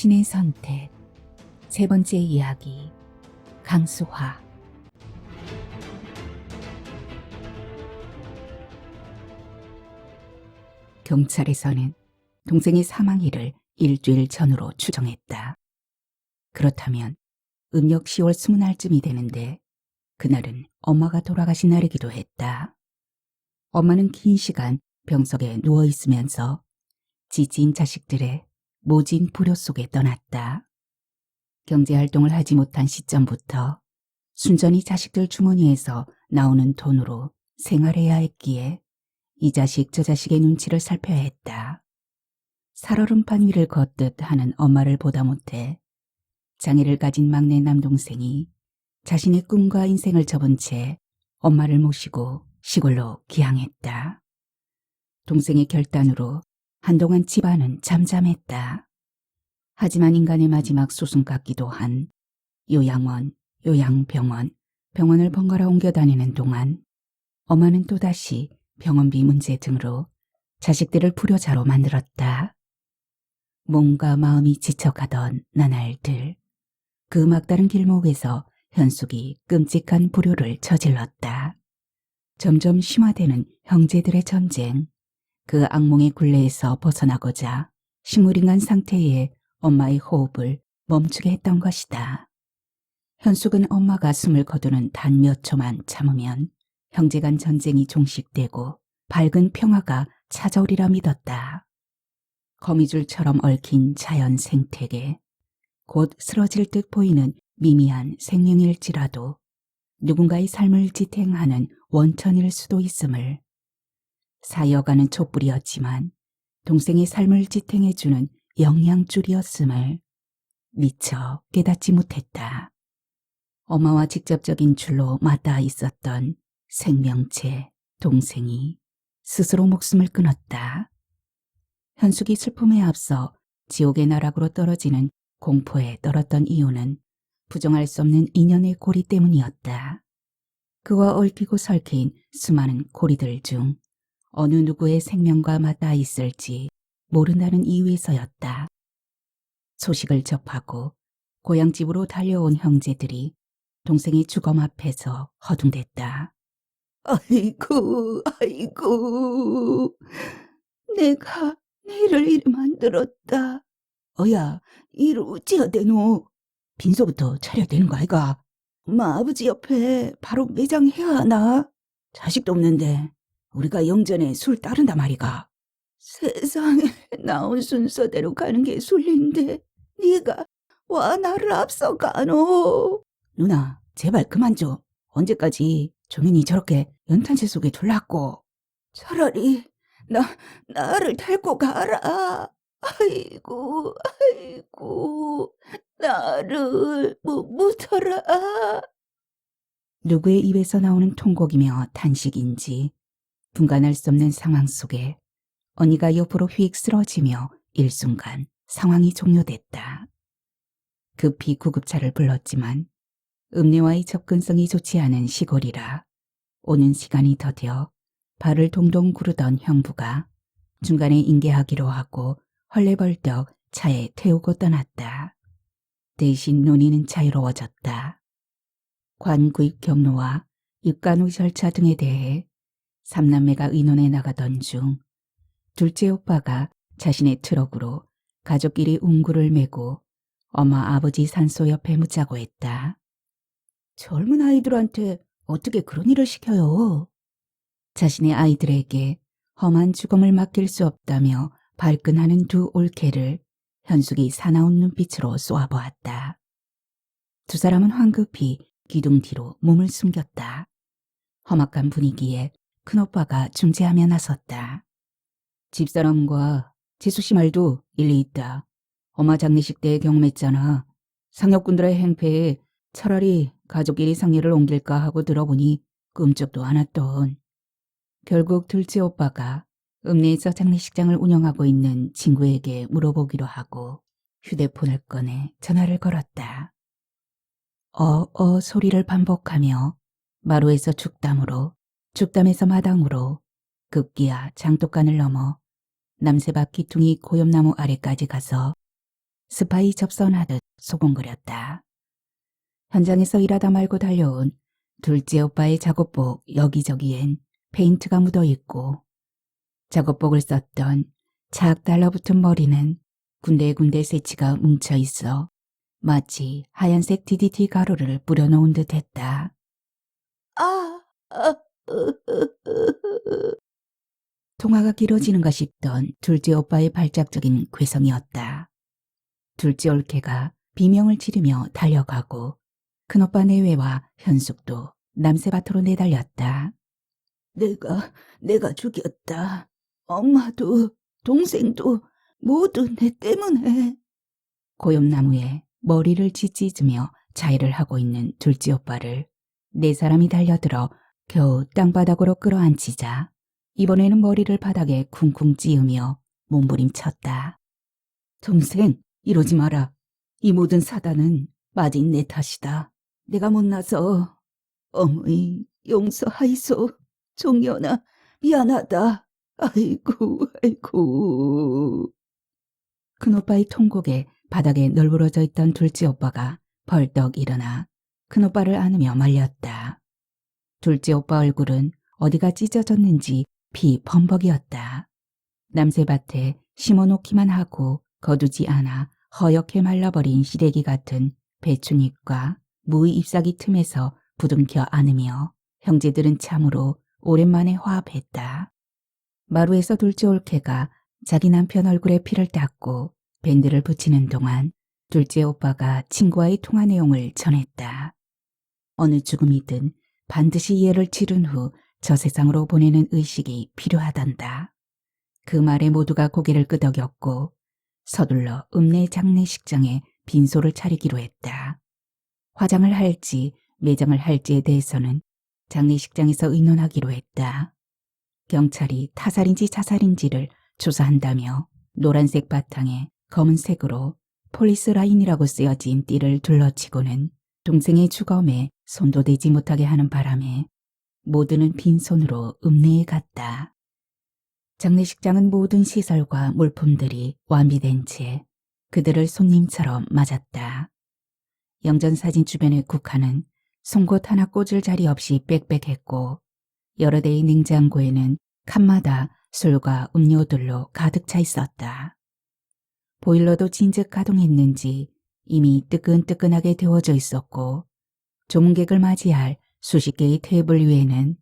당신의 선택. 세 번째 이야기. 강수화. 경찰에서는 동생의 사망일을 일주일 전으로 추정했다. 그렇다면 음력 10월 20날쯤이 되는데 그날은 엄마가 돌아가신 날이기도 했다. 엄마는 긴 시간 병석에 누워있으면서 지친 자식들의 모진 불효 속에 떠났다. 경제활동을 하지 못한 시점부터 순전히 자식들 주머니에서 나오는 돈으로 생활해야 했기에 이 자식 저 자식의 눈치를 살펴야 했다. 살얼음판 위를 걷듯 하는 엄마를 보다 못해 장애를 가진 막내 남동생이 자신의 꿈과 인생을 접은 채 엄마를 모시고 시골로 귀향했다. 동생의 결단으로 한동안 집안은 잠잠했다. 하지만 인간의 마지막 수순 같기도 한 요양원, 요양병원, 병원을 번갈아 옮겨 다니는 동안 엄마는 또다시 병원비 문제 등으로 자식들을 불효자로 만들었다. 몸과 마음이 지쳐가던 나날들, 그 막다른 길목에서 현숙이 끔찍한 불효를 저질렀다. 점점 심화되는 형제들의 전쟁, 그 악몽의 굴레에서 벗어나고자 식물인간 상태의 엄마의 호흡을 멈추게 했던 것이다. 현숙은 엄마가 숨을 거두는 단 몇 초만 참으면 형제간 전쟁이 종식되고 밝은 평화가 찾아오리라 믿었다. 거미줄처럼 얽힌 자연 생태계, 곧 쓰러질 듯 보이는 미미한 생명일지라도 누군가의 삶을 지탱하는 원천일 수도 있음을, 사여가는 촛불이었지만 동생의 삶을 지탱해주는 영양줄이었음을 미처 깨닫지 못했다. 엄마와 직접적인 줄로 맞닿아 있었던 생명체 동생이 스스로 목숨을 끊었다. 현숙이 슬픔에 앞서 지옥의 나락으로 떨어지는 공포에 떨었던 이유는 부정할 수 없는 인연의 고리 때문이었다. 그와 얽히고 설킨 수많은 고리들 중 어느 누구의 생명과 맞닿아 있을지 모른다는 이유에서였다. 소식을 접하고 고향집으로 달려온 형제들이 동생의 주검 앞에서 허둥댔다. 아이고, 아이고, 내가 너를 이리 만들었다. 어야, 이를 어찌해야 되노? 빈소부터 차려야 되는 거 아이가? 엄마 아버지 옆에 바로 매장해야 하나? 자식도 없는데 우리가 영전에 술 따른다 말이가. 세상에 나온 순서대로 가는 게 순리인데 네가 와 나를 앞서가노. 누나 제발 그만 좀. 언제까지 조민이 저렇게 연탄재 속에 둘랐고. 차라리 나를 데리고 가라. 아이고 아이고 나를 묻어라. 누구의 입에서 나오는 통곡이며 탄식인지 분간할 수 없는 상황 속에 언니가 옆으로 휙 쓰러지며 일순간 상황이 종료됐다. 급히 구급차를 불렀지만 읍내와의 접근성이 좋지 않은 시골이라 오는 시간이 더뎌 발을 동동 구르던 형부가 중간에 인계하기로 하고 헐레벌떡 차에 태우고 떠났다. 대신 논의는 자유로워졌다. 관구입 경로와 입간후 절차 등에 대해 삼남매가 의논해 나가던 중 둘째 오빠가 자신의 트럭으로 가족끼리 운구를 메고 엄마 아버지 산소 옆에 묻자고 했다. 젊은 아이들한테 어떻게 그런 일을 시켜요? 자신의 아이들에게 험한 죽음을 맡길 수 없다며 발끈하는 두 올케를 현숙이 사나운 눈빛으로 쏘아보았다. 두 사람은 황급히 기둥 뒤로 몸을 숨겼다. 험악한 분위기에 큰오빠가 중재하며 나섰다. 집사람과 지수씨 말도 일리 있다. 엄마 장례식 때 경험했잖아. 상역군들의 행패에 차라리 가족끼리 상례를 옮길까 하고 들어보니 끔찍도 않았던. 결국 둘째 오빠가 읍내에서 장례식장을 운영하고 있는 친구에게 물어보기로 하고 휴대폰을 꺼내 전화를 걸었다. 소리를 반복하며 마루에서 죽담으로, 죽담에서 마당으로, 급기야 장독간을 넘어 남새밭 기퉁이 고염나무 아래까지 가서 스파이 접선하듯 소곤거렸다. 현장에서 일하다 말고 달려온 둘째 오빠의 작업복 여기저기엔 페인트가 묻어있고 작업복을 썼던 착 달라붙은 머리는 군데군데 새치가 뭉쳐있어 마치 하얀색 DDT 가루를 뿌려놓은 듯했다. 통화가 길어지는가 싶던 둘째 오빠의 발작적인 괴성이었다. 둘째 올케가 비명을 지르며 달려가고 큰오빠 내외와 현숙도 남새밭으로 내달렸다. 내가 죽였다. 엄마도 동생도 모두 내 때문에. 고염나무에 머리를 찢찢으며 자해를 하고 있는 둘째 오빠를 네 사람이 달려들어 겨우 땅바닥으로 끌어안히자 이번에는 머리를 바닥에 쿵쿵 찌으며 몸부림쳤다. 동생, 이러지 마라. 이 모든 사단은 마진 내 탓이다. 내가 못나서. 어머니, 용서하이소. 종연아, 미안하다. 아이고. 큰오빠의 통곡에 바닥에 널브러져 있던 둘째 오빠가 벌떡 일어나 큰오빠를 안으며 말렸다. 둘째 오빠 얼굴은 어디가 찢어졌는지 피 범벅이었다. 남새밭에 심어놓기만 하고 거두지 않아 허옇게 말라버린 시래기 같은 배춧잎과 무의 잎사귀 틈에서 부둥켜 안으며 형제들은 참으로 오랜만에 화합했다. 마루에서 둘째 올케가 자기 남편 얼굴에 피를 닦고 밴드를 붙이는 동안 둘째 오빠가 친구와의 통화 내용을 전했다. 어느 죽음이든 반드시 예를 치른 후 저 세상으로 보내는 의식이 필요하단다. 그 말에 모두가 고개를 끄덕였고 서둘러 읍내 장례식장에 빈소를 차리기로 했다. 화장을 할지 매장을 할지에 대해서는 장례식장에서 의논하기로 했다. 경찰이 타살인지 자살인지를 조사한다며 노란색 바탕에 검은색으로 폴리스 라인이라고 쓰여진 띠를 둘러치고는 동생의 주검에 손도 대지 못하게 하는 바람에 모두는 빈손으로 읍내에 갔다. 장례식장은 모든 시설과 물품들이 완비된 채 그들을 손님처럼 맞았다. 영전사진 주변의 국화는 송곳 하나 꽂을 자리 없이 빽빽했고 여러 대의 냉장고에는 칸마다 술과 음료들로 가득 차 있었다. 보일러도 진즉 가동했는지 이미 뜨끈뜨끈하게 데워져 있었고 조문객을 맞이할 수십 개의 테이블 위에는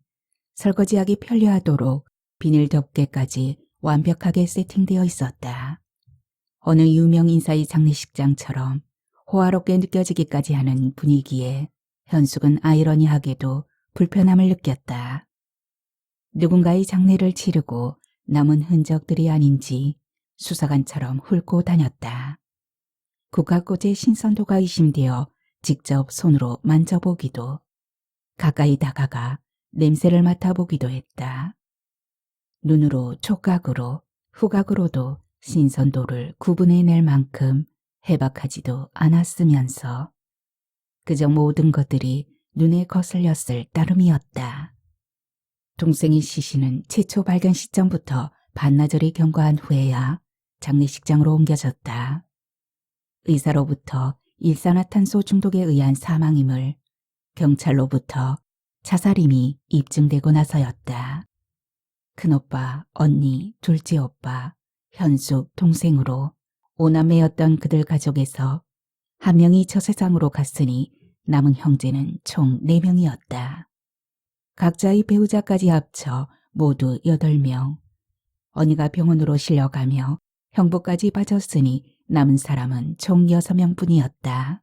설거지하기 편리하도록 비닐 덮개까지 완벽하게 세팅되어 있었다. 어느 유명 인사의 장례식장처럼 호화롭게 느껴지기까지 하는 분위기에 현숙은 아이러니하게도 불편함을 느꼈다. 누군가의 장례를 치르고 남은 흔적들이 아닌지 수사관처럼 훑고 다녔다. 국화꽃의 신선도가 의심되어 직접 손으로 만져보기도, 가까이 다가가 냄새를 맡아보기도 했다. 눈으로 촉각으로 후각으로도 신선도를 구분해낼 만큼 해박하지도 않았으면서 그저 모든 것들이 눈에 거슬렸을 따름이었다. 동생의 시신은 최초 발견 시점부터 반나절이 경과한 후에야 장례식장으로 옮겨졌다. 의사로부터 일산화탄소 중독에 의한 사망임을, 경찰로부터 자살임이 입증되고 나서였다. 큰오빠, 언니, 둘째 오빠, 현숙, 동생으로 오남매였던 그들 가족에서 한 명이 저 세상으로 갔으니 남은 형제는 총 4명이었다. 각자의 배우자까지 합쳐 모두 8명. 언니가 병원으로 실려가며 형부까지 빠졌으니 남은 사람은 총 6명뿐이었다.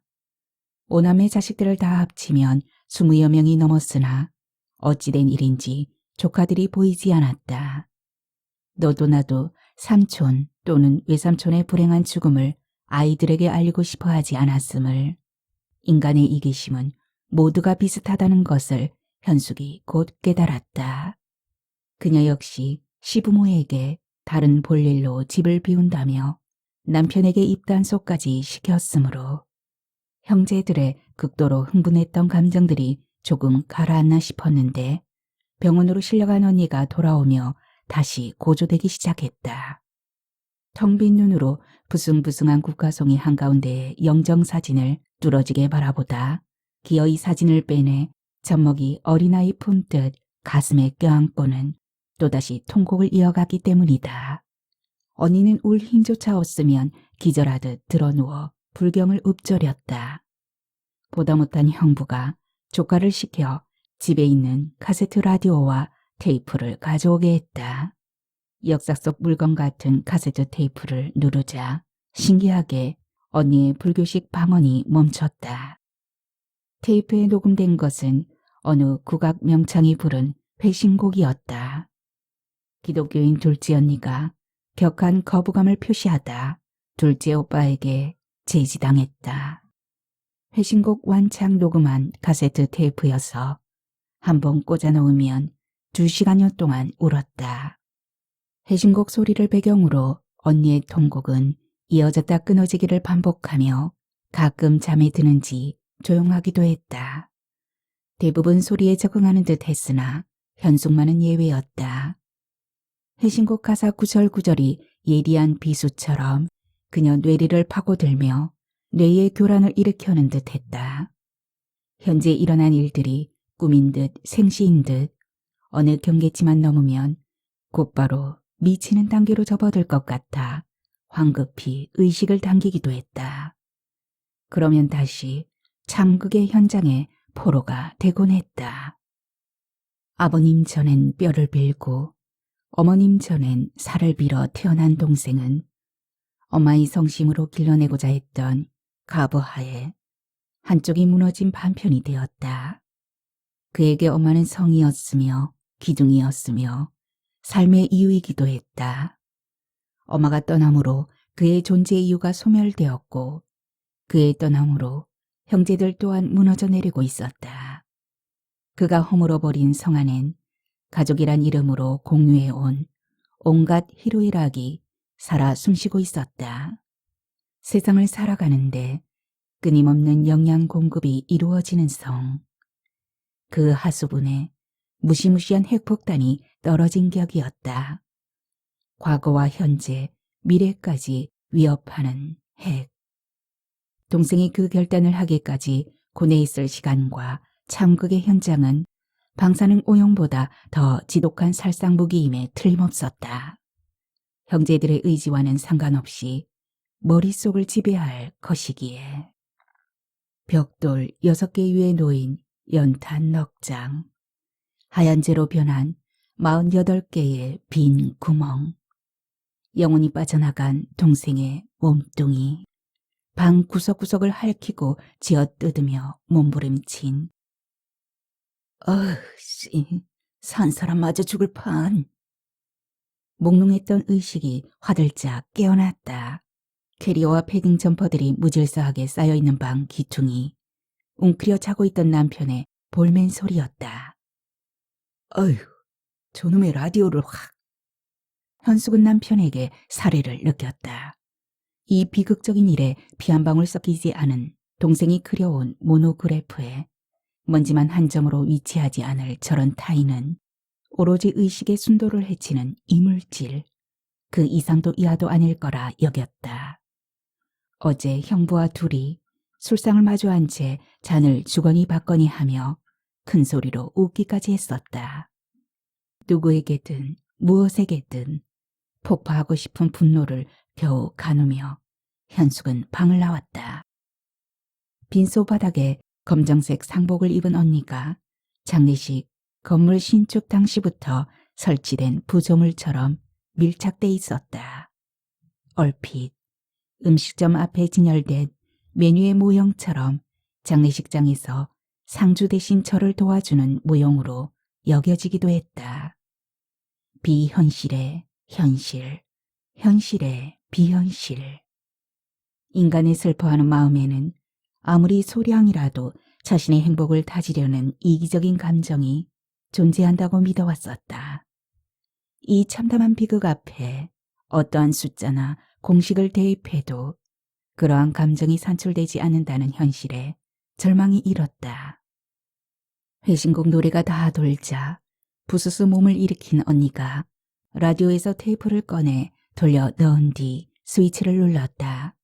오남매 자식들을 다 합치면 20여 명이 넘었으나 어찌된 일인지 조카들이 보이지 않았다. 너도 나도 삼촌 또는 외삼촌의 불행한 죽음을 아이들에게 알리고 싶어 하지 않았음을, 인간의 이기심은 모두가 비슷하다는 것을 현숙이 곧 깨달았다. 그녀 역시 시부모에게 다른 볼일로 집을 비운다며 남편에게 입단속까지 시켰으므로 형제들의 극도로 흥분했던 감정들이 조금 가라앉나 싶었는데 병원으로 실려간 언니가 돌아오며 다시 고조되기 시작했다. 텅 빈 눈으로 부숭부숭한 국가송이 한가운데에 영정사진을 뚫어지게 바라보다 기어이 사진을 빼내 젖먹이 어린아이 품듯 가슴에 껴안고는 또다시 통곡을 이어가기 때문이다. 언니는 울 힘조차 없으면 기절하듯 드러누워 불경을 읊조렸다. 보다 못한 형부가 조카를 시켜 집에 있는 카세트 라디오와 테이프를 가져오게 했다. 역사 속 물건 같은 카세트 테이프를 누르자 신기하게 언니의 불교식 방언이 멈췄다. 테이프에 녹음된 것은 어느 국악 명창이 부른 회신곡이었다. 기독교인 둘째 언니가 격한 거부감을 표시하다 둘째 오빠에게 제지당했다. 회신곡 완창 녹음한 카세트 테이프여서 한번 꽂아 놓으면 2시간여 동안 울었다. 회신곡 소리를 배경으로 언니의 통곡은 이어졌다 끊어지기를 반복하며 가끔 잠에 드는지 조용하기도 했다. 대부분 소리에 적응하는 듯 했으나 현숙만은 예외였다. 회신곡 가사 구절구절이 예리한 비수처럼 그녀 뇌리를 파고들며 뇌의 교란을 일으켜는 듯 했다. 현재 일어난 일들이 꿈인 듯 생시인 듯 어느 경계치만 넘으면 곧바로 미치는 단계로 접어들 것 같아 황급히 의식을 당기기도 했다. 그러면 다시 참극의 현장에 포로가 되곤 했다. 아버님 전엔 뼈를 빌고 어머님 전엔 살을 빌어 태어난 동생은 엄마의 성심으로 길러내고자 했던 가부하에 한쪽이 무너진 반편이 되었다. 그에게 엄마는 성이었으며 기둥이었으며 삶의 이유이기도 했다. 엄마가 떠남으로 그의 존재 이유가 소멸되었고 그의 떠남으로 형제들 또한 무너져 내리고 있었다. 그가 허물어버린 성 안엔 가족이란 이름으로 공유해온 온갖 희로애락이 살아 숨쉬고 있었다. 세상을 살아가는데 끊임없는 영양 공급이 이루어지는 성. 그 하수분에 무시무시한 핵폭탄이 떨어진 격이었다. 과거와 현재, 미래까지 위협하는 핵. 동생이 그 결단을 하기까지 고뇌 있을 시간과 참극의 현장은 방사능 오용보다 더 지독한 살상무기임에 틀림없었다. 형제들의 의지와는 상관없이 머릿속을 지배할 것이기에. 벽돌 6개 위에 놓인 연탄 넉장. 하얀 재로 변한 48개의 빈 구멍. 영혼이 빠져나간 동생의 몸뚱이. 방 구석구석을 핥히고 쥐어뜯으며 몸부림친. 산 사람 마저 죽을 판. 몽롱했던 의식이 화들짝 깨어났다. 캐리어와 패딩 점퍼들이 무질서하게 쌓여있는 방 기퉁이 웅크려 자고 있던 남편의 볼멘 소리였다. 어휴, 저놈의 라디오를 확. 현숙은 남편에게 살해를 느꼈다. 이 비극적인 일에 피 한 방울 섞이지 않은 동생이 그려온 모노그래프에 먼지만 한 점으로 위치하지 않을 저런 타인은 오로지 의식의 순도를 해치는 이물질, 그 이상도 이하도 아닐 거라 여겼다. 어제 형부와 둘이 술상을 마주한 채 잔을 주거니 받거니 하며 큰 소리로 웃기까지 했었다. 누구에게든 무엇에게든 폭파하고 싶은 분노를 겨우 가누며 현숙은 방을 나왔다. 빈소 바닥에 검정색 상복을 입은 언니가 장례식 건물 신축 당시부터 설치된 부조물처럼 밀착돼 있었다. 얼핏 음식점 앞에 진열된 메뉴의 모형처럼 장례식장에서 상주 대신 저를 도와주는 모형으로 여겨지기도 했다. 비현실의 현실, 현실의 비현실. 인간의 슬퍼하는 마음에는 아무리 소량이라도 자신의 행복을 다지려는 이기적인 감정이 존재한다고 믿어왔었다. 이 참담한 비극 앞에 어떠한 숫자나 공식을 대입해도 그러한 감정이 산출되지 않는다는 현실에 절망이 일었다. 회신곡 노래가 다 돌자 부스스 몸을 일으킨 언니가 라디오에서 테이프를 꺼내 돌려 넣은 뒤 스위치를 눌렀다.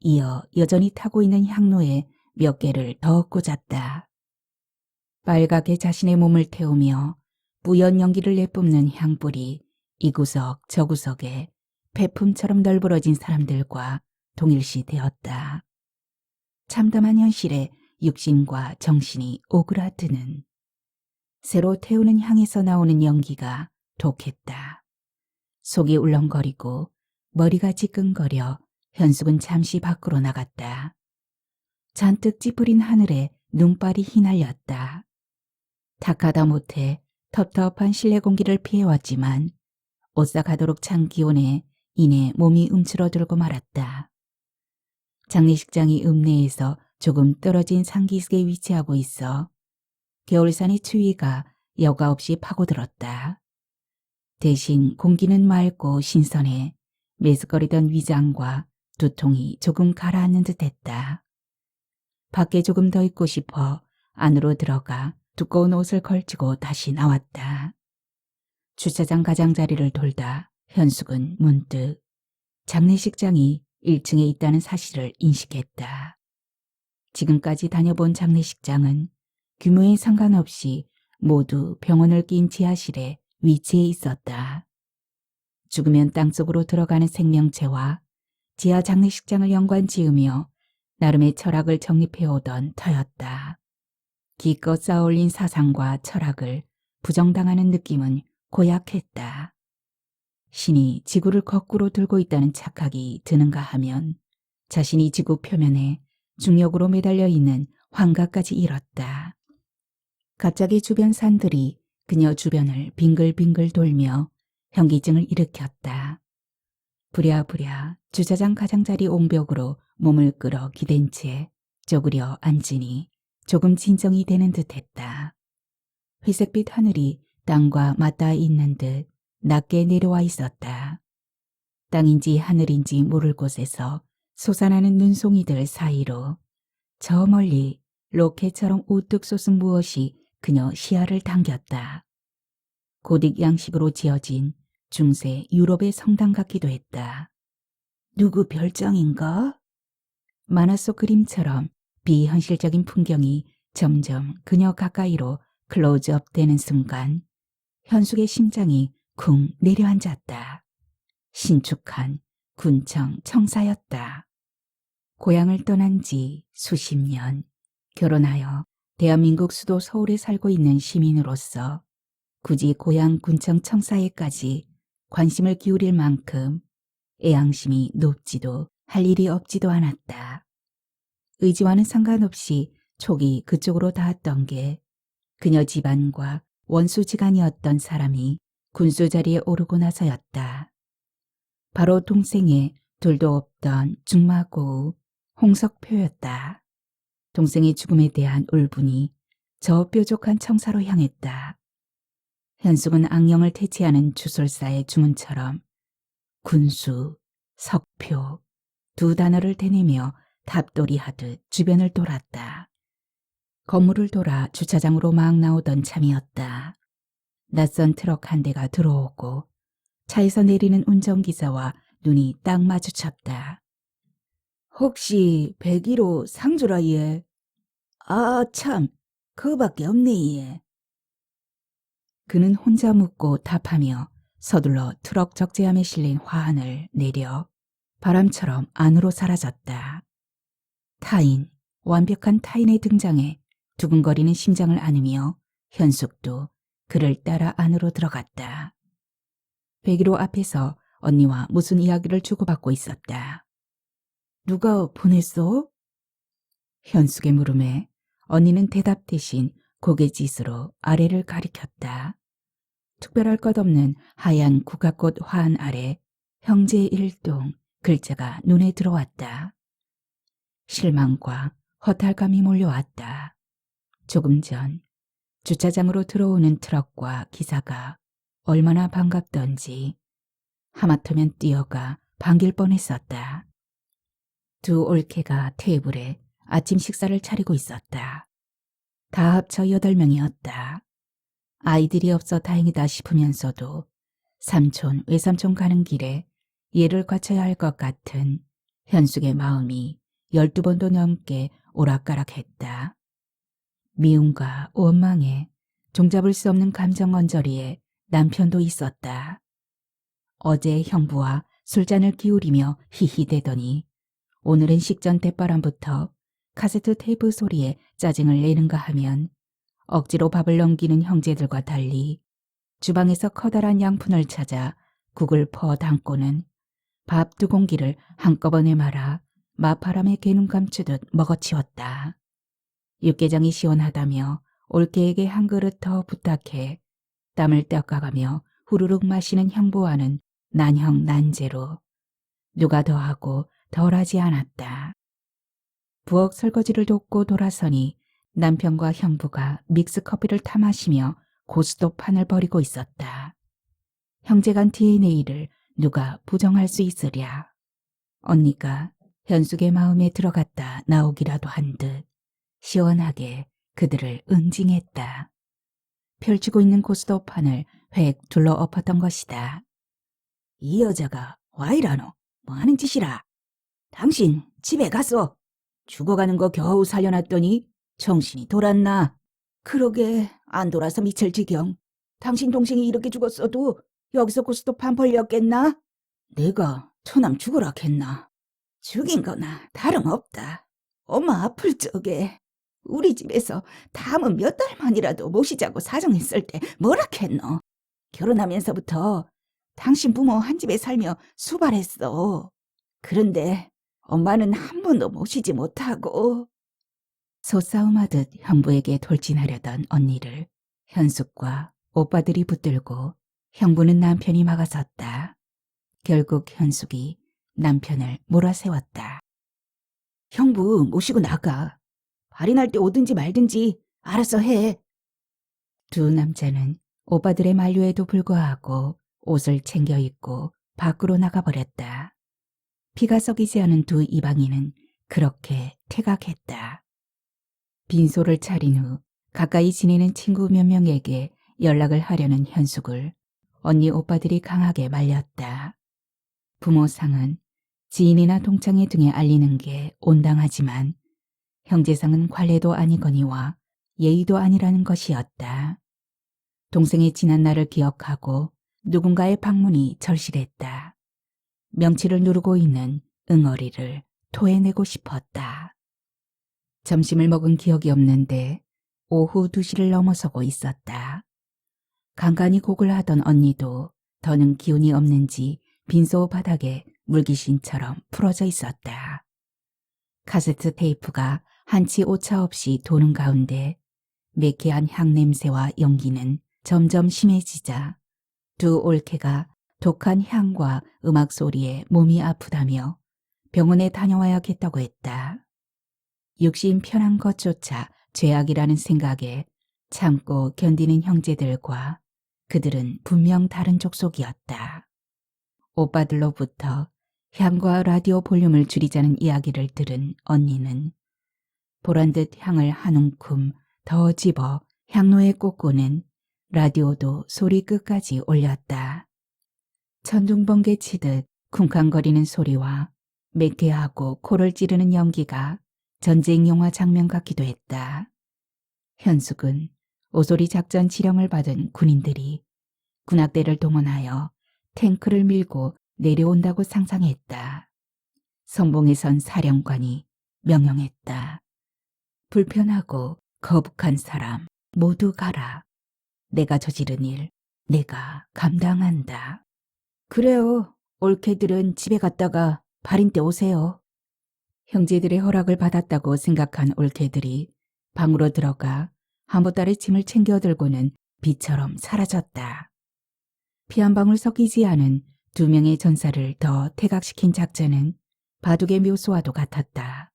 이어 여전히 타고 있는 향로에 몇 개를 더 꽂았다. 빨갛게 자신의 몸을 태우며 뿌연 연기를 내뿜는 향불이 이구석 저구석에 배품처럼 널브러진 사람들과 동일시 되었다. 참담한 현실에 육신과 정신이 오그라드는, 새로 태우는 향에서 나오는 연기가 독했다. 속이 울렁거리고 머리가 지끈거려 현숙은 잠시 밖으로 나갔다. 잔뜩 찌푸린 하늘에 눈발이 휘날렸다. 탁하다 못해 텁텁한 실내 공기를 피해왔지만 오싹하도록 찬 기온에 이내 몸이 움츠러들고 말았다. 장례식장이 읍내에서 조금 떨어진 산기슭에 위치하고 있어 겨울산의 추위가 여과 없이 파고들었다. 대신 공기는 맑고 신선해 메스거리던 위장과 두통이 조금 가라앉는 듯했다. 밖에 조금 더 있고 싶어 안으로 들어가 두꺼운 옷을 걸치고 다시 나왔다. 주차장 가장자리를 돌다 현숙은 문득 장례식장이 1층에 있다는 사실을 인식했다. 지금까지 다녀본 장례식장은 규모에 상관없이 모두 병원을 낀 지하실에 위치해 있었다. 죽으면 땅속으로 들어가는 생명체와 지하 장례식장을 연관지으며 나름의 철학을 정립해오던 터였다. 기껏 쌓아올린 사상과 철학을 부정당하는 느낌은 고약했다. 신이 지구를 거꾸로 들고 있다는 착각이 드는가 하면 자신이 지구 표면에 중력으로 매달려 있는 환각까지 잃었다. 갑자기 주변 산들이 그녀 주변을 빙글빙글 돌며 현기증을 일으켰다. 부랴부랴 주차장 가장자리 옹벽으로 몸을 끌어 기댄 채 쪼그려 앉으니 조금 진정이 되는 듯했다. 회색빛 하늘이 땅과 맞닿아 있는 듯 낮게 내려와 있었다. 땅인지 하늘인지 모를 곳에서 솟아나는 눈송이들 사이로 저 멀리 로켓처럼 우뚝 솟은 무엇이 그녀 시야를 당겼다. 고딕 양식으로 지어진 중세 유럽의 성당 같기도 했다. 누구 별장인가? 만화 속 그림처럼 비현실적인 풍경이 점점 그녀 가까이로 클로즈업 되는 순간 현숙의 심장이 쿵 내려앉았다. 신축한 군청 청사였다. 고향을 떠난 지 수십 년, 결혼하여 대한민국 수도 서울에 살고 있는 시민으로서 굳이 고향 군청 청사에까지 관심을 기울일 만큼 애양심이 높지도 할 일이 없지도 않았다. 의지와는 상관없이 촉이 그쪽으로 닿았던 게 그녀 집안과 원수지간이었던 사람이 군수 자리에 오르고 나서였다. 바로 동생의 둘도 없던 중마고우 홍석표였다. 동생의 죽음에 대한 울분이 저 뾰족한 청사로 향했다. 현숙은 악령을 퇴치하는 주술사의 주문처럼 군수, 석표 두 단어를 대내며 답돌이하듯 주변을 돌았다. 건물을 돌아 주차장으로 막 나오던 참이었다. 낯선 트럭 한 대가 들어오고 차에서 내리는 운전기사와 눈이 딱 마주쳤다. 혹시 101호 상주라 예? 아 참, 그거밖에 없네 예. 그는 혼자 묻고 답하며 서둘러 트럭 적재함에 실린 화환을 내려 바람처럼 안으로 사라졌다. 타인, 완벽한 타인의 등장에 두근거리는 심장을 안으며 현숙도 그를 따라 안으로 들어갔다. 101호 앞에서 언니와 무슨 이야기를 주고받고 있었다. 누가 보냈어? 현숙의 물음에 언니는 대답 대신 고개짓으로 아래를 가리켰다. 특별할 것 없는 하얀 국화꽃 화환 아래 형제 일동 글자가 눈에 들어왔다. 실망과 허탈감이 몰려왔다. 조금 전 주차장으로 들어오는 트럭과 기사가 얼마나 반갑던지 하마터면 뛰어가 반길 뻔했었다. 두 올케가 테이블에 아침 식사를 차리고 있었다. 다 합쳐 8명이었다. 아이들이 없어 다행이다 싶으면서도 삼촌, 외삼촌 가는 길에 예를 갖춰야 할 것 같은 현숙의 마음이 12번도 넘게 오락가락했다. 미움과 원망에 종잡을 수 없는 감정 언저리에 남편도 있었다. 어제 형부와 술잔을 기울이며 히히대더니 오늘은 식전 대바람부터 카세트 테이프 소리에 짜증을 내는가 하면 억지로 밥을 넘기는 형제들과 달리 주방에서 커다란 양푼을 찾아 국을 퍼 담고는 밥 2공기를 한꺼번에 말아 마파람에 개눈 감추듯 먹어치웠다. 육개장이 시원하다며 올케에게 한 그릇 더 부탁해 땀을 닦아가며 후루룩 마시는 형부와는 난형 난제로 누가 더하고 덜하지 않았다. 부엌 설거지를 돕고 돌아서니 남편과 형부가 믹스커피를 타 마시며 고스톱판을 벌이고 있었다. 형제간 DNA를 누가 부정할 수 있으랴. 언니가 현숙의 마음에 들어갔다 나오기라도 한 듯 시원하게 그들을 응징했다. 펼치고 있는 고스톱판을 획 둘러 엎었던 것이다. 이 여자가 와이라노? 뭐하는 짓이라? 당신 집에 갔어. 죽어가는 거 겨우 살려놨더니 정신이 돌았나? 그러게 안 돌아서 미칠 지경. 당신 동생이 이렇게 죽었어도 여기서 고스톱판 벌렸겠나? 내가 처남 죽으라 했나? 죽인 거나 다름없다. 엄마 아플 적에 우리 집에서 다음은 몇 달만이라도 모시자고 사정했을 때 뭐라 했노? 결혼하면서부터 당신 부모 한 집에 살며 수발했어. 그런데 엄마는 한 번도 모시지 못하고. 소싸움하듯 형부에게 돌진하려던 언니를 현숙과 오빠들이 붙들고 형부는 남편이 막아섰다. 결국 현숙이 남편을 몰아세웠다. 형부 모시고 나가. 발이 날 때 오든지 말든지 알아서 해. 두 남자는 오빠들의 만류에도 불구하고 옷을 챙겨 입고 밖으로 나가버렸다. 피가 썩이지 않은 두 이방인은 그렇게 퇴각했다. 빈소를 차린 후 가까이 지내는 친구 몇 명에게 연락을 하려는 현숙을 언니 오빠들이 강하게 말렸다. 부모상은 지인이나 동창의 등에 알리는 게 온당하지만 형제상은 관례도 아니거니와 예의도 아니라는 것이었다. 동생의 지난 날을 기억하고 누군가의 방문이 절실했다. 명치를 누르고 있는 응어리를 토해내고 싶었다. 점심을 먹은 기억이 없는데 오후 2시를 넘어서고 있었다. 간간히 곡을 하던 언니도 더는 기운이 없는지 빈소 바닥에 물귀신처럼 풀어져 있었다. 카세트 테이프가 한치 오차 없이 도는 가운데 매캐한 향냄새와 연기는 점점 심해지자 두 올케가 독한 향과 음악 소리에 몸이 아프다며 병원에 다녀와야겠다고 했다. 육신 편한 것조차 죄악이라는 생각에 참고 견디는 형제들과 그들은 분명 다른 족속이었다. 오빠들로부터 향과 라디오 볼륨을 줄이자는 이야기를 들은 언니는 보란듯 향을 한 움큼 더 집어 향로에 꽂고는 라디오도 소리 끝까지 올렸다. 천둥번개 치듯 쿵쾅거리는 소리와 매캐하고 코를 찌르는 연기가 전쟁 영화 장면 같기도 했다. 현숙은 오소리 작전 지령을 받은 군인들이 군악대를 동원하여 탱크를 밀고 내려온다고 상상했다. 선봉에 선 사령관이 명령했다. 불편하고 거북한 사람 모두 가라. 내가 저지른 일 내가 감당한다. 그래요. 올케들은 집에 갔다가 발인 때 오세요. 형제들의 허락을 받았다고 생각한 올케들이 방으로 들어가 한 보따리 짐을 챙겨 들고는 비처럼 사라졌다. 피 한 방울 섞이지 않은 2명의 전사를 더 퇴각시킨 작전은 바둑의 묘수와도 같았다.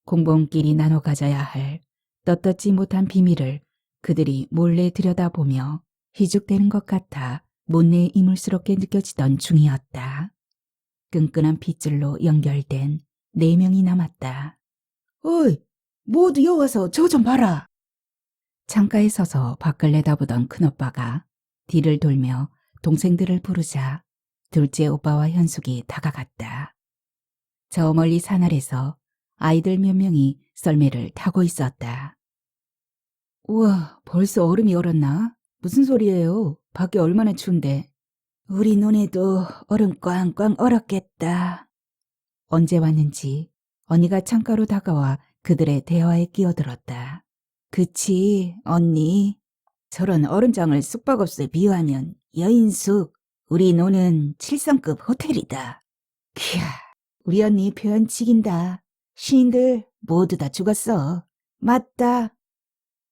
공범끼리 나눠 가져야 할 떳떳지 못한 비밀을 그들이 몰래 들여다보며 희죽대는 것 같아 못내 이물스럽게 느껴지던 중이었다. 끈끈한 핏줄로 연결된 4명이 남았다. 어이, 모두 여와서 저 좀 봐라. 창가에 서서 밖을 내다보던 큰오빠가 뒤를 돌며 동생들을 부르자 둘째 오빠와 현숙이 다가갔다. 저 멀리 산 아래서 아이들 몇 명이 썰매를 타고 있었다. 우와, 벌써 얼음이 얼었나? 무슨 소리예요? 밖에 얼마나 추운데. 우리 눈에도 얼음 꽝꽝 얼었겠다. 언제 왔는지 언니가 창가로 다가와 그들의 대화에 끼어들었다. 그치, 언니. 저런 얼음장을 숙박업소에 비유하면 여인숙, 우리 노는 7성급 호텔이다. 캬, 우리 언니 표현 지긴다. 시인들 모두 다 죽었어. 맞다.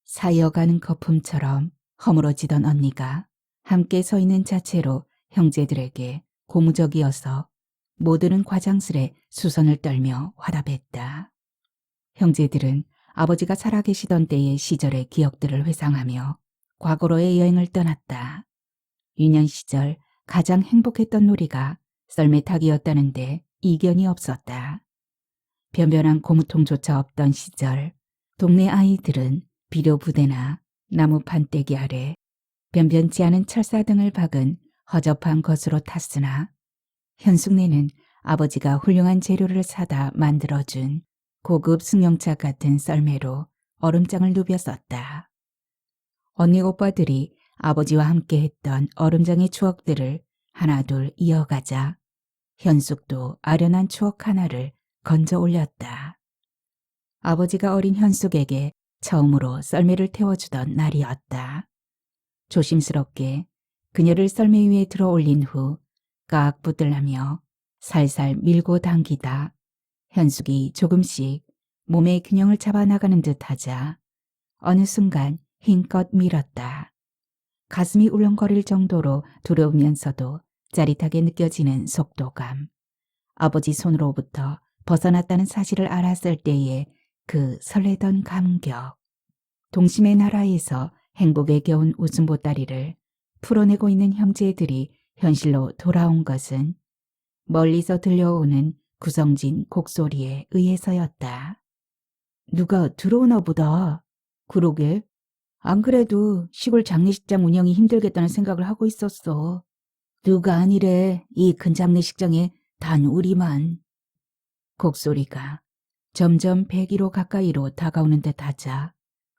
사이어가는 거품처럼 허물어지던 언니가 함께 서 있는 자체로 형제들에게 고무적이어서 모두는 과장스레 수선을 떨며 화답했다. 형제들은 아버지가 살아계시던 때의 시절의 기억들을 회상하며 과거로의 여행을 떠났다. 유년 시절 가장 행복했던 놀이가 썰매 타기였다는데 이견이 없었다. 변변한 고무통조차 없던 시절 동네 아이들은 비료 부대나 나무 판때기 아래 변변치 않은 철사등을 박은 허접한 것으로 탔으나 현숙네는 아버지가 훌륭한 재료를 사다 만들어준 고급 승용차 같은 썰매로 얼음장을 누볐었다. 언니 오빠들이 아버지와 함께 했던 얼음장의 추억들을 하나둘 이어가자 현숙도 아련한 추억 하나를 건져 올렸다. 아버지가 어린 현숙에게 처음으로 썰매를 태워주던 날이었다. 조심스럽게 그녀를 썰매 위에 들어 올린 후 깍 붙들라며 살살 밀고 당기다 현숙이 조금씩 몸의 균형을 잡아나가는 듯 하자 어느 순간 힘껏 밀었다. 가슴이 울렁거릴 정도로 두려우면서도 짜릿하게 느껴지는 속도감. 아버지 손으로부터 벗어났다는 사실을 알았을 때의 그 설레던 감격. 동심의 나라에서 행복에 겨운 웃음보따리를 풀어내고 있는 형제들이 현실로 돌아온 것은 멀리서 들려오는 구성진 곡소리에 의해서였다. 누가 들어오나 보다. 그러게. 안 그래도 시골 장례식장 운영이 힘들겠다는 생각을 하고 있었어. 누가 아니래. 이 큰 장례식장에 단 우리만. 곡소리가 점점 배기로 가까이로 다가오는 듯 하자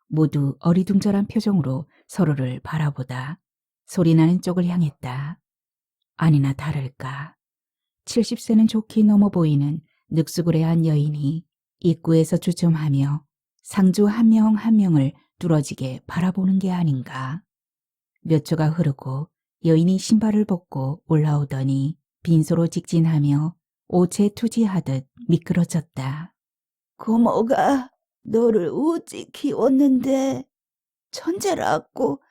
모두 어리둥절한 표정으로 서로를 바라보다 소리나는 쪽을 향했다. 아니나 다를까 70세는 좋게 넘어 보이는 늑수구레한 여인이 입구에서 주춤하며 상주 한 명 한 명을 뚫어지게 바라보는 게 아닌가. 몇 초가 흐르고 여인이 신발을 벗고 올라오더니 빈소로 직진하며 오체 투지하듯 미끄러졌다. 고모가 너를 우찌 키웠는데 천재라고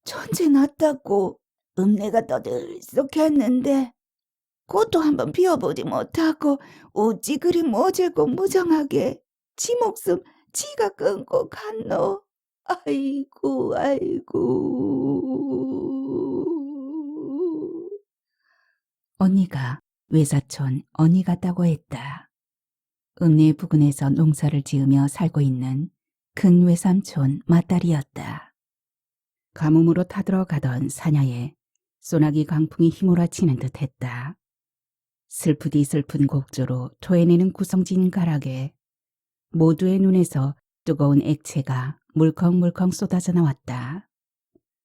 천재 낳았다고 읍내가 떠들썩했는데 그것도 한번 비워보지 못하고 어찌 그리 모질고 무정하게 지 목숨 지가 끊고 갔노. 아이고 아이고. 언니가 외사촌 언니 같다고 했다. 읍내 부근에서 농사를 지으며 살고 있는 큰 외삼촌 맏딸이었다. 가뭄으로 타들어가던 사냐에 소나기 강풍이 휘몰아치는 듯했다. 슬프디 슬픈 곡조로 토해내는 구성진 가락에 모두의 눈에서 뜨거운 액체가 물컹물컹 쏟아져 나왔다.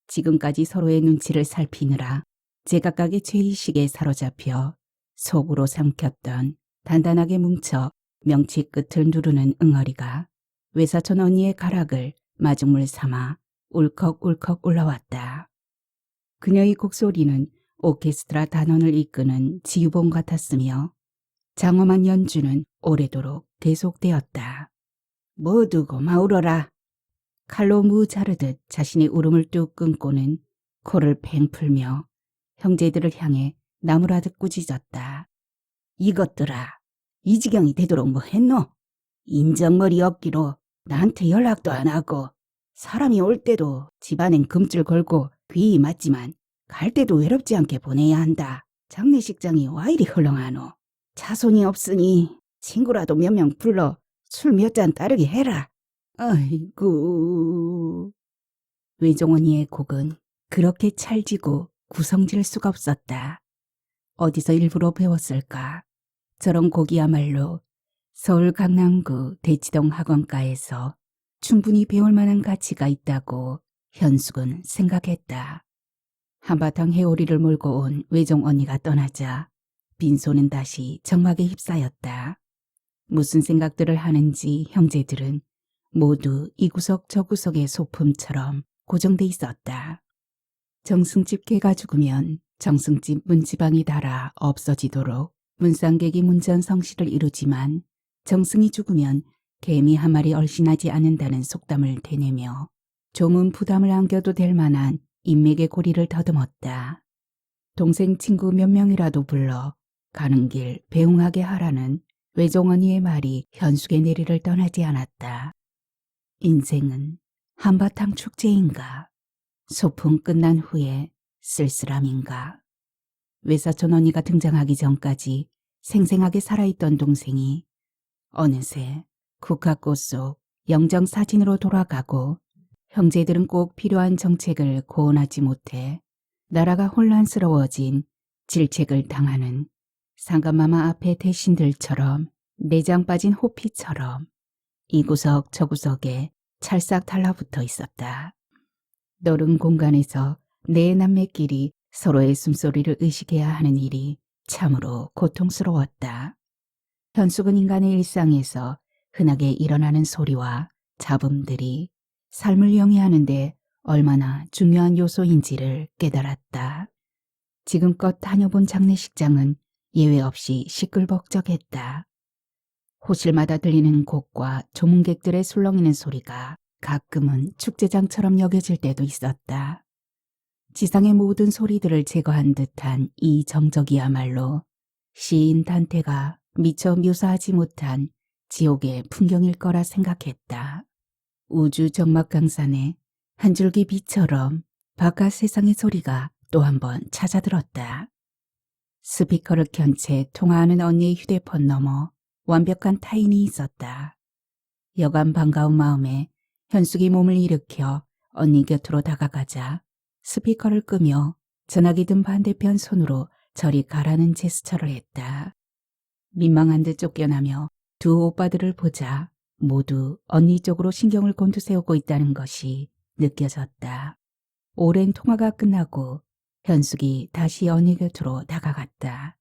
지금까지 서로의 눈치를 살피느라 제각각의 죄의식에 사로잡혀 속으로 삼켰던 단단하게 뭉쳐 명치 끝을 누르는 응어리가 외사촌 언니의 가락을 마중물 삼아 울컥울컥 올라왔다. 그녀의 곡소리는 오케스트라 단원을 이끄는 지휘봉 같았으며 장엄한 연주는 오래도록 계속되었다. 모두 고마울어라. 칼로 무 자르듯 자신의 울음을 뚝 끊고는 코를 팽 풀며 형제들을 향해 나무라듯 꾸짖었다. 이것들아, 이 지경이 되도록 뭐 했노? 인정머리 없기로 나한테 연락도 안 하고 사람이 올 때도 집안엔 금줄 걸고 귀히 맞지만 갈 때도 외롭지 않게 보내야 한다. 장례식장이 와 이리 헐렁하노. 자손이 없으니 친구라도 몇 명 불러 술 몇 잔 따르게 해라. 아이고. 외종언니의 곡은 그렇게 찰지고 구성질 수가 없었다. 어디서 일부러 배웠을까? 저런 곡이야말로 서울 강남구 대치동 학원가에서 충분히 배울 만한 가치가 있다고 현숙은 생각했다. 한바탕 해오리를 몰고 온 외종 언니가 떠나자 빈소는 다시 정막에 휩싸였다. 무슨 생각들을 하는지 형제들은 모두 이 구석 저 구석의 소품처럼 고정돼 있었다. 정승집 개가 죽으면 정승집 문지방이 닳아 없어지도록 문상객이 문전성시를 이루지만 정승이 죽으면 개미 한 마리 얼씬하지 않는다는 속담을 되뇌며 좀은 부담을 안겨도 될 만한 인맥의 고리를 더듬었다. 동생 친구 몇 명이라도 불러 가는 길 배웅하게 하라는 외종언니의 말이 현숙의 내리를 떠나지 않았다. 인생은 한바탕 축제인가? 소풍 끝난 후에 쓸쓸함인가? 외사촌 언니가 등장하기 전까지 생생하게 살아있던 동생이 어느새 국화꽃 속 영정사진으로 돌아가고 형제들은 꼭 필요한 정책을 고언하지 못해 나라가 혼란스러워진 질책을 당하는 상감마마 앞에 대신들처럼 내장 빠진 호피처럼 이 구석 저 구석에 찰싹 달라붙어 있었다. 넓은 공간에서 네 남매끼리 서로의 숨소리를 의식해야 하는 일이 참으로 고통스러웠다. 현숙은 인간의 일상에서 흔하게 일어나는 소리와 잡음들이 삶을 영위하는 데 얼마나 중요한 요소인지를 깨달았다. 지금껏 다녀본 장례식장은 예외 없이 시끌벅적했다. 호실마다 들리는 곡과 조문객들의 술렁이는 소리가 가끔은 축제장처럼 여겨질 때도 있었다. 지상의 모든 소리들을 제거한 듯한 이 정적이야말로 시인 단테가 미처 묘사하지 못한 지옥의 풍경일 거라 생각했다. 우주 정막강산에 한 줄기 빛처럼 바깥 세상의 소리가 또 한 번 찾아들었다. 스피커를 켠 채 통화하는 언니의 휴대폰 너머 완벽한 타인이 있었다. 여간 반가운 마음에 현숙이 몸을 일으켜 언니 곁으로 다가가자 스피커를 끄며 전화기 든 반대편 손으로 저리 가라는 제스처를 했다. 민망한 듯 쫓겨나며 두 오빠들을 보자 모두 언니 쪽으로 신경을 곤두세우고 있다는 것이 느껴졌다. 오랜 통화가 끝나고 현숙이 다시 언니 곁으로 다가갔다.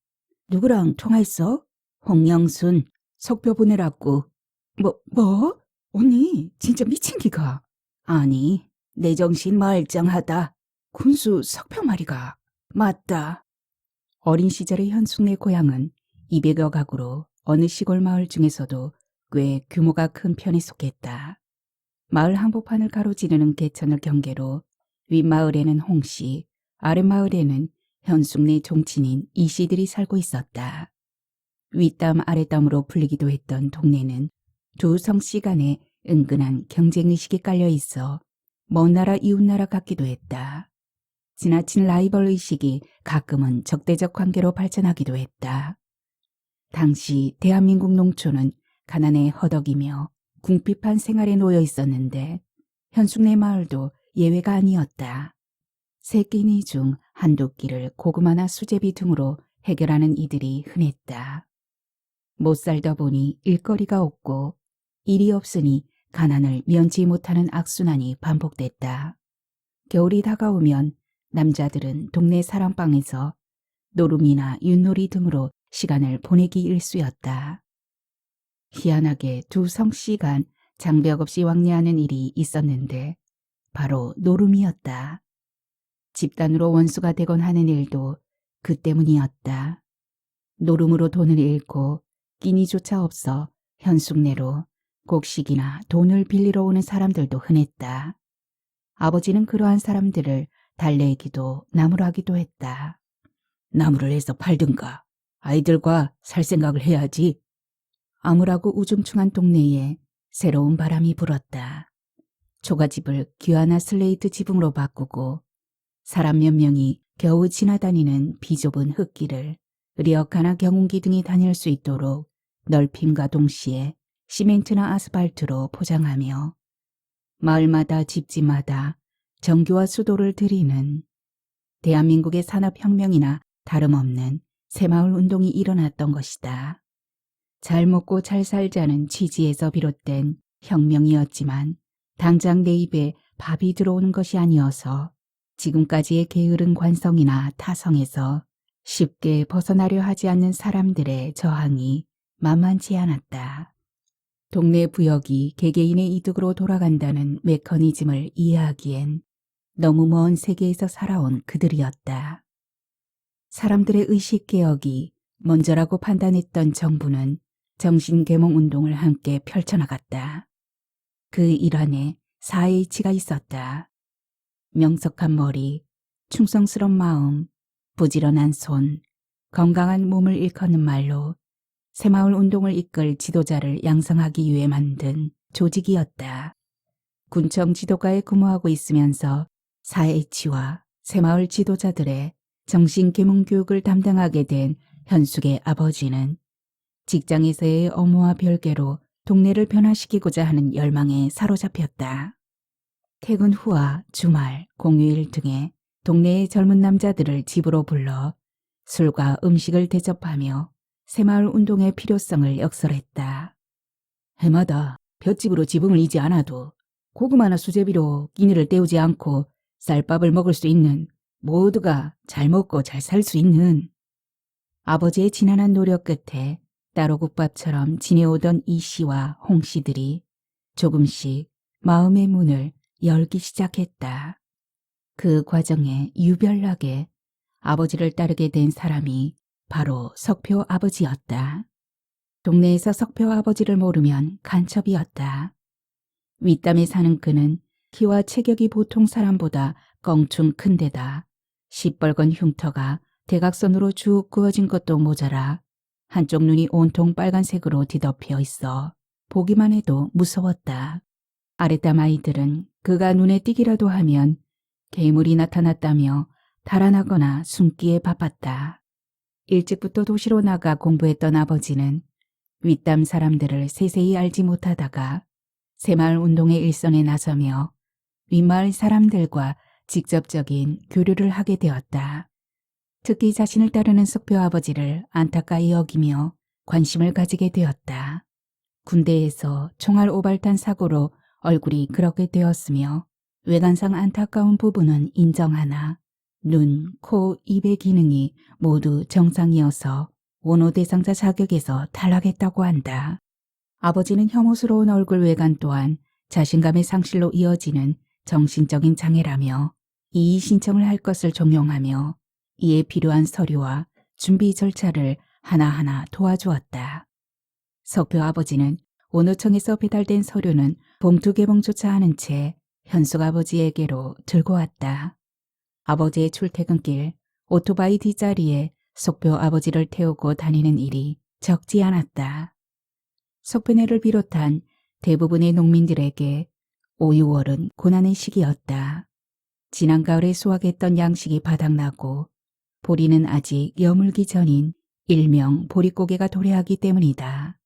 누구랑 통화했어? 홍영순, 석표 보내라고. 뭐? 언니 진짜 미친 기가. 아니, 내 정신 말짱하다. 군수 석표 말이가. 맞다. 어린 시절의 현숙네 고향은 200여 가구로 어느 시골 마을 중에서도 꽤 규모가 큰 편에 속했다. 마을 한복판을 가로지르는 개천을 경계로 윗마을에는 홍씨, 아랫마을에는 현숙네 종친인 이씨들이 살고 있었다. 윗담 아랫담으로 불리기도 했던 동네는 두 성씨 간에 은근한 경쟁의식이 깔려 있어 먼 나라 이웃나라 같기도 했다. 지나친 라이벌 의식이 가끔은 적대적 관계로 발전하기도 했다. 당시 대한민국 농촌은 가난에 허덕이며 궁핍한 생활에 놓여 있었는데 현숙네 마을도 예외가 아니었다. 세 끼니 중 한두 끼를 고구마나 수제비 등으로 해결하는 이들이 흔했다. 못 살다 보니 일거리가 없고 일이 없으니 가난을 면치 못하는 악순환이 반복됐다. 겨울이 다가오면 남자들은 동네 사랑방에서 노름이나 윷놀이 등으로 시간을 보내기 일쑤였다. 희한하게 두 성씨 간 장벽 없이 왕래하는 일이 있었는데 바로 노름이었다. 집단으로 원수가 되곤 하는 일도 그 때문이었다. 노름으로 돈을 잃고 끼니조차 없어 현숙네로 곡식이나 돈을 빌리러 오는 사람들도 흔했다. 아버지는 그러한 사람들을 달래기도 나무라기도 했다. 나무를 해서 팔든가 아이들과 살 생각을 해야지. 암울하고 우중충한 동네에 새로운 바람이 불었다. 초가집을 귀하나 슬레이트 지붕으로 바꾸고 사람 몇 명이 겨우 지나다니는 비좁은 흙길을 리어카나 경운기 등이 다닐 수 있도록 넓힘과 동시에 시멘트나 아스팔트로 포장하며 마을마다 집집마다 전기와 수도를 들이는 대한민국의 산업혁명이나 다름없는 새마을 운동이 일어났던 것이다. 잘 먹고 잘 살자는 취지에서 비롯된 혁명이었지만 당장 내 입에 밥이 들어오는 것이 아니어서 지금까지의 게으른 관성이나 타성에서 쉽게 벗어나려 하지 않는 사람들의 저항이 만만치 않았다. 동네 부역이 개개인의 이득으로 돌아간다는 메커니즘을 이해하기엔 너무 먼 세계에서 살아온 그들이었다. 사람들의 의식개혁이 먼저라고 판단했던 정부는 정신계몽운동을 함께 펼쳐나갔다. 그 일환에 4H가 있었다. 명석한 머리, 충성스러운 마음, 부지런한 손, 건강한 몸을 일컫는 말로 새마을 운동을 이끌 지도자를 양성하기 위해 만든 조직이었다. 군청 지도가에 근무하고 있으면서 4H와 새마을 지도자들의 정신계몽 교육을 담당하게 된 현숙의 아버지는 직장에서의 업무와 별개로 동네를 변화시키고자 하는 열망에 사로잡혔다. 퇴근 후와 주말, 공휴일 등에 동네의 젊은 남자들을 집으로 불러 술과 음식을 대접하며 새마을 운동의 필요성을 역설했다. 해마다 볏집으로 지붕을 이지 않아도 고구마나 수제비로 끼니를 때우지 않고 쌀밥을 먹을 수 있는, 모두가 잘 먹고 잘 살 수 있는. 아버지의 지난한 노력 끝에 따로국밥처럼 지내오던 이 씨와 홍 씨들이 조금씩 마음의 문을 열기 시작했다. 그 과정에 유별나게 아버지를 따르게 된 사람이 바로 석표 아버지였다. 동네에서 석표 아버지를 모르면 간첩이었다. 윗담에 사는 그는 키와 체격이 보통 사람보다 껑충 큰데다 시뻘건 흉터가 대각선으로 쭉 그어진 것도 모자라 한쪽 눈이 온통 빨간색으로 뒤덮여 있어 보기만 해도 무서웠다. 아랫담 아이들은 그가 눈에 띄기라도 하면 괴물이 나타났다며 달아나거나 숨기에 바빴다. 일찍부터 도시로 나가 공부했던 아버지는 윗담 사람들을 세세히 알지 못하다가 새마을 운동의 일선에 나서며 윗마을 사람들과 직접적인 교류를 하게 되었다. 특히 자신을 따르는 석표 아버지를 안타까이 여기며 관심을 가지게 되었다. 군대에서 총알 오발탄 사고로 얼굴이 그렇게 되었으며 외관상 안타까운 부분은 인정하나 눈, 코, 입의 기능이 모두 정상이어서 원호 대상자 자격에서 탈락했다고 한다. 아버지는 혐오스러운 얼굴 외관 또한 자신감의 상실로 이어지는 정신적인 장애라며 이의 신청을 할 것을 종용하며 이에 필요한 서류와 준비 절차를 하나하나 도와주었다. 석표 아버지는 원호청에서 배달된 서류는 봉투 개봉조차 않은 채 현숙 아버지에게로 들고 왔다. 아버지의 출퇴근길 오토바이 뒷자리에 석표 아버지를 태우고 다니는 일이 적지 않았다. 석표네를 비롯한 대부분의 농민들에게 5, 6월은 고난의 시기였다. 지난 가을에 수확했던 양식이 바닥나고 보리는 아직 여물기 전인 일명 보릿고개가 도래하기 때문이다.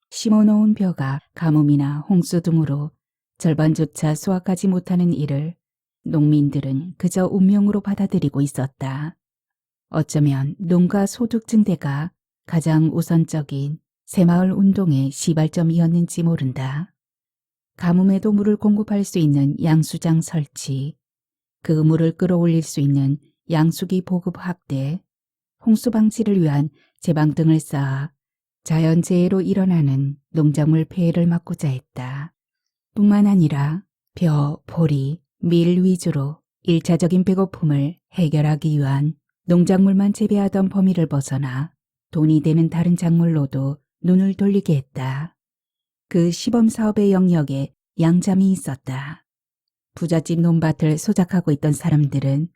심어놓은 벼가 가뭄이나 홍수 등으로 절반조차 수확하지 못하는 이를 농민들은 그저 운명으로 받아들이고 있었다. 어쩌면 농가 소득 증대가 가장 우선적인 새마을 운동의 시발점이었는지 모른다. 가뭄에도 물을 공급할 수 있는 양수장 설치, 그 물을 끌어올릴 수 있는 양수기 보급 확대, 홍수 방지를 위한 제방 등을 쌓아 자연재해로 일어나는 농작물 폐해를 막고자 했다. 뿐만 아니라 벼, 보리, 밀 위주로 1차적인 배고픔을 해결하기 위한 농작물만 재배하던 범위를 벗어나 돈이 되는 다른 작물로도 눈을 돌리게 했다. 그 시범사업의 영역에 양잠이 있었다. 부잣집 논밭을 소작하고 있던 사람들은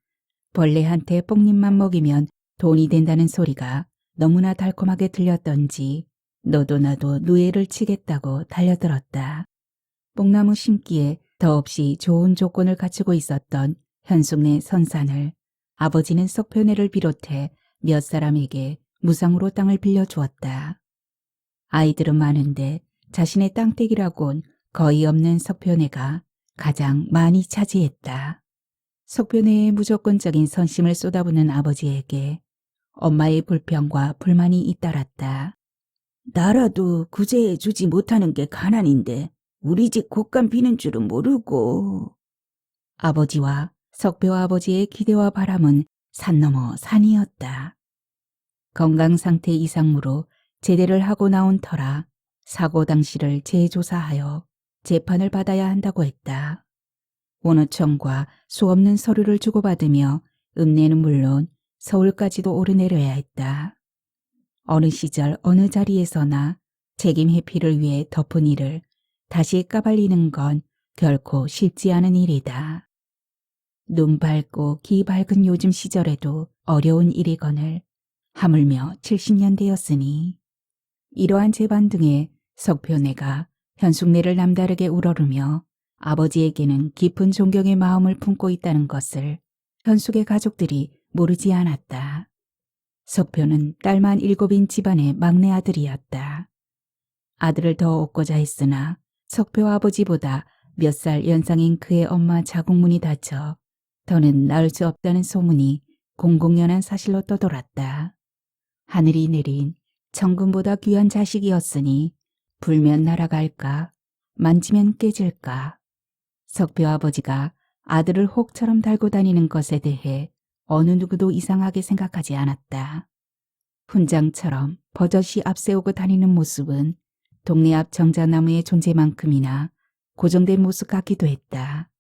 벌레한테 뽕잎만 먹이면 돈이 된다는 소리가 너무나 달콤하게 들렸던지 너도 나도 누에를 치겠다고 달려들었다. 뽕나무 심기에 더없이 좋은 조건을 갖추고 있었던 현숙네 선산을 아버지는 석표네를 비롯해 몇 사람에게 무상으로 땅을 빌려주었다. 아이들은 많은데 자신의 땅떼기라곤 거의 없는 석표네가 가장 많이 차지했다. 석표네의 무조건적인 선심을 쏟아붓는 아버지에게 엄마의 불평과 불만이 잇따랐다. 나라도 구제해주지 못하는 게 가난인데 우리 집 곶감 비는 줄은 모르고. 아버지와 석표 아버지의 기대와 바람은 산 넘어 산이었다. 건강 상태 이상으로 제대를 하고 나온 터라 사고 당시를 재조사하여 재판을 받아야 한다고 했다. 원어청과 수없는 서류를 주고받으며 읍내는 물론 서울까지도 오르내려야 했다. 어느 시절 어느 자리에서나 책임 회피를 위해 덮은 일을 다시 까발리는 건 결코 쉽지 않은 일이다. 눈 밝고 기 밝은 요즘 시절에도 어려운 일이거늘 하물며 70년대였으니 이러한 재반 등에 석표네가 현숙네를 남다르게 우러르며 아버지에게는 깊은 존경의 마음을 품고 있다는 것을 현숙의 가족들이 모르지 않았다. 석표는 딸만 7인 집안의 막내 아들이었다. 아들을 더 얻고자 했으나 석표 아버지보다 몇 살 연상인 그의 엄마 자궁문이 닫혀 더는 낳을 수 없다는 소문이 공공연한 사실로 떠돌았다. 하늘이 내린 천금보다 귀한 자식이었으니 불면 날아갈까 만지면 깨질까. 석표 아버지가 아들을 혹처럼 달고 다니는 것에 대해 어느 누구도 이상하게 생각하지 않았다. 훈장처럼 버젓이 앞세우고 다니는 모습은 동네 앞 정자나무의 존재만큼이나 고정된 모습 같기도 했다.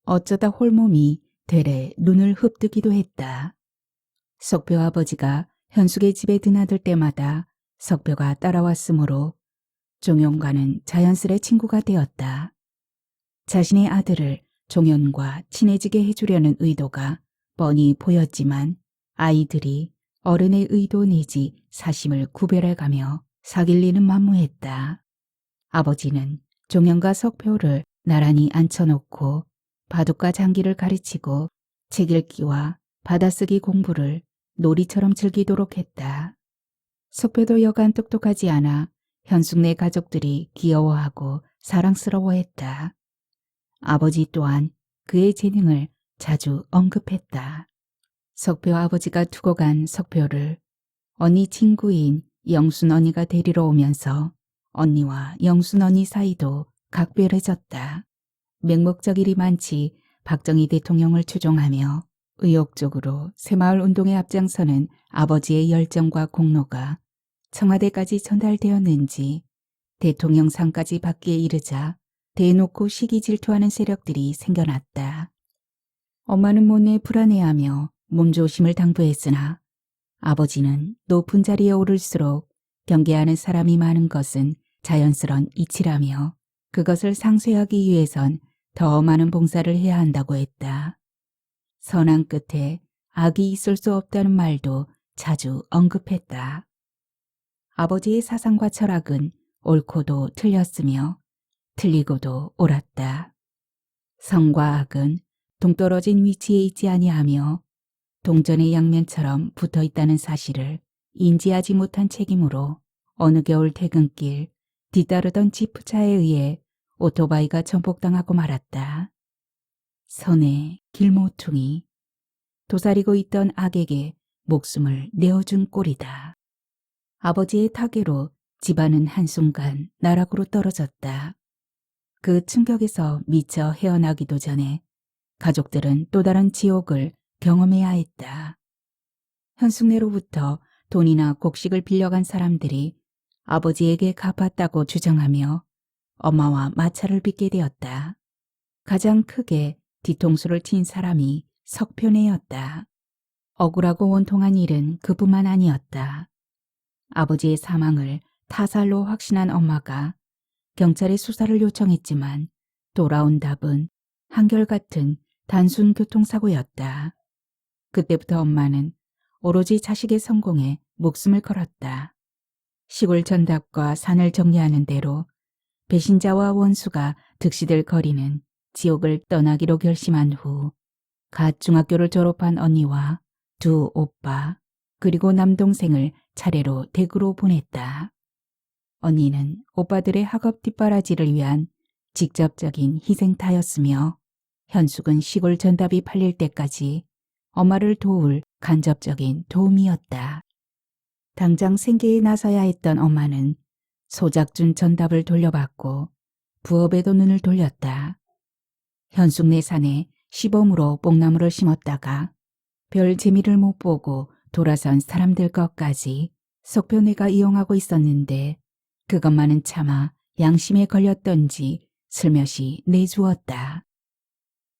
어쩌다 홀몸이 되레 눈을 흡뜨기도 했다. 석표 아버지가 현숙의 집에 드나들 때마다 석표가 따라왔으므로 종현과는 자연스레 친구가 되었다. 자신의 아들을 종현과 친해지게 해주려는 의도가 뻔히 보였지만 아이들이 어른의 의도 내지 사심을 구별해가며 사귈 리는 만무했다. 아버지는 종현과 석표를 나란히 앉혀놓고 바둑과 장기를 가르치고 책 읽기와 받아쓰기 공부를 놀이처럼 즐기도록 했다. 석표도 여간 똑똑하지 않아 현숙네 가족들이 귀여워하고 사랑스러워했다. 아버지 또한 그의 재능을 자주 언급했다. 석표 아버지가 두고 간 석표를 언니 친구인 영순 언니가 데리러 오면서 언니와 영순 언니 사이도 각별해졌다. 맹목적 일이 많지 박정희 대통령을 추종하며 의욕적으로 새마을 운동에 앞장서는 아버지의 열정과 공로가 청와대까지 전달되었는지 대통령상까지 받기에 이르자 대놓고 시기 질투하는 세력들이 생겨났다. 엄마는 못내 불안해하며 몸조심을 당부했으나 아버지는 높은 자리에 오를수록 경계하는 사람이 많은 것은 자연스런 이치라며 그것을 상쇄하기 위해선 더 많은 봉사를 해야 한다고 했다. 선한 끝에 악이 있을 수 없다는 말도 자주 언급했다. 아버지의 사상과 철학은 옳고도 틀렸으며 틀리고도 옳았다. 선과 악은 동떨어진 위치에 있지 아니하며 동전의 양면처럼 붙어있다는 사실을 인지하지 못한 책임으로 어느 겨울 퇴근길 뒤따르던 지프차에 의해 오토바이가 전복당하고 말았다. 선의 길모퉁이, 도사리고 있던 악에게 목숨을 내어준 꼴이다. 아버지의 타계로 집안은 한순간 나락으로 떨어졌다. 그 충격에서 미처 헤어나기도 전에 가족들은 또 다른 지옥을 경험해야 했다. 현숙네로부터 돈이나 곡식을 빌려간 사람들이 아버지에게 갚았다고 주장하며 엄마와 마찰을 빚게 되었다. 가장 크게 뒤통수를 친 사람이 석표네였다. 억울하고 원통한 일은 그뿐만 아니었다. 아버지의 사망을 타살로 확신한 엄마가 경찰에 수사를 요청했지만 돌아온 답은 한결같은 단순 교통사고였다. 그때부터 엄마는 오로지 자식의 성공에 목숨을 걸었다. 시골 전답과 산을 정리하는 대로 배신자와 원수가 득시될 거리는 지옥을 떠나기로 결심한 후 갓 중학교를 졸업한 언니와 두 오빠 그리고 남동생을 차례로 댁으로 보냈다. 언니는 오빠들의 학업 뒷바라지를 위한 직접적인 희생타였으며 현숙은 시골 전답이 팔릴 때까지 엄마를 도울 간접적인 도움이었다. 당장 생계에 나서야 했던 엄마는 소작준 전답을 돌려받고 부업에도 눈을 돌렸다. 현숙네 산에 시범으로 뽕나무를 심었다가 별 재미를 못 보고 돌아선 사람들 것까지 속편회가 이용하고 있었는데 그것만은 차마 양심에 걸렸던지 슬며시 내주었다.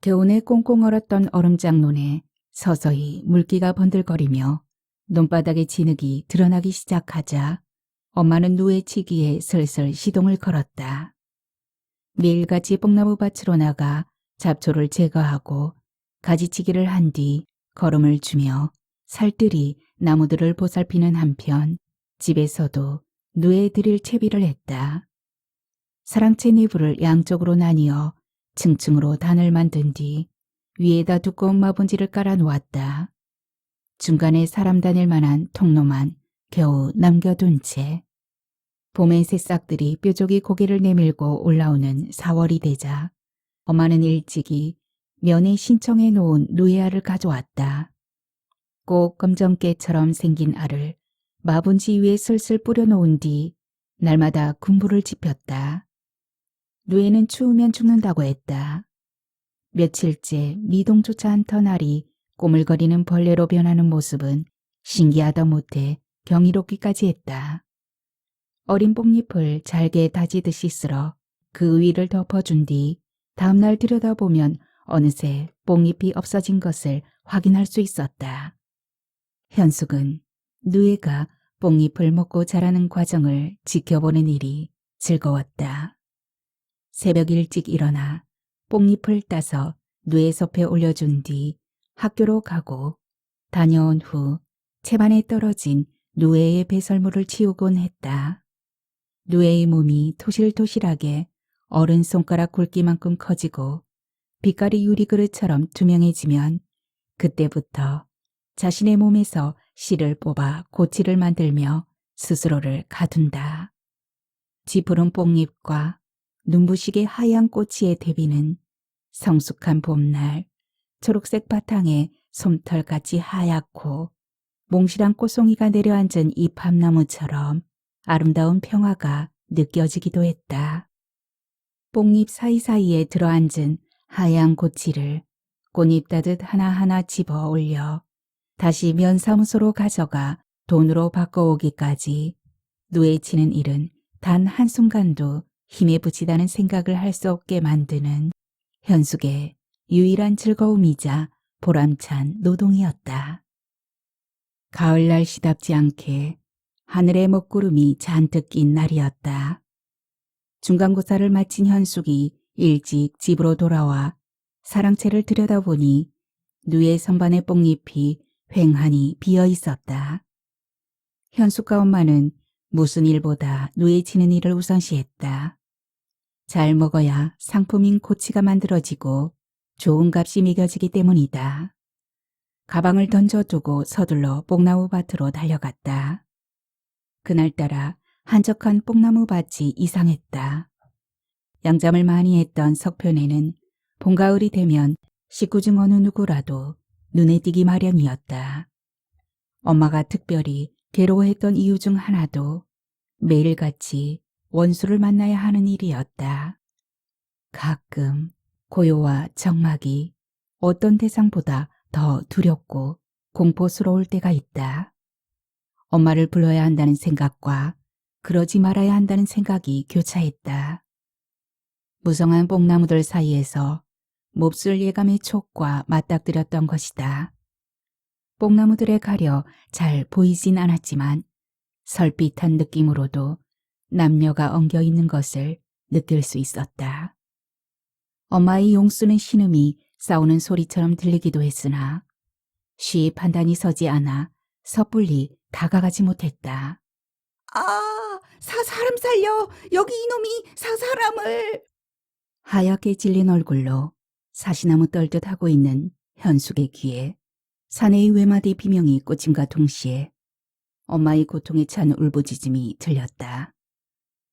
겨우내 꽁꽁 얼었던 얼음장 논에 서서히 물기가 번들거리며 논바닥의 진흙이 드러나기 시작하자 엄마는 누에치기에 슬슬 시동을 걸었다. 매일같이 뽕나무 밭으로 나가 잡초를 제거하고 가지치기를 한 뒤 걸음을 주며 살뜰히 나무들을 보살피는 한편 집에서도 누에 드릴 채비를 했다. 사랑채 내부를 양쪽으로 나뉘어 층층으로 단을 만든 뒤 위에다 두꺼운 마본지를 깔아 놓았다. 중간에 사람 다닐 만한 통로만 겨우 남겨둔 채 봄의 새싹들이 뾰족이 고개를 내밀고 올라오는 4월이 되자 엄마는 일찍이 면에 신청해 놓은 누에알을 가져왔다. 꼭 검정깨처럼 생긴 알을 마분지 위에 슬슬 뿌려놓은 뒤 날마다 군부를 지폈다. 누에는 추우면 죽는다고 했다. 며칠째 미동조차 않던 알이 꼬물거리는 벌레로 변하는 모습은 신기하다 못해 경이롭기까지 했다. 어린 뽕잎을 잘게 다지듯이 쓸어 그 위를 덮어준 뒤 다음날 들여다보면 어느새 뽕잎이 없어진 것을 확인할 수 있었다. 현숙은 누에가 뽕잎을 먹고 자라는 과정을 지켜보는 일이 즐거웠다. 새벽 일찍 일어나 뽕잎을 따서 누에 섭에 올려준 뒤 학교로 가고 다녀온 후 채반에 떨어진 누에의 배설물을 치우곤 했다. 누에의 몸이 토실토실하게 어른 손가락 굵기만큼 커지고 빛깔이 유리그릇처럼 투명해지면 그때부터 자신의 몸에서 씨를 뽑아 고치를 만들며 스스로를 가둔다. 지푸른 뽕잎과 눈부시게 하얀 꼬치의 대비는 성숙한 봄날 초록색 바탕에 솜털같이 하얗고 몽실한 꽃송이가 내려앉은 이 밤나무처럼 아름다운 평화가 느껴지기도 했다. 뽕잎 사이사이에 들어앉은 하얀 고치를 꽃잎 따듯 하나하나 집어 올려 다시 면사무소로 가져가 돈으로 바꿔오기까지 누에 치는 일은 단 한순간도 힘에 부치다는 생각을 할 수 없게 만드는 현숙의 유일한 즐거움이자 보람찬 노동이었다. 가을 날씨답지 않게 하늘에 먹구름이 잔뜩 낀 날이었다. 중간고사를 마친 현숙이 일찍 집으로 돌아와 사랑채를 들여다보니 누에 선반의 뽕잎이 휑하니 비어 있었다. 현숙과 엄마는 무슨 일보다 누에 치는 일을 우선시했다. 잘 먹어야 상품인 고치가 만들어지고 좋은 값이 매겨지기 때문이다. 가방을 던져두고 서둘러 뽕나무 밭으로 달려갔다. 그날따라 한적한 뽕나무 밭이 이상했다. 양잠을 많이 했던 석편에는 봄가을이 되면 식구 중 어느 누구라도 눈에 띄기 마련이었다. 엄마가 특별히 괴로워했던 이유 중 하나도 매일같이 원수를 만나야 하는 일이었다. 가끔 고요와 적막이 어떤 대상보다 더 두렵고 공포스러울 때가 있다. 엄마를 불러야 한다는 생각과 그러지 말아야 한다는 생각이 교차했다. 무성한 뽕나무들 사이에서 몹쓸 예감의 촉과 맞닥뜨렸던 것이다. 뽕나무들에 가려 잘 보이진 않았지만 설빛한 느낌으로도 남녀가 엉겨 있는 것을 느낄 수 있었다. 엄마의 용수는 신음이 싸우는 소리처럼 들리기도 했으나 쉬 판단이 서지 않아 섣불리 다가가지 못했다. 사람 살려! 여기 이놈이 사람을! 하얗게 질린 얼굴로 사시나무 떨듯 하고 있는 현숙의 귀에 사내의 외마디 비명이 꽂힘과 동시에 엄마의 고통에 찬 울부짖음이 들렸다.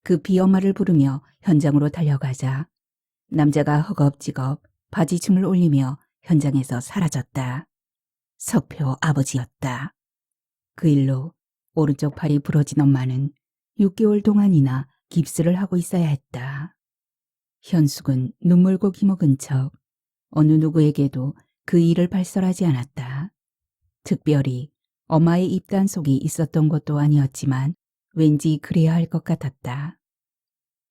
급히 엄마를 부르며 현장으로 달려가자 남자가 허겁지겁 바지춤을 올리며 현장에서 사라졌다. 석표 아버지였다. 그 일로 오른쪽 팔이 부러진 엄마는 6개월 동안이나 깁스를 하고 있어야 했다. 현숙은 눈물고 기먹은 척 어느 누구에게도 그 일을 발설하지 않았다. 특별히 엄마의 입단속이 있었던 것도 아니었지만 왠지 그래야 할 것 같았다.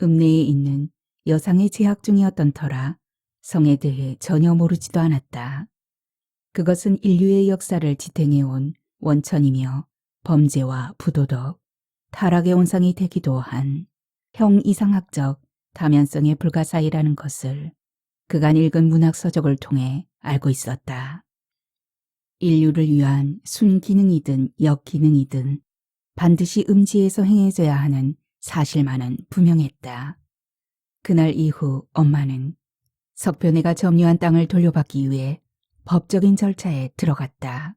읍내에 있는 여상의 재학 중이었던 터라 성에 대해 전혀 모르지도 않았다. 그것은 인류의 역사를 지탱해온 원천이며 범죄와 부도덕, 타락의 온상이 되기도 한 형이상학적 다면성의 불가사의라는 것을 그간 읽은 문학서적을 통해 알고 있었다. 인류를 위한 순기능이든 역기능이든 반드시 음지에서 행해져야 하는 사실만은 분명했다. 그날 이후 엄마는 석변이가 점유한 땅을 돌려받기 위해 법적인 절차에 들어갔다.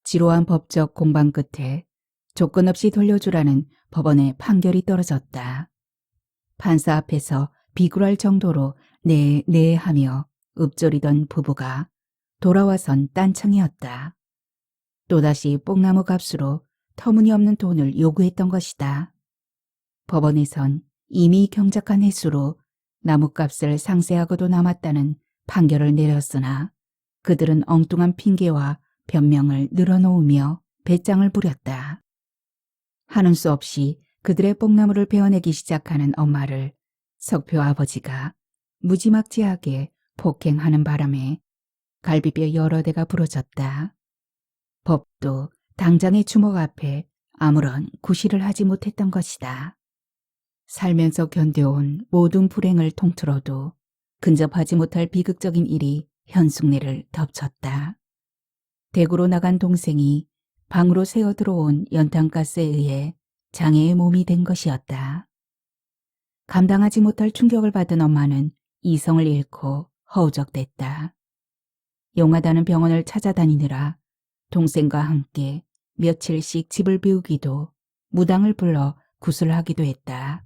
지루한 법적 공방 끝에 조건 없이 돌려주라는 법원의 판결이 떨어졌다. 판사 앞에서 비굴할 정도로 네 하며 읊조리던 부부가 돌아와선 딴청이었다. 또다시 뽕나무 값으로 터무니없는 돈을 요구했던 것이다. 법원에선 이미 경작한 횟수로 나무값을 상세하고도 남았다는 판결을 내렸으나 그들은 엉뚱한 핑계와 변명을 늘어놓으며 배짱을 부렸다. 하는 수 없이 그들의 뽕나무를 베어내기 시작하는 엄마를 석표 아버지가 무지막지하게 폭행하는 바람에 갈비뼈 여러 대가 부러졌다. 법도 당장의 주먹 앞에 아무런 구실을 하지 못했던 것이다. 살면서 견뎌온 모든 불행을 통틀어도 근접하지 못할 비극적인 일이 현숙네를 덮쳤다. 대구로 나간 동생이 방으로 새어 들어온 연탄가스에 의해 장애의 몸이 된 것이었다. 감당하지 못할 충격을 받은 엄마는 이성을 잃고 허우적댔다. 용하다는 병원을 찾아다니느라 동생과 함께 며칠씩 집을 비우기도 무당을 불러 구슬하기도 했다.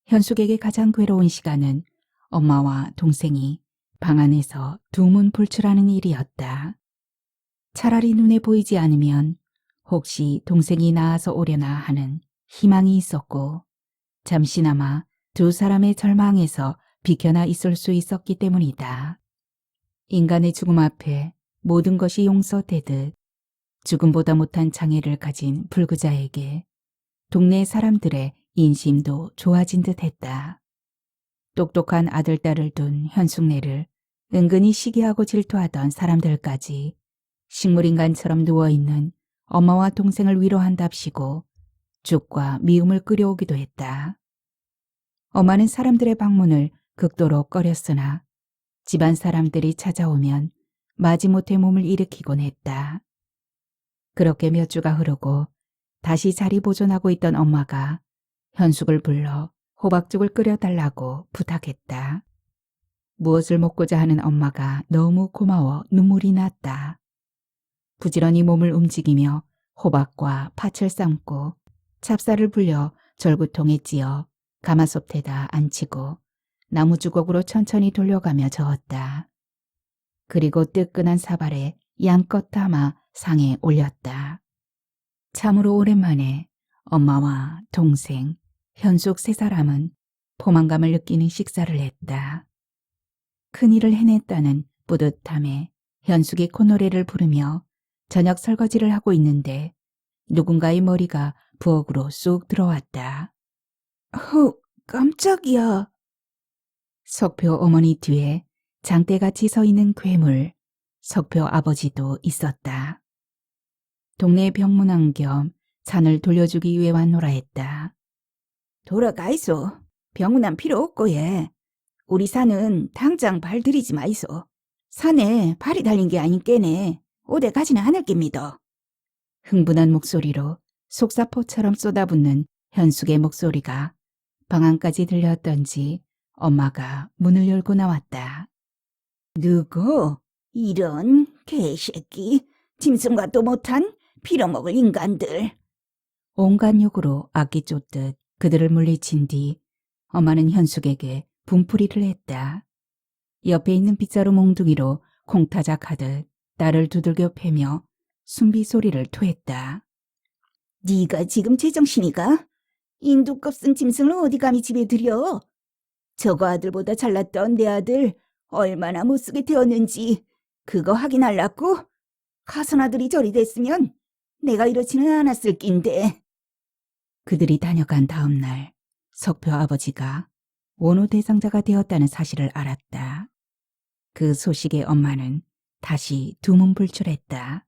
현숙에게 가장 괴로운 시간은 엄마와 동생이 방 안에서 두문불출하는 일이었다. 차라리 눈에 보이지 않으면 혹시 동생이 나아서 오려나 하는 희망이 있었고 잠시나마 두 사람의 절망에서 비켜나 있을 수 있었기 때문이다. 인간의 죽음 앞에 모든 것이 용서되듯 죽음보다 못한 장애를 가진 불구자에게 동네 사람들의 인심도 좋아진 듯 했다. 똑똑한 아들, 딸을 둔 현숙네를 은근히 시기하고 질투하던 사람들까지 식물인간처럼 누워있는 엄마와 동생을 위로한답시고 죽과 미움을 끓여오기도 했다. 엄마는 사람들의 방문을 극도로 꺼렸으나 집안 사람들이 찾아오면 마지못해 몸을 일으키곤 했다. 그렇게 몇 주가 흐르고 다시 자리 보존하고 있던 엄마가 현숙을 불러 호박죽을 끓여달라고 부탁했다. 무엇을 먹고자 하는 엄마가 너무 고마워 눈물이 났다. 부지런히 몸을 움직이며 호박과 팥을 삶고 찹쌀을 불려 절구통에 찧어 가마솥에다 앉히고 나무주걱으로 천천히 돌려가며 저었다. 그리고 뜨끈한 사발에 양껏 담아 상에 올렸다. 참으로 오랜만에 엄마와 동생, 현숙 세 사람은 포만감을 느끼는 식사를 했다. 큰일을 해냈다는 뿌듯함에 현숙이 콧노래를 부르며 저녁 설거지를 하고 있는데 누군가의 머리가 부엌으로 쑥 들어왔다. 깜짝이야. 석표 어머니 뒤에 장대같이 서 있는 괴물, 석표 아버지도 있었다. 동네 병문안 겸 산을 돌려주기 위해 왔노라 했다. 돌아가이소. 병문안 필요 없고 예. 우리 산은 당장 발 들이지 마이소. 산에 발이 달린 게 아닌께네. 오대 가지는 않을 깁니다. 흥분한 목소리로 속사포처럼 쏟아붓는 현숙의 목소리가 방 안까지 들렸던지 엄마가 문을 열고 나왔다. 누구? 이런 개새끼. 짐승과도 못한 빌어먹을 인간들. 온갖 욕으로 악기 쫓듯 그들을 물리친 뒤 엄마는 현숙에게 분풀이를 했다. 옆에 있는 빗자루 몽둥이로 콩타작하듯 딸을 두들겨 패며 순비 소리를 토했다. 네가 지금 제정신이가? 인두껍 쓴 짐승을 어디 감히 집에 들여? 저거 아들보다 잘났던 내 아들 얼마나 못쓰게 되었는지 그거 확인하려고? 가선아들이 저리 됐으면 내가 이렇지는 않았을 낀데. 그들이 다녀간 다음 날 석표 아버지가 원호 대상자가 되었다는 사실을 알았다. 그 소식에 엄마는 다시 두문불출했다.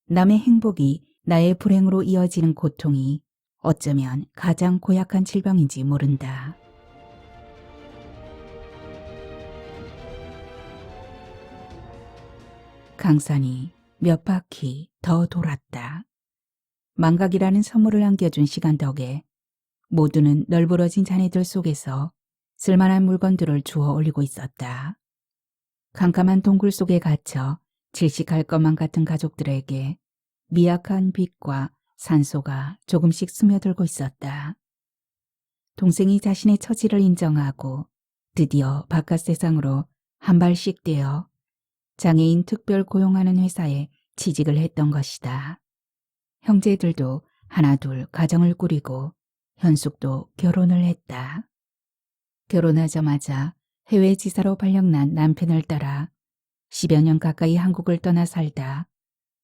남의 행복이 나의 불행으로 이어지는 고통이 어쩌면 가장 고약한 질병인지 모른다. 강산이 몇 바퀴 더 돌았다. 망각이라는 선물을 안겨준 시간 덕에 모두는 널브러진 잔해들 속에서 쓸만한 물건들을 주워 올리고 있었다. 캄캄한 동굴 속에 갇혀 질식할 것만 같은 가족들에게 미약한 빛과 산소가 조금씩 스며들고 있었다. 동생이 자신의 처지를 인정하고 드디어 바깥 세상으로 한 발씩 떼어 장애인 특별 고용하는 회사에 취직을 했던 것이다. 형제들도 하나둘 가정을 꾸리고 현숙도 결혼을 했다. 결혼하자마자 해외 지사로 발령난 남편을 따라 10여 년 가까이 한국을 떠나 살다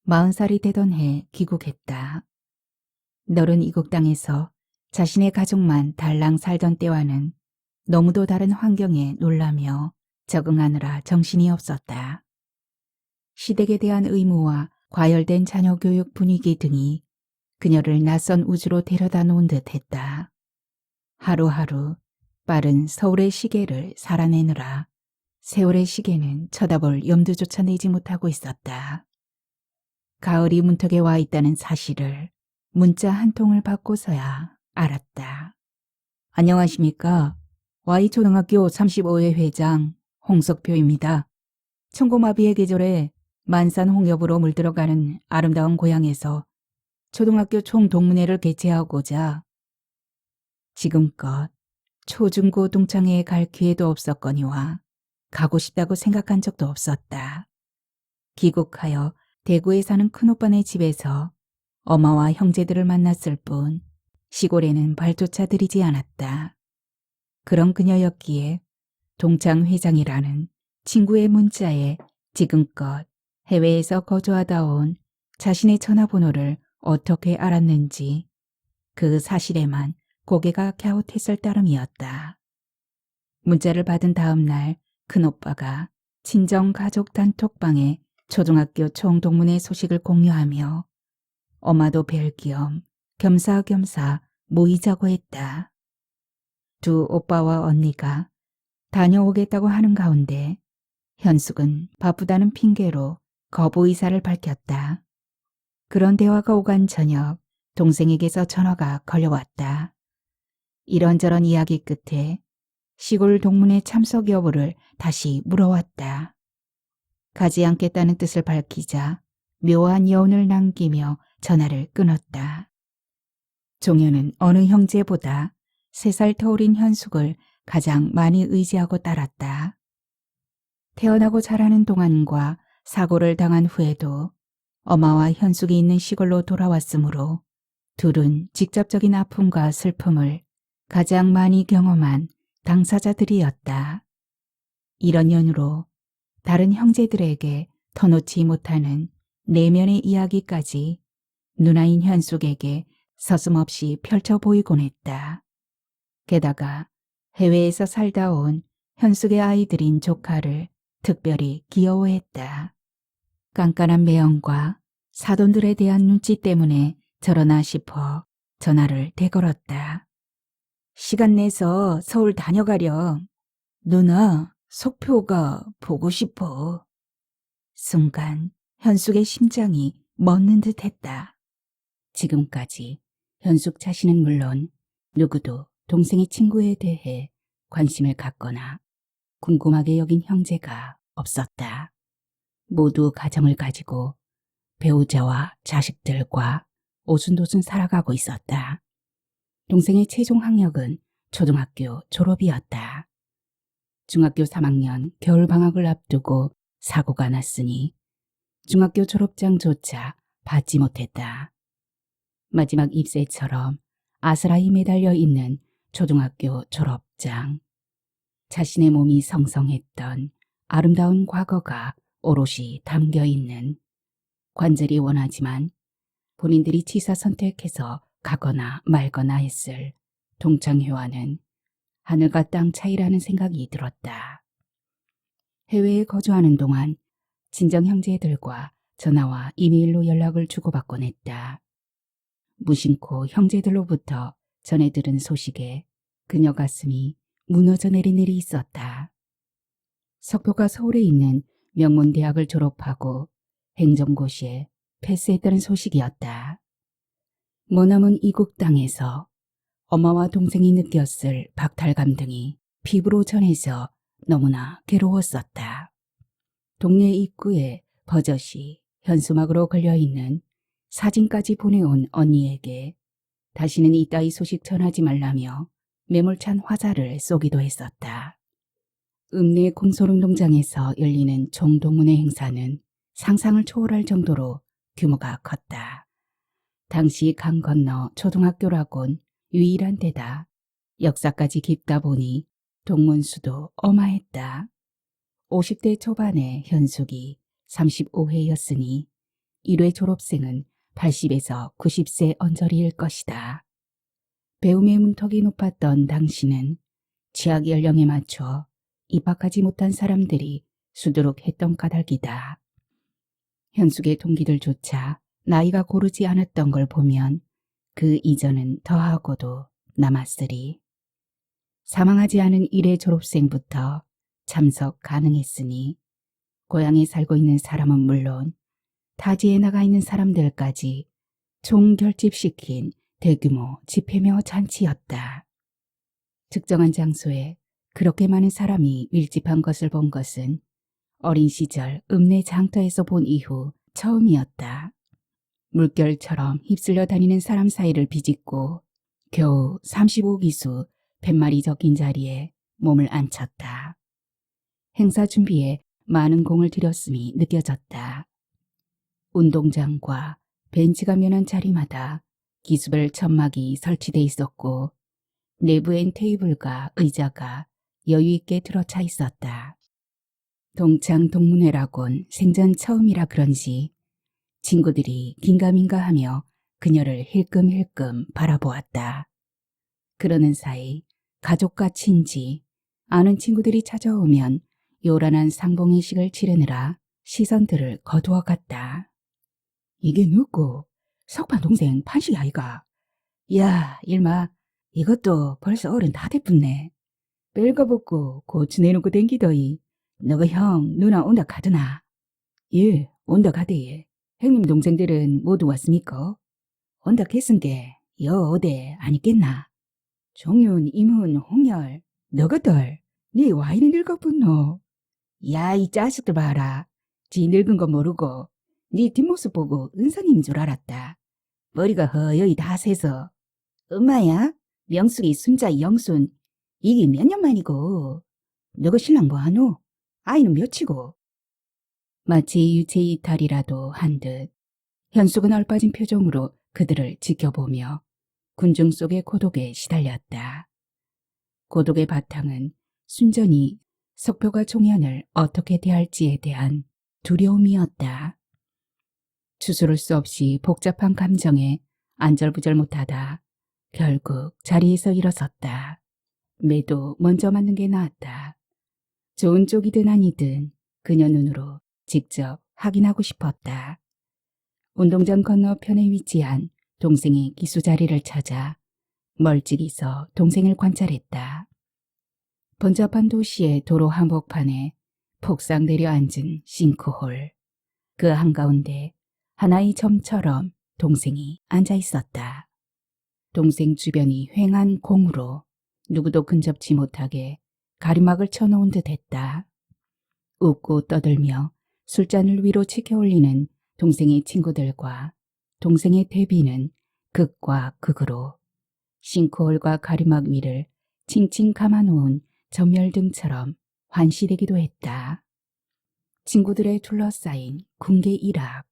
40살이 되던 해 귀국했다. 너른 이국 땅에서 자신의 가족만 달랑 살던 때와는 너무도 다른 환경에 놀라며 적응하느라 정신이 없었다. 시댁에 대한 의무와 과열된 자녀 교육 분위기 등이 그녀를 낯선 우주로 데려다 놓은 듯 했다. 하루하루 빠른 서울의 시계를 살아내느라 세월의 시계는 쳐다볼 염두조차 내지 못하고 있었다. 가을이 문턱에 와 있다는 사실을 문자 한 통을 받고서야 알았다. 안녕하십니까. Y초등학교 35회 회장 홍석표입니다. 천고마비의 계절에 만산 홍엽으로 물들어가는 아름다운 고향에서 초등학교 총동문회를 개최하고자 지금껏 초중고 동창회에 갈 기회도 없었거니와 가고 싶다고 생각한 적도 없었다. 귀국하여 대구에 사는 큰오빠네 집에서 엄마와 형제들을 만났을 뿐 시골에는 발조차 들이지 않았다. 그런 그녀였기에 동창회장이라는 친구의 문자에 지금껏 해외에서 거주하다 온 자신의 전화번호를 어떻게 알았는지 그 사실에만 고개가 갸웃했을 따름이었다. 문자를 받은 다음 날 큰오빠가 친정가족 단톡방에 초등학교 총동문회 소식을 공유하며 엄마도 뵐 겸 겸사겸사 모이자고 했다. 두 오빠와 언니가 다녀오겠다고 하는 가운데 현숙은 바쁘다는 핑계로 거부 의사를 밝혔다. 그런 대화가 오간 저녁 동생에게서 전화가 걸려왔다. 이런저런 이야기 끝에 시골 동문회 참석 여부를 다시 물어왔다. 가지 않겠다는 뜻을 밝히자 묘한 여운을 남기며 전화를 끊었다. 종현은 어느 형제보다 3살 터울인 현숙을 가장 많이 의지하고 따랐다. 태어나고 자라는 동안과 사고를 당한 후에도 엄마와 현숙이 있는 시골로 돌아왔으므로 둘은 직접적인 아픔과 슬픔을 가장 많이 경험한 당사자들이었다. 이런 연유로 다른 형제들에게 터놓지 못하는 내면의 이야기까지 누나인 현숙에게 서슴없이 펼쳐 보이곤 했다. 게다가 해외에서 살다 온 현숙의 아이들인 조카를 특별히 귀여워했다. 깐깐한 매형과 사돈들에 대한 눈치 때문에 저러나 싶어 전화를 대걸었다. 시간 내서 서울 다녀가렴. 누나, 석표가 보고 싶어. 순간 현숙의 심장이 멎는 듯 했다. 지금까지 현숙 자신은 물론 누구도 동생의 친구에 대해 관심을 갖거나 궁금하게 여긴 형제가 없었다. 모두 가정을 가지고 배우자와 자식들과 오순도순 살아가고 있었다. 동생의 최종 학력은 초등학교 졸업이었다. 중학교 3학년 겨울방학을 앞두고 사고가 났으니 중학교 졸업장조차 받지 못했다. 마지막 잎새처럼 아스라이 매달려 있는 초등학교 졸업장. 자신의 몸이 성성했던 아름다운 과거가 오롯이 담겨 있는, 관절이 원하지만 본인들이 취사 선택해서 가거나 말거나 했을 동창회와는 하늘과 땅 차이라는 생각이 들었다. 해외에 거주하는 동안 친정 형제들과 전화와 이메일로 연락을 주고받곤 했다. 무심코 형제들로부터 전해 들은 소식에 그녀 가슴이 무너져 내린 일이 있었다. 석표가 서울에 있는 명문대학을 졸업하고 행정고시에 패스했다는 소식이었다. 머나먼 이국 땅에서 엄마와 동생이 느꼈을 박탈감 등이 피부로 전해져 너무나 괴로웠었다. 동네 입구에 버젓이 현수막으로 걸려있는 사진까지 보내온 언니에게 다시는 이따위 소식 전하지 말라며 매몰찬 화살을 쏘기도 했었다. 읍내 공설운동장에서 열리는 총동문회 행사는 상상을 초월할 정도로 규모가 컸다. 당시 강 건너 초등학교라곤 유일한 데다 역사까지 깊다 보니 동문수도 어마했다. 50대 초반의 현숙이 35회였으니 1회 졸업생은 80에서 90세 언저리일 것이다. 배움의 문턱이 높았던 당시는 취학 연령에 맞춰 입학하지 못한 사람들이 수두룩 했던 까닭이다. 현숙의 동기들조차 나이가 고르지 않았던 걸 보면 그 이전은 더하고도 남았으리. 사망하지 않은 1회 졸업생부터 참석 가능했으니 고향에 살고 있는 사람은 물론 타지에 나가 있는 사람들까지 총결집시킨 대규모 집회며 잔치였다. 특정한 장소에 그렇게 많은 사람이 밀집한 것을 본 것은 어린 시절 읍내 장터에서 본 이후 처음이었다. 물결처럼 휩쓸려 다니는 사람 사이를 비집고 겨우 35기수 100마리 적긴 자리에 몸을 앉혔다. 행사 준비에 많은 공을 들였음이 느껴졌다. 운동장과 벤치가 면한 자리마다 기수별 천막이 설치돼 있었고 내부엔 테이블과 의자가 여유있게 들어차 있었다. 동창동문회라곤 생전 처음이라 그런지 친구들이 긴가민가하며 그녀를 힐끔힐끔 바라보았다. 그러는 사이 가족과 친지, 아는 친구들이 찾아오면 요란한 상봉회식을 치르느라 시선들을 거두어 갔다. 이게 누구? 석판 동생 판식 아이가? 야, 일마, 이것도 벌써 어른 다 됐붙네. 뺄거벗고 고추 내놓고 댕기더이. 너가 형, 누나 온다 가드나? 예, 온다 가대. 형님 동생들은 모두 왔습니까? 온다 했은게 여 어데 아니겠나? 종윤, 임훈, 홍열, 너거들, 네 와 이리 늙어붙노? 야, 이 자식들 봐라. 지 늙은 거 모르고 네 뒷모습 보고 은사님인 줄 알았다. 머리가 허여이 다 새서. 엄마야? 명숙이 순자 영순. 이게 몇 년 만이고. 너가 신랑 뭐하노? 아이는 몇이고. 마치 유체 이탈이라도 한 듯 현숙은 얼빠진 표정으로 그들을 지켜보며 군중 속의 고독에 시달렸다. 고독의 바탕은 순전히 석표가 종현을 어떻게 대할지에 대한 두려움이었다. 추스를 수 없이 복잡한 감정에 안절부절 못하다 결국 자리에서 일어섰다. 매도 먼저 맞는 게 나았다. 좋은 쪽이든 아니든 그녀 눈으로 직접 확인하고 싶었다. 운동장 건너편에 위치한 동생의 기수 자리를 찾아 멀찍이 서 동생을 관찰했다. 번잡한 도시의 도로 한복판에 폭삭 내려앉은 싱크홀. 그 한가운데 하나의 점처럼 동생이 앉아 있었다. 동생 주변이 휑한 공으로 누구도 근접치 못하게 가림막을 쳐놓은 듯 했다. 웃고 떠들며 술잔을 위로 치켜올리는 동생의 친구들과 동생의 대비는 극과 극으로 싱크홀과 가림막 위를 칭칭 감아놓은 전멸등처럼 환시되기도 했다. 친구들에 둘러싸인 군계 일학.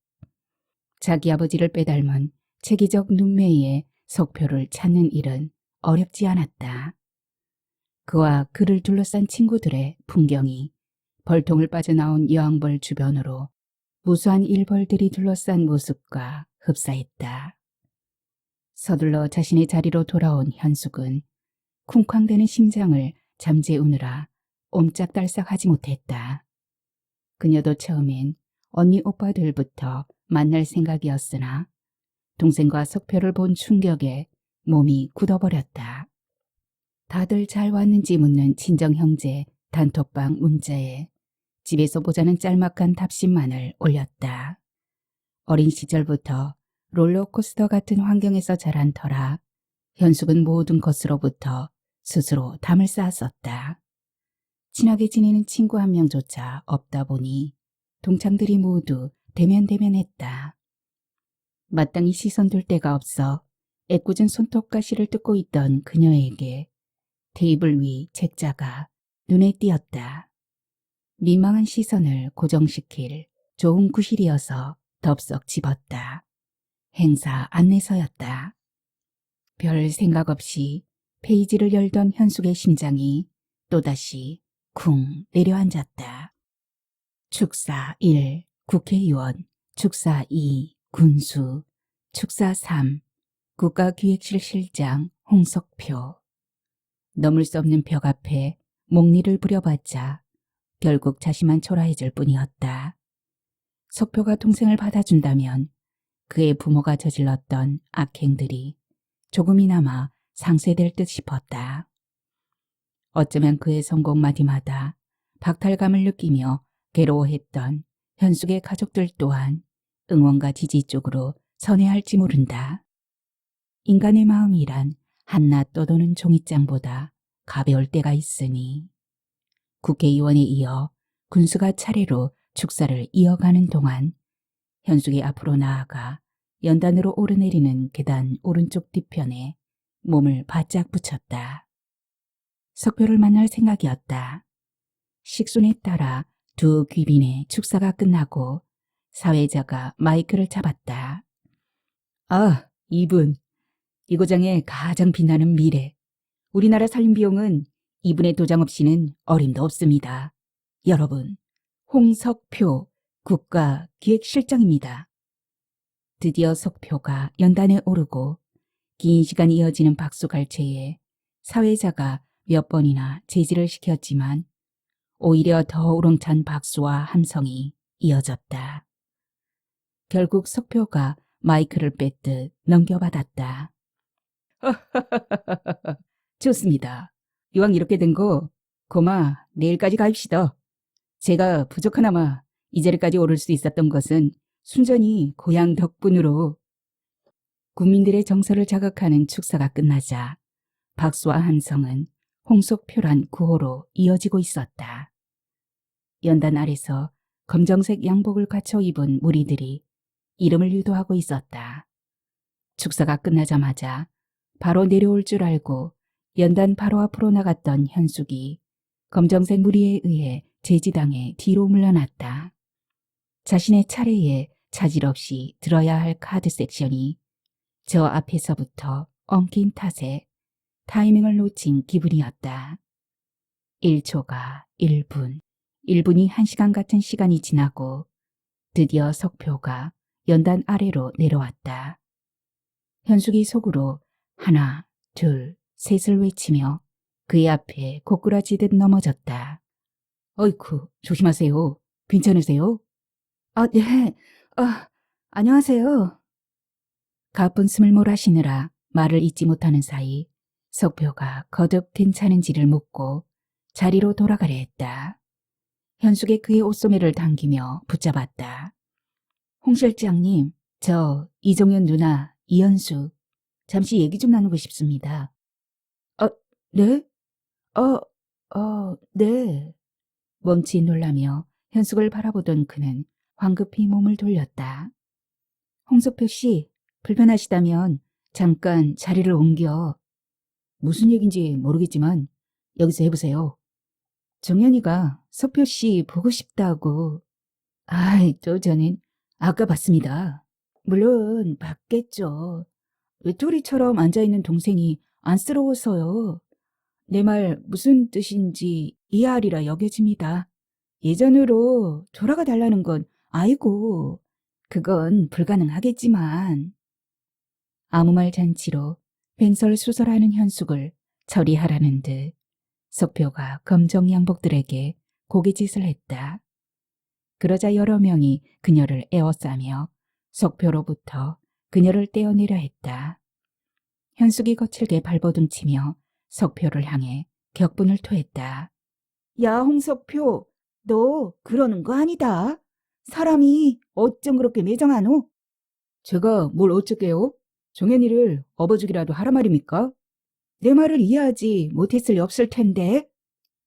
자기 아버지를 빼닮은 체계적 눈매의 석표를 찾는 일은 어렵지 않았다. 그와 그를 둘러싼 친구들의 풍경이 벌통을 빠져나온 여왕벌 주변으로 무수한 일벌들이 둘러싼 모습과 흡사했다. 서둘러 자신의 자리로 돌아온 현숙은 쿵쾅대는 심장을 잠재우느라 옴짝달싹하지 못했다. 그녀도 처음엔 언니 오빠들부터 만날 생각이었으나 동생과 석표를 본 충격에 몸이 굳어버렸다. 다들 잘 왔는지 묻는 친정 형제 단톡방 문자에 집에서 보자는 짤막한 답신만을 올렸다. 어린 시절부터 롤러코스터 같은 환경에서 자란 터라 현숙은 모든 것으로부터 스스로 담을 쌓았었다. 친하게 지내는 친구 한 명조차 없다 보니 동창들이 모두 대면대면했다. 마땅히 시선 둘 데가 없어 애꿎은 손톱가시를 뜯고 있던 그녀에게 테이블 위 책자가 눈에 띄었다. 민망한 시선을 고정시킬 좋은 구실이어서 덥석 집었다. 행사 안내서였다. 별 생각 없이 페이지를 열던 현숙의 심장이 또다시 쿵 내려앉았다. 축사 1 국회의원, 축사 2 군수, 축사 3 국가기획실 실장 홍석표. 넘을 수 없는 벽 앞에 목리를 부려봤자 결국 자신만 초라해질 뿐이었다. 석표가 동생을 받아준다면 그의 부모가 저질렀던 악행들이 조금이나마 상쇄될 듯 싶었다. 어쩌면 그의 성공 마디마다 박탈감을 느끼며 괴로워했던 현숙의 가족들 또한 응원과 지지 쪽으로 선회할지 모른다. 인간의 마음이란 한낱 떠도는 종이장보다 가벼울 때가 있으니 국회의원에 이어 군수가 차례로 축사를 이어가는 동안 현숙이 앞으로 나아가 연단으로 오르내리는 계단 오른쪽 뒤편에 몸을 바짝 붙였다. 석표를 만날 생각이었다. 식순에 따라 두 귀빈의 축사가 끝나고 사회자가 마이크를 잡았다. 아, 이분. 이 고장의 가장 빛나는 미래. 우리나라 살림비용은 이분의 도장 없이는 어림도 없습니다. 여러분, 홍석표 국가기획실장입니다. 드디어 석표가 연단에 오르고 긴 시간 이어지는 박수갈채에 사회자가 몇 번이나 제지를 시켰지만 오히려 더 우렁찬 박수와 함성이 이어졌다. 결국 석표가 마이크를 뺏듯 넘겨받았다. 좋습니다. 이왕 이렇게 된 거 고마 내일까지 가입시다. 제가 부족하나마 이 자리까지 오를 수 있었던 것은 순전히 고향 덕분으로. 국민들의 정서를 자극하는 축사가 끝나자 박수와 함성은 홍석표란 구호로 이어지고 있었다. 연단 아래서 검정색 양복을 갖춰 입은 무리들이 이름을 유도하고 있었다. 축사가 끝나자마자 바로 내려올 줄 알고 연단 바로 앞으로 나갔던 현숙이 검정색 무리에 의해 제지당해 뒤로 물러났다. 자신의 차례에 차질 없이 들어야 할 카드 섹션이 저 앞에서부터 엉킨 탓에 타이밍을 놓친 기분이었다. 1초가 1분, 1분이 1시간 같은 시간이 지나고 드디어 석표가 연단 아래로 내려왔다. 현숙이 속으로 하나, 둘, 셋을 외치며 그의 앞에 고꾸라지듯 넘어졌다. 어이쿠, 조심하세요. 괜찮으세요? 아, 네. 안녕하세요. 가쁜 숨을 몰아쉬느라 말을 잇지 못하는 사이 석표가 거듭 괜찮은지를 묻고 자리로 돌아가려 했다. 현숙의 그의 옷소매를 당기며 붙잡았다. 홍 실장님, 저 이종현 누나 이현수 잠시 얘기 좀 나누고 싶습니다. 네? 네. 멈칫 놀라며 현숙을 바라보던 그는 황급히 몸을 돌렸다. 홍석표 씨, 불편하시다면 잠깐 자리를 옮겨. 무슨 얘긴지 모르겠지만 여기서 해보세요. 정연이가 석표 씨 보고 싶다고. 저는 아까 봤습니다. 물론 봤겠죠. 외톨이처럼 앉아있는 동생이 안쓰러워서요. 내 말 무슨 뜻인지 이해하리라 여겨집니다. 예전으로 돌아가 달라는 건 아이고, 그건 불가능하겠지만 아무 말 잔치로 횡설수설하는 현숙을 처리하라는 듯 석표가 검정 양복들에게 고개짓을 했다. 그러자 여러 명이 그녀를 에워싸며 석표로부터 그녀를 떼어내려 했다. 현숙이 거칠게 발버둥치며 석표를 향해 격분을 토했다. 야, 홍석표, 너 그러는 거 아니다. 사람이 어쩜 그렇게 매정하노? 제가 뭘 어쩌게요? 종현이를 업어주기라도 하라 말입니까? 내 말을 이해하지 못했을 리 없을 텐데.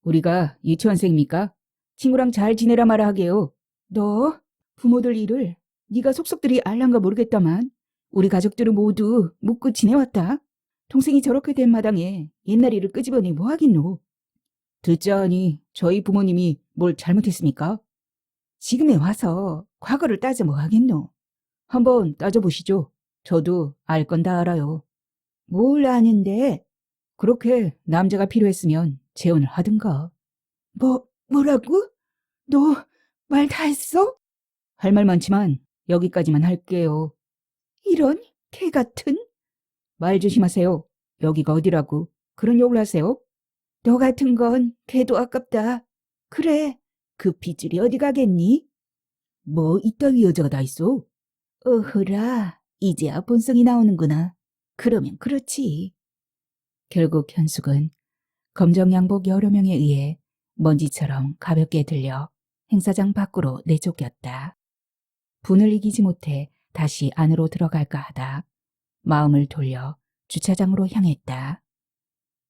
우리가 유치원생입니까? 친구랑 잘 지내라 말아 하게요. 너 부모들 일을 네가 속속들이 알란가 모르겠다만 우리 가족들은 모두 묻고 지내왔다. 동생이 저렇게 된 마당에 옛날 일을 끄집어내 뭐 하겠노. 듣자 하니 저희 부모님이 뭘 잘못했습니까? 지금에 와서 과거를 따져 뭐 하겠노. 한번 따져보시죠. 저도 알 건 다 알아요. 뭘 아는데? 그렇게 남자가 필요했으면 재혼을 하든가. 뭐라고? 너 말 다 했어? 할 말 많지만 여기까지만 할게요. 이런 개 같은? 말 조심하세요. 여기가 어디라고 그런 욕을 하세요? 너 같은 건 개도 아깝다. 그래, 그 핏줄이 어디 가겠니? 뭐 이따위 여자가 다 있어? 어허라, 이제야 본성이 나오는구나. 그러면 그렇지. 결국 현숙은 검정 양복 여러 명에 의해 먼지처럼 가볍게 들려 행사장 밖으로 내쫓겼다. 분을 이기지 못해 다시 안으로 들어갈까 하다 마음을 돌려 주차장으로 향했다.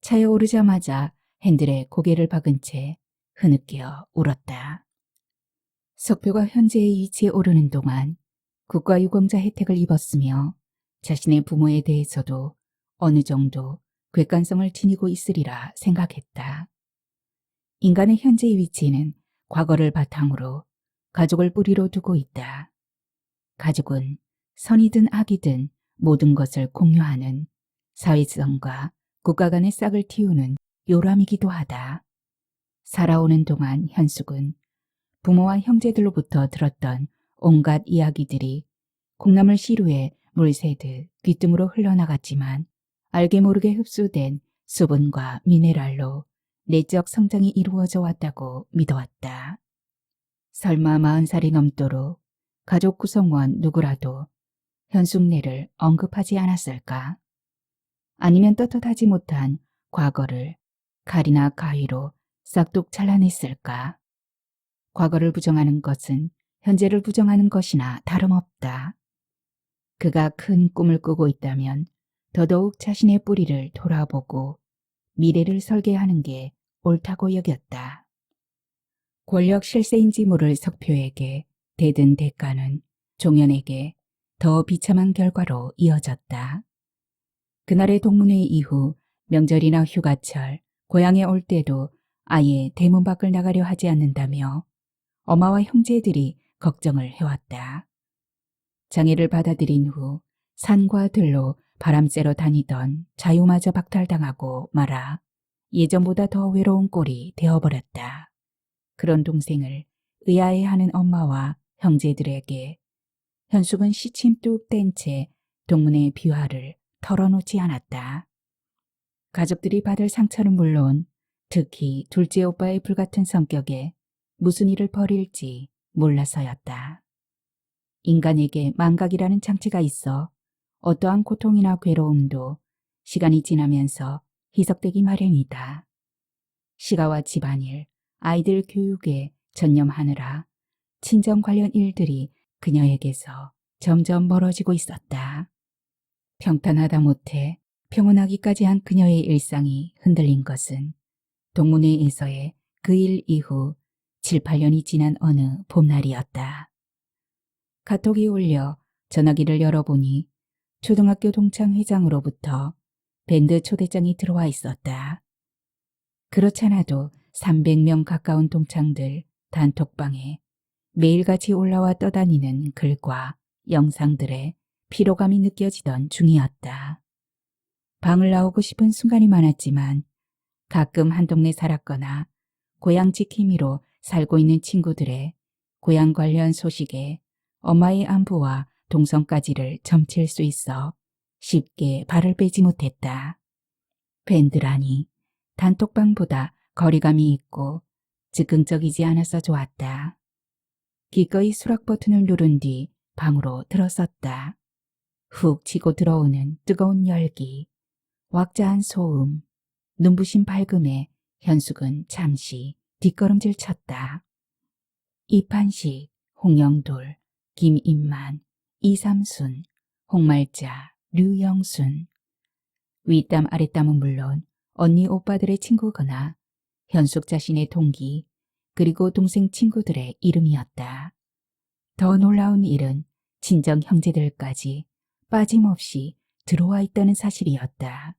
차에 오르자마자 핸들에 고개를 박은 채 흐느껴 울었다. 석표가 현재의 위치에 오르는 동안 국가유공자 혜택을 입었으며 자신의 부모에 대해서도 어느 정도 객관성을 지니고 있으리라 생각했다. 인간의 현재의 위치는 과거를 바탕으로 가족을 뿌리로 두고 있다. 가족은 선이든 악이든 모든 것을 공유하는 사회성과 국가 간의 싹을 틔우는 요람이기도 하다. 살아오는 동안 현숙은 부모와 형제들로부터 들었던 온갖 이야기들이 콩나물 시루에 물 새듯 귀등으로 흘러나갔지만 알게 모르게 흡수된 수분과 미네랄로 내적 성장이 이루어져 왔다고 믿어왔다. 설마 40살이 넘도록 가족 구성원 누구라도 현숙네를 언급하지 않았을까? 아니면 떳떳하지 못한 과거를 칼이나 가위로 싹둑 잘라냈을까? 과거를 부정하는 것은 현재를 부정하는 것이나 다름없다. 그가 큰 꿈을 꾸고 있다면 더더욱 자신의 뿌리를 돌아보고 미래를 설계하는 게 옳다고 여겼다. 권력 실세인지 모를 석표에게 대든 대가는 종현에게 더 비참한 결과로 이어졌다. 그날의 동문회 이후 명절이나 휴가철, 고향에 올 때도 아예 대문 밖을 나가려 하지 않는다며 엄마와 형제들이 걱정을 해왔다. 장애를 받아들인 후 산과 들로 바람 쐬러 다니던 자유마저 박탈당하고 말아 예전보다 더 외로운 꼴이 되어버렸다. 그런 동생을 의아해하는 엄마와 형제들에게 현숙은 시침 뚝 뗀 채 동문의 비화를 털어놓지 않았다. 가족들이 받을 상처는 물론 특히 둘째 오빠의 불같은 성격에 무슨 일을 벌일지 몰라서였다. 인간에게 망각이라는 장치가 있어 어떠한 고통이나 괴로움도 시간이 지나면서 희석되기 마련이다. 시가와 집안일, 아이들 교육에 전념하느라 친정 관련 일들이 그녀에게서 점점 멀어지고 있었다. 평탄하다 못해 평온하기까지 한 그녀의 일상이 흔들린 것은 동문회에서의 그 일 이후 7, 8년이 지난 어느 봄날이었다. 카톡이 울려 전화기를 열어보니 초등학교 동창 회장으로부터 밴드 초대장이 들어와 있었다. 그렇잖아도 300명 가까운 동창들 단톡방에 매일같이 올라와 떠다니는 글과 영상들에 피로감이 느껴지던 중이었다. 방을 나오고 싶은 순간이 많았지만 가끔 한 동네 살았거나 고향 지킴이로 살고 있는 친구들의 고향 관련 소식에 엄마의 안부와 동선까지를 점칠 수 있어 쉽게 발을 빼지 못했다. 밴드라니 단톡방보다 거리감이 있고 즉흥적이지 않아서 좋았다. 기꺼이 수락 버튼을 누른 뒤 방으로 들어섰다. 훅 치고 들어오는 뜨거운 열기, 왁자한 소음, 눈부신 밝음에 현숙은 잠시 뒷걸음질 쳤다. 이판식, 홍영돌, 김인만, 이삼순, 홍말자, 류영순. 윗담 아랫담은 물론 언니 오빠들의 친구거나 현숙 자신의 동기 그리고 동생 친구들의 이름이었다. 더 놀라운 일은 친정 형제들까지 빠짐없이 들어와 있다는 사실이었다.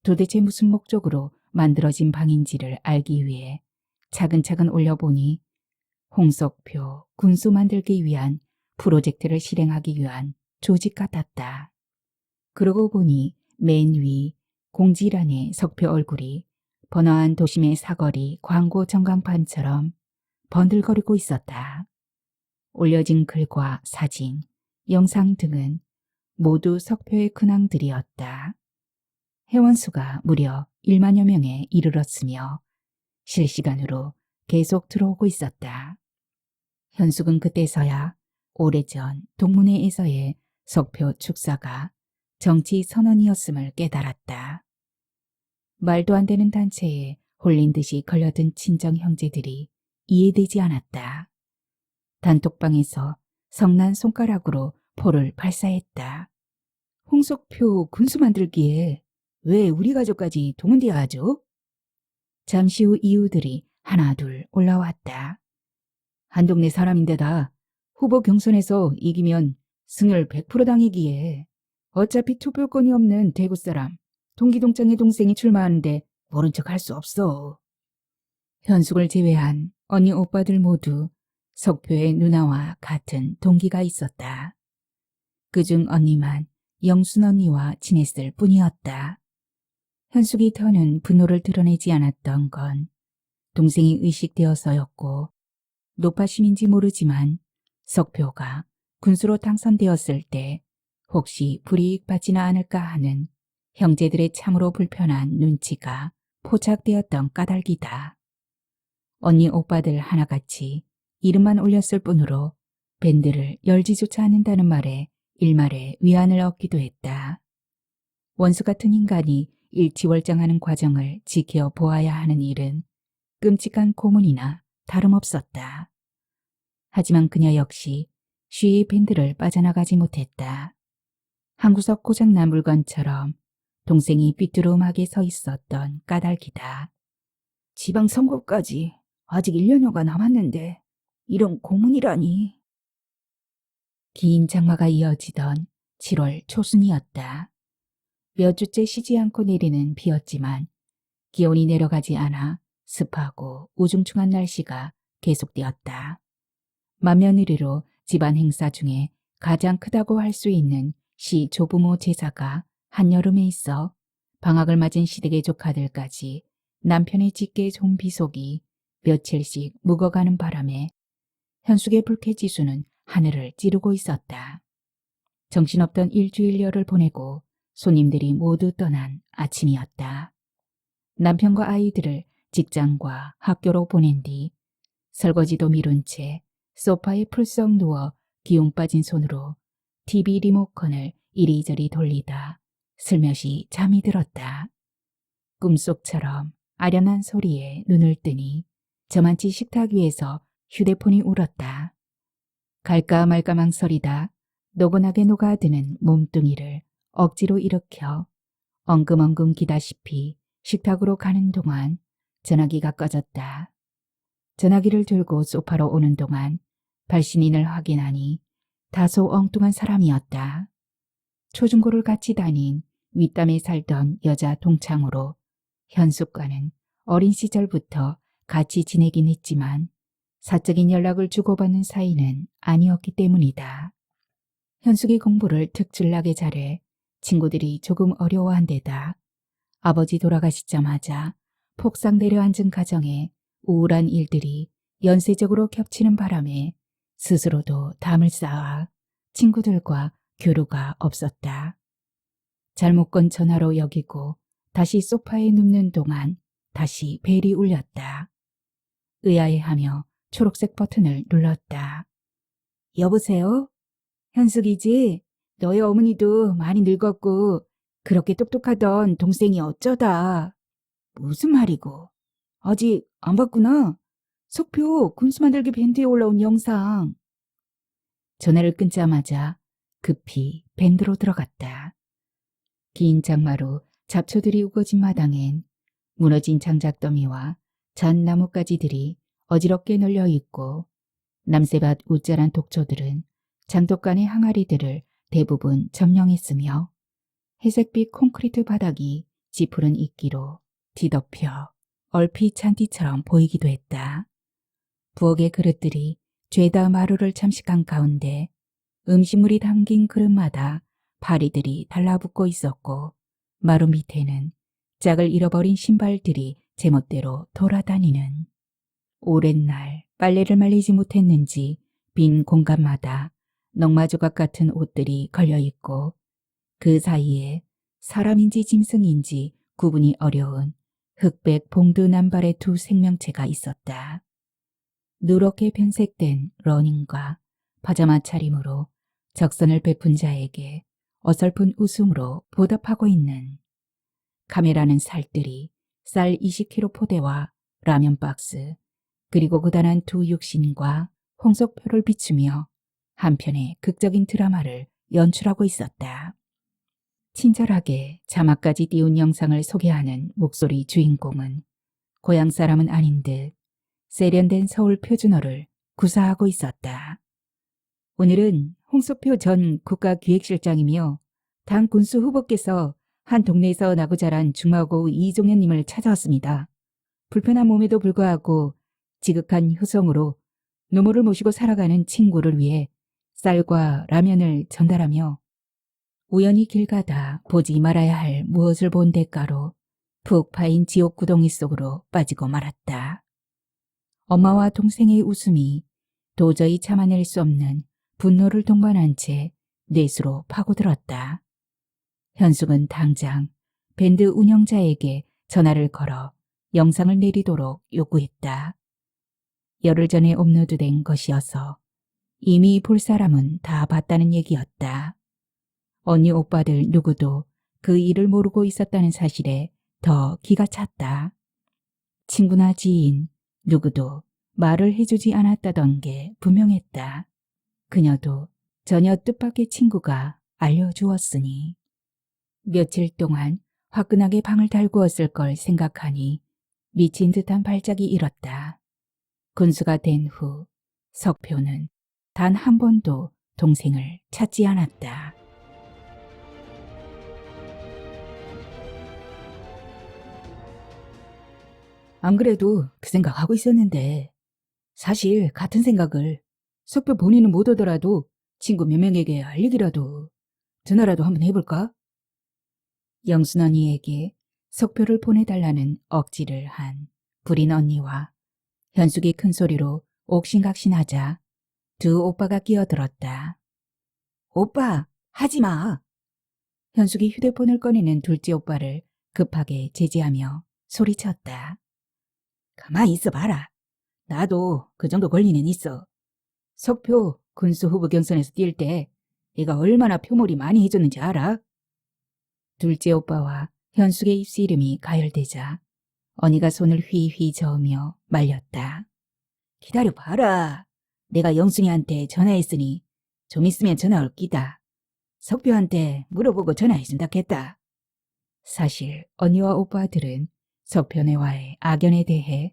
도대체 무슨 목적으로 만들어진 방인지를 알기 위해 차근차근 올려보니 홍석표 군수 만들기 위한 프로젝트를 실행하기 위한 조직 같았다. 그러고 보니 맨 위 공지란에 석표 얼굴이 번화한 도심의 사거리 광고 전광판처럼 번들거리고 있었다. 올려진 글과 사진, 영상 등은 모두 석표의 근황들이었다. 회원수가 무려 1만여 명에 이르렀으며 실시간으로 계속 들어오고 있었다. 현숙은 그때서야 오래전 동문회에서의 석표 축사가 정치 선언이었음을 깨달았다. 말도 안 되는 단체에 홀린 듯이 걸려든 친정 형제들이 이해되지 않았다. 단톡방에서 성난 손가락으로 포를 발사했다. 홍석표 군수 만들기에 왜 우리 가족까지 동원되어야 하죠? 잠시 후 이유들이 하나둘 올라왔다. 한 동네 사람인데다 후보 경선에서 이기면 승열 100% 당이기에 어차피 투표권이 없는 대구 사람 동기동창의 동생이 출마하는데 모른 척 할 수 없어. 현숙을 제외한 언니 오빠들 모두 석표의 누나와 같은 동기가 있었다. 그중 언니만 영순 언니와 친했을 뿐이었다. 현숙이 더는 분노를 드러내지 않았던 건 동생이 의식되어서였고 노파심인지 모르지만 석표가 군수로 당선되었을 때 혹시 불이익 받지나 않을까 하는 형제들의 참으로 불편한 눈치가 포착되었던 까닭이다. 언니 오빠들 하나같이 이름만 올렸을 뿐으로 밴드를 열지조차 않는다는 말에 일말의 위안을 얻기도 했다. 원수 같은 인간이 일치월장하는 과정을 지켜보아야 하는 일은 끔찍한 고문이나 다름없었다. 하지만 그녀 역시 쉬이 밴드를 빠져나가지 못했다. 한 구석 고장난 물건처럼 동생이 삐뚤음하게 서 있었던 까닭이다. 지방선거까지 아직 1년여가 남았는데 이런 고문이라니. 긴 장마가 이어지던 7월 초순이었다. 몇 주째 쉬지 않고 내리는 비였지만 기온이 내려가지 않아 습하고 우중충한 날씨가 계속되었다. 맏며느리로 집안 행사 중에 가장 크다고 할 수 있는 시 조부모 제사가 한여름에 있어 방학을 맞은 시댁의 조카들까지 남편의 짙게 좋은 비속이 며칠씩 묵어가는 바람에 현숙의 불쾌지수는 하늘을 찌르고 있었다. 정신없던 일주일여를 보내고 손님들이 모두 떠난 아침이었다. 남편과 아이들을 직장과 학교로 보낸 뒤 설거지도 미룬 채 소파에 풀썩 누워 기운 빠진 손으로 TV 리모컨을 이리저리 돌리다 슬며시 잠이 들었다. 꿈속처럼 아련한 소리에 눈을 뜨니 저만치 식탁 위에서 휴대폰이 울었다. 갈까 말까 망설이다 노곤하게 녹아드는 몸뚱이를 억지로 일으켜 엉금엉금 기다시피 식탁으로 가는 동안 전화기가 꺼졌다. 전화기를 들고 소파로 오는 동안 발신인을 확인하니 다소 엉뚱한 사람이었다. 초중고를 같이 다닌 윗담에 살던 여자 동창으로 현숙과는 어린 시절부터 같이 지내긴 했지만 사적인 연락을 주고받는 사이는 아니었기 때문이다. 현숙이 공부를 특출나게 잘해 친구들이 조금 어려워한 데다 아버지 돌아가시자마자 폭삭 내려앉은 가정에 우울한 일들이 연쇄적으로 겹치는 바람에 스스로도 담을 쌓아 친구들과 교류가 없었다. 잘못 건 전화로 여기고 다시 소파에 눕는 동안 다시 벨이 울렸다. 의아해하며 초록색 버튼을 눌렀다. 여보세요? 현숙이지? 너희 어머니도 많이 늙었고 그렇게 똑똑하던 동생이 어쩌다. 무슨 말이고? 아직 안 봤구나. 속표 군수만들기 밴드에 올라온 영상. 전화를 끊자마자 급히 밴드로 들어갔다. 긴 장마로 잡초들이 우거진 마당엔 무너진 장작더미와 잔 나뭇가지들이 어지럽게 널려 있고 남새밭 우짜란 독초들은 장독간의 항아리들을 대부분 점령했으며 회색빛 콘크리트 바닥이 지푸른 이끼로 뒤덮여 얼핏 잔디처럼 보이기도 했다. 부엌의 그릇들이 죄다 마루를 잠식한 가운데 음식물이 담긴 그릇마다 파리들이 달라붙고 있었고 마루 밑에는 짝을 잃어버린 신발들이 제멋대로 돌아다니는. 오랜 날 빨래를 말리지 못했는지 빈 공간마다 넝마조각 같은 옷들이 걸려있고 그 사이에 사람인지 짐승인지 구분이 어려운 흑백 봉드 남발의 두 생명체가 있었다. 누렇게 변색된 러닝과 파자마 차림으로 적선을 베푼 자에게 어설픈 웃음으로 보답하고 있는. 카메라는 살들이 쌀 20kg 포대와 라면 박스 그리고 고단한 두 육신과 홍석표를 비추며 한편의 극적인 드라마를 연출하고 있었다. 친절하게 자막까지 띄운 영상을 소개하는 목소리 주인공은 고향 사람은 아닌 듯 세련된 서울 표준어를 구사하고 있었다. 오늘은 홍석표 전 국가기획실장이며 당 군수 후보께서 한 동네에서 나고 자란 중마고 이종현님을 찾아왔습니다. 불편한 몸에도 불구하고 지극한 효성으로 노모를 모시고 살아가는 친구를 위해 쌀과 라면을 전달하며 우연히 길 가다 보지 말아야 할 무엇을 본 대가로 푹 파인 지옥 구덩이 속으로 빠지고 말았다. 엄마와 동생의 웃음이 도저히 참아낼 수 없는 분노를 동반한 채 뇌수로 파고들었다. 현숙은 당장 밴드 운영자에게 전화를 걸어 영상을 내리도록 요구했다. 열흘 전에 업로드된 것이어서 이미 볼 사람은 다 봤다는 얘기였다. 언니 오빠들 누구도 그 일을 모르고 있었다는 사실에 더 기가 찼다. 친구나 지인 누구도 말을 해주지 않았다던 게 분명했다. 그녀도 전혀 뜻밖의 친구가 알려주었으니. 며칠 동안 화끈하게 방을 달구었을 걸 생각하니 미친 듯한 발작이 일었다. 군수가 된 후 석표는 단 한 번도 동생을 찾지 않았다. 안 그래도 그 생각하고 있었는데 사실 같은 생각을 석표 본인은 못 오더라도 친구 몇 명에게 알리기라도 전화라도 한번 해볼까? 영순 언니에게 석표를 보내달라는 억지를 한 불인 언니와 현숙이 큰 소리로 옥신각신하자 두 오빠가 끼어들었다. 오빠, 하지마. 현숙이 휴대폰을 꺼내는 둘째 오빠를 급하게 제지하며 소리쳤다. 가만히 있어봐라. 나도 그 정도 권리는 있어. 석표 군수 후보 경선에서 뛸 때 얘가 얼마나 표몰이 많이 해줬는지 알아? 둘째 오빠와 현숙의 입시 이름이 가열되자 언니가 손을 휘휘 저으며 말렸다. 기다려봐라. 내가 영순이한테 전화했으니 좀 있으면 전화 올 끼다. 석표한테 물어보고 전화해준다겠다. 사실 언니와 오빠들은 석표네와의 악연에 대해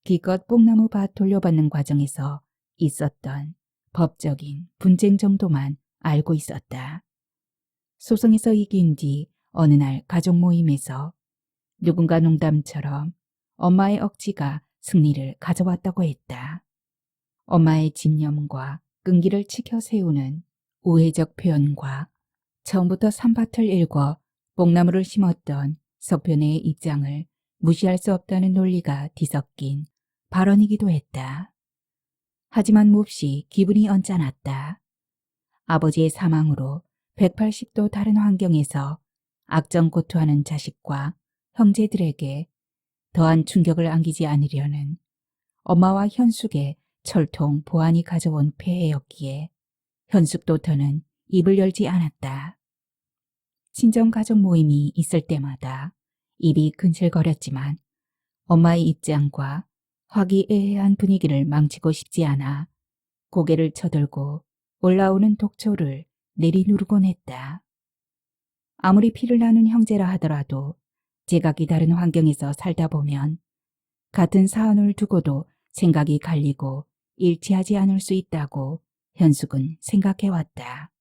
기껏 뽕나무 밭 돌려받는 과정에서 있었던 법적인 분쟁 정도만 알고 있었다. 소송에서 이긴 뒤 어느 날 가족 모임에서 누군가 농담처럼 엄마의 억지가 승리를 가져왔다고 했다. 엄마의 집념과 끈기를 지켜 세우는 우회적 표현과 처음부터 산밭을 일궈 뽕나무를 심었던 석변의 입장을 무시할 수 없다는 논리가 뒤섞인 발언이기도 했다. 하지만 몹시 기분이 언짢았다. 아버지의 사망으로 180도 다른 환경에서 악정고투하는 자식과 형제들에게 더한 충격을 안기지 않으려는 엄마와 현숙의 철통 보안이 가져온 폐해였기에 현숙도 더는 입을 열지 않았다. 친정가족 모임이 있을 때마다 입이 근실거렸지만 엄마의 입장과 화기애애한 분위기를 망치고 싶지 않아 고개를 쳐들고 올라오는 독초를 내리누르곤 했다. 아무리 피를 나눈 형제라 하더라도 제각기 다른 환경에서 살다 보면 같은 사안을 두고도 생각이 갈리고 일치하지 않을 수 있다고 현숙은 생각해왔다.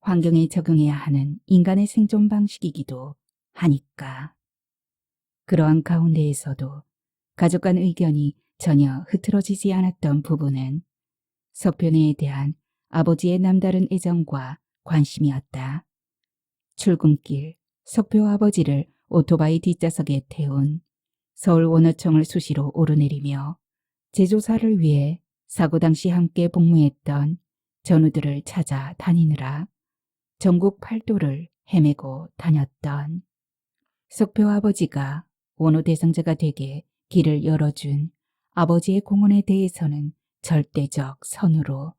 환경에 적응해야 하는 인간의 생존 방식이기도 하니까. 그러한 가운데에서도 가족 간 의견이 전혀 흐트러지지 않았던 부분은 석변이에 대한 아버지의 남다른 애정과 관심이었다. 출근길 석표 아버지를 오토바이 뒷좌석에 태운 서울 원어청을 수시로 오르내리며 제조사를 위해 사고 당시 함께 복무했던 전우들을 찾아 다니느라 전국 팔도를 헤매고 다녔던 석표 아버지가 원호 대상자가 되게 길을 열어준 아버지의 공헌에 대해서는 절대적 선으로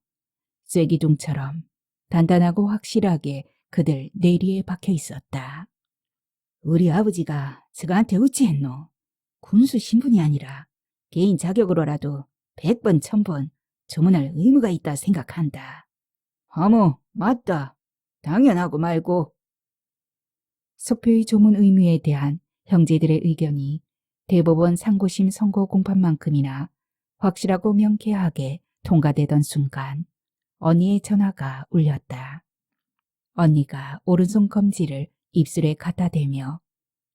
쐐기둥처럼 단단하고 확실하게 그들 내리에 박혀 있었다. 우리 아버지가 저가한테 어찌했노? 군수 신분이 아니라 개인 자격으로라도 100번 1000번 조문할 의무가 있다 생각한다. 어머, 맞다. 당연하고 말고. 석표의 조문 의무에 대한 형제들의 의견이 대법원 상고심 선고 공판만큼이나 확실하고 명쾌하게 통과되던 순간 언니의 전화가 울렸다. 언니가 오른손 검지를 입술에 갖다 대며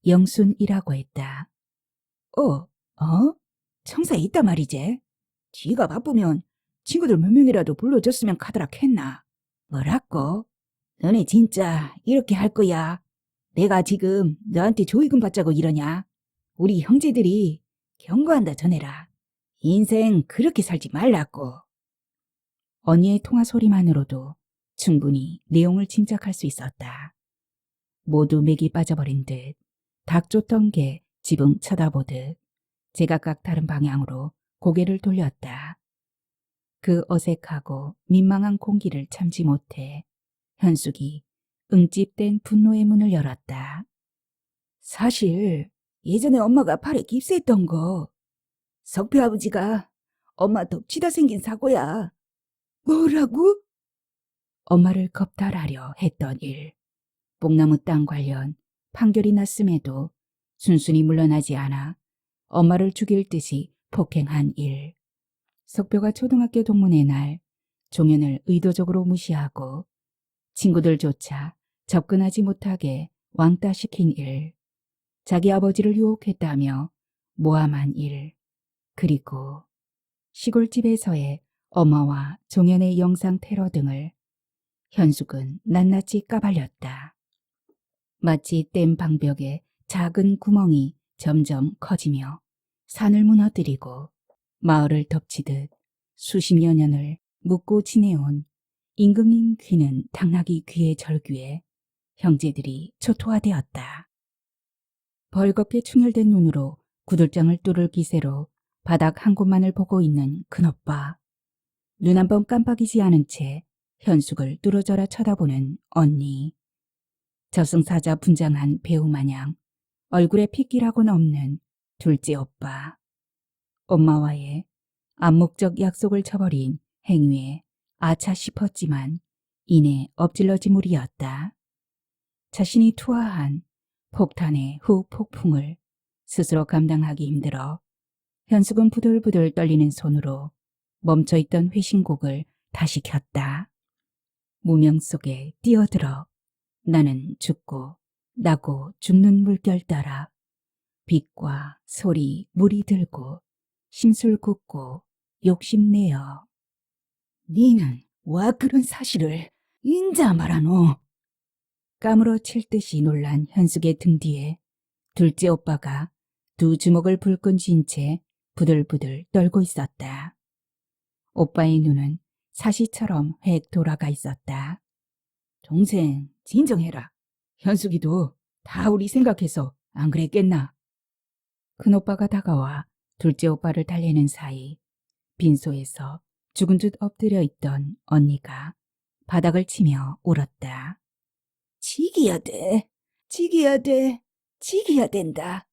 영순이라고 했다. 청사에 있다 말이지. 지가 바쁘면 친구들 몇 명이라도 불러줬으면 카더라 했나. 뭐라고? 너네 진짜 이렇게 할 거야? 내가 지금 너한테 조의금 받자고 이러냐? 우리 형제들이 경고한다 전해라. 인생 그렇게 살지 말라고. 언니의 통화 소리만으로도 충분히 내용을 짐작할 수 있었다. 모두 맥이 빠져버린 듯 닭 쫓던 게 지붕 쳐다보듯 제각각 다른 방향으로 고개를 돌렸다. 그 어색하고 민망한 공기를 참지 못해 현숙이 응집된 분노의 문을 열었다. 사실 예전에 엄마가 팔에 깁스했던 거 석표 아버지가 엄마 덮치다 생긴 사고야. 뭐라고? 엄마를 겁탈하려 했던 일. 뽕나무 땅 관련 판결이 났음에도 순순히 물러나지 않아 엄마를 죽일 듯이 폭행한 일. 석표가 초등학교 동문회 날 종현을 의도적으로 무시하고 친구들조차 접근하지 못하게 왕따시킨 일. 자기 아버지를 유혹했다며 모함한 일. 그리고 시골집에서의 엄마와 종현의 영상 테러 등을 현숙은 낱낱이 까발렸다. 마치 댐 방벽에 작은 구멍이 점점 커지며 산을 무너뜨리고 마을을 덮치듯 수십여 년을 묻고 지내온 임금님 귀는 당나귀 귀의 절규에 형제들이 초토화되었다. 벌겋게 충혈된 눈으로 구들장을 뚫을 기세로 바닥 한 곳만을 보고 있는 큰오빠. 눈 한 번 깜빡이지 않은 채 현숙을 뚫어져라 쳐다보는 언니. 저승사자 분장한 배우 마냥 얼굴에 핏기라고는 없는 둘째 오빠. 엄마와의 암묵적 약속을 저버린 행위에 아차 싶었지만 이내 엎질러진 물이었다. 자신이 투하한 폭탄의 후폭풍을 스스로 감당하기 힘들어 현숙은 부들부들 떨리는 손으로 멈춰있던 회신곡을 다시 켰다. 무명 속에 뛰어들어 나는 죽고 나고 죽는 물결 따라 빛과 소리 물이 들고 심술 굽고 욕심내어. 니는 와 그런 사실을 인자 말하노? 까무러칠 듯이 놀란 현숙의 등 뒤에 둘째 오빠가 두 주먹을 불끈 쥔 채 부들부들 떨고 있었다. 오빠의 눈은 사시처럼 획 돌아가 있었다. 동생, 진정해라. 현숙이도 다 우리 생각해서 안 그랬겠나? 큰오빠가 다가와 둘째 오빠를 달래는 사이 빈소에서 죽은 듯 엎드려 있던 언니가 바닥을 치며 울었다. 지기야 돼. 지기야 돼. 지기야 된다.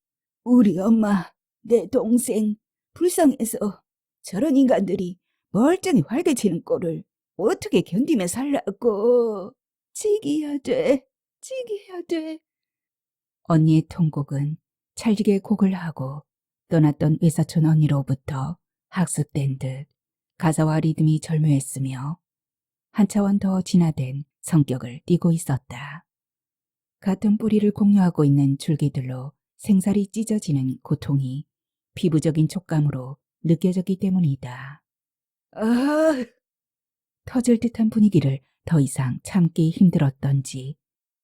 우리 엄마, 내 동생, 불쌍해서 저런 인간들이 멀쩡히 활개치는 꼴을 어떻게 견디며 살라고. 지기야 돼. 지기야 돼. 언니의 통곡은 찰지게 곡을 하고 떠났던 외사촌 언니로부터 학습된 듯 가사와 리듬이 절묘했으며 한 차원 더 진화된 성격을 띠고 있었다. 같은 뿌리를 공유하고 있는 줄기들로 생살이 찢어지는 고통이 피부적인 촉감으로 느껴졌기 때문이다. 아, 터질 듯한 분위기를 더 이상 참기 힘들었던지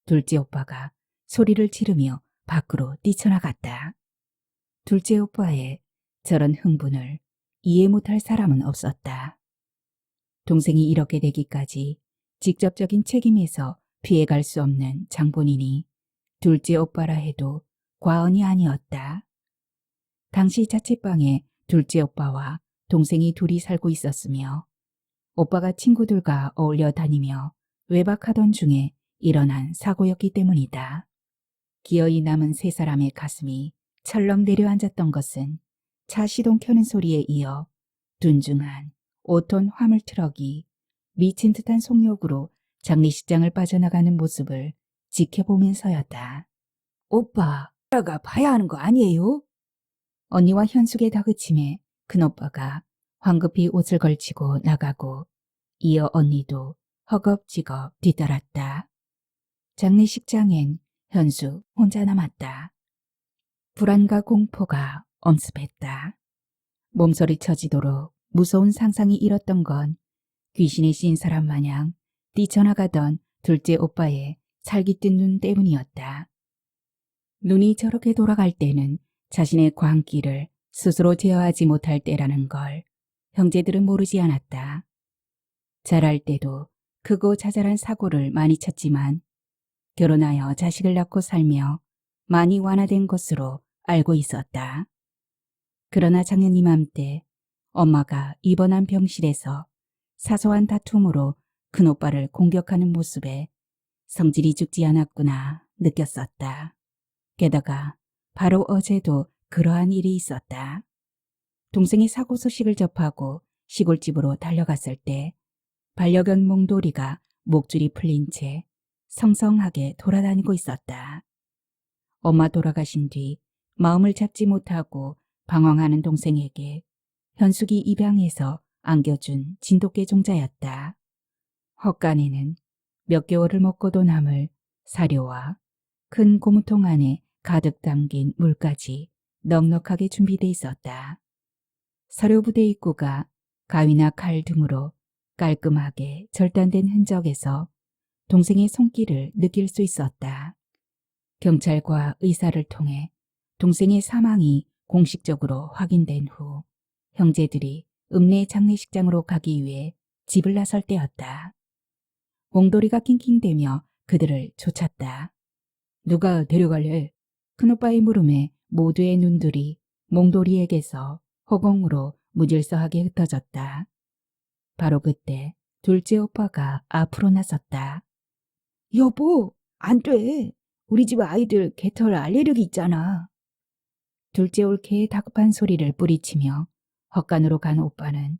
둘째 오빠가 소리를 지르며 밖으로 뛰쳐나갔다. 둘째 오빠의 저런 흥분을 이해 못할 사람은 없었다. 동생이 이렇게 되기까지 직접적인 책임에서 피해갈 수 없는 장본인이 둘째 오빠라 해도 과언이 아니었다. 당시 자취방에 둘째 오빠와 동생이 둘이 살고 있었으며 오빠가 친구들과 어울려 다니며 외박하던 중에 일어난 사고였기 때문이다. 기어이 남은 세 사람의 가슴이 철렁 내려앉았던 것은 차 시동 켜는 소리에 이어 둔중한 5톤 화물 트럭이 미친 듯한 속력으로 장례식장을 빠져나가는 모습을 지켜보면서였다. 오빠, 나가 봐야 하는 거 아니에요? 언니와 현숙의 다그침에 큰오빠가 황급히 옷을 걸치고 나가고 이어 언니도 허겁지겁 뒤따랐다. 장례식장엔 현숙 혼자 남았다. 불안과 공포가 엄습했다. 몸서리 쳐지도록 무서운 상상이 일었던 건 귀신에 씌인 사람 마냥 뛰쳐나가던 둘째 오빠의 살깃든 눈 때문이었다. 눈이 저렇게 돌아갈 때는 자신의 광기를 스스로 제어하지 못할 때라는 걸 형제들은 모르지 않았다. 자랄 때도 크고 자잘한 사고를 많이 쳤지만 결혼하여 자식을 낳고 살며 많이 완화된 것으로 알고 있었다. 그러나 작년 이맘때 엄마가 입원한 병실에서 사소한 다툼으로 큰오빠를 공격하는 모습에 성질이 죽지 않았구나 느꼈었다. 게다가 바로 어제도 그러한 일이 있었다. 동생이 사고 소식을 접하고 시골집으로 달려갔을 때 반려견 몽돌이가 목줄이 풀린 채 성성하게 돌아다니고 있었다. 엄마 돌아가신 뒤 마음을 잡지 못하고 방황하는 동생에게 현숙이 입양해서 안겨준 진돗개 종자였다. 헛간에는 몇 개월을 먹고도 남을 사료와 큰 고무통 안에 가득 담긴 물까지 넉넉하게 준비돼 있었다. 사료부대 입구가 가위나 칼 등으로 깔끔하게 절단된 흔적에서 동생의 손길을 느낄 수 있었다. 경찰과 의사를 통해 동생의 사망이 공식적으로 확인된 후 형제들이 읍내 장례식장으로 가기 위해 집을 나설 때였다. 몽돌이가 낑낑대며 그들을 쫓았다. 누가 데려갈래? 큰오빠의 물음에 모두의 눈들이 몽돌이에게서 허공으로 무질서하게 흩어졌다. 바로 그때 둘째 오빠가 앞으로 나섰다. 여보, 안 돼. 우리 집 아이들 개털 알레르기 있잖아. 둘째 올케의 다급한 소리를 뿌리치며 헛간으로 간 오빠는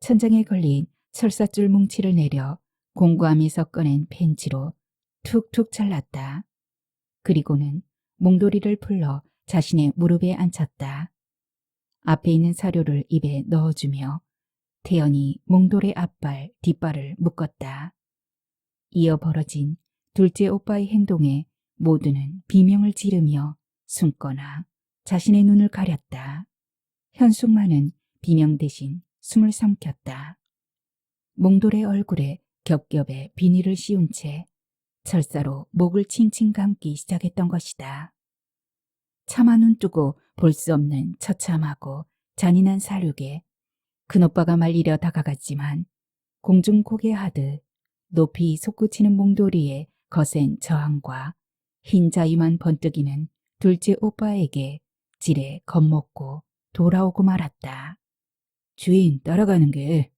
천장에 걸린 설사줄 뭉치를 내려 공구함에서 꺼낸 펜치로 툭툭 잘랐다. 그리고는 몽돌이를 풀러 자신의 무릎에 앉혔다. 앞에 있는 사료를 입에 넣어주며 태연히 몽돌의 앞발, 뒷발을 묶었다. 이어 벌어진 둘째 오빠의 행동에 모두는 비명을 지르며 숨거나 자신의 눈을 가렸다. 현숙만은 비명 대신 숨을 삼켰다. 몽돌의 얼굴에 겹겹의 비닐을 씌운 채 철사로 목을 칭칭 감기 시작했던 것이다. 차마 눈 뜨고 볼 수 없는 처참하고 잔인한 사륙에 큰오빠가 말리려 다가갔지만 공중 고개하듯 높이 솟구치는 몽돌이의 거센 저항과 흰 자위만 번뜩이는 둘째 오빠에게 지레 겁먹고 돌아오고 말았다. 주인 따라가는 게.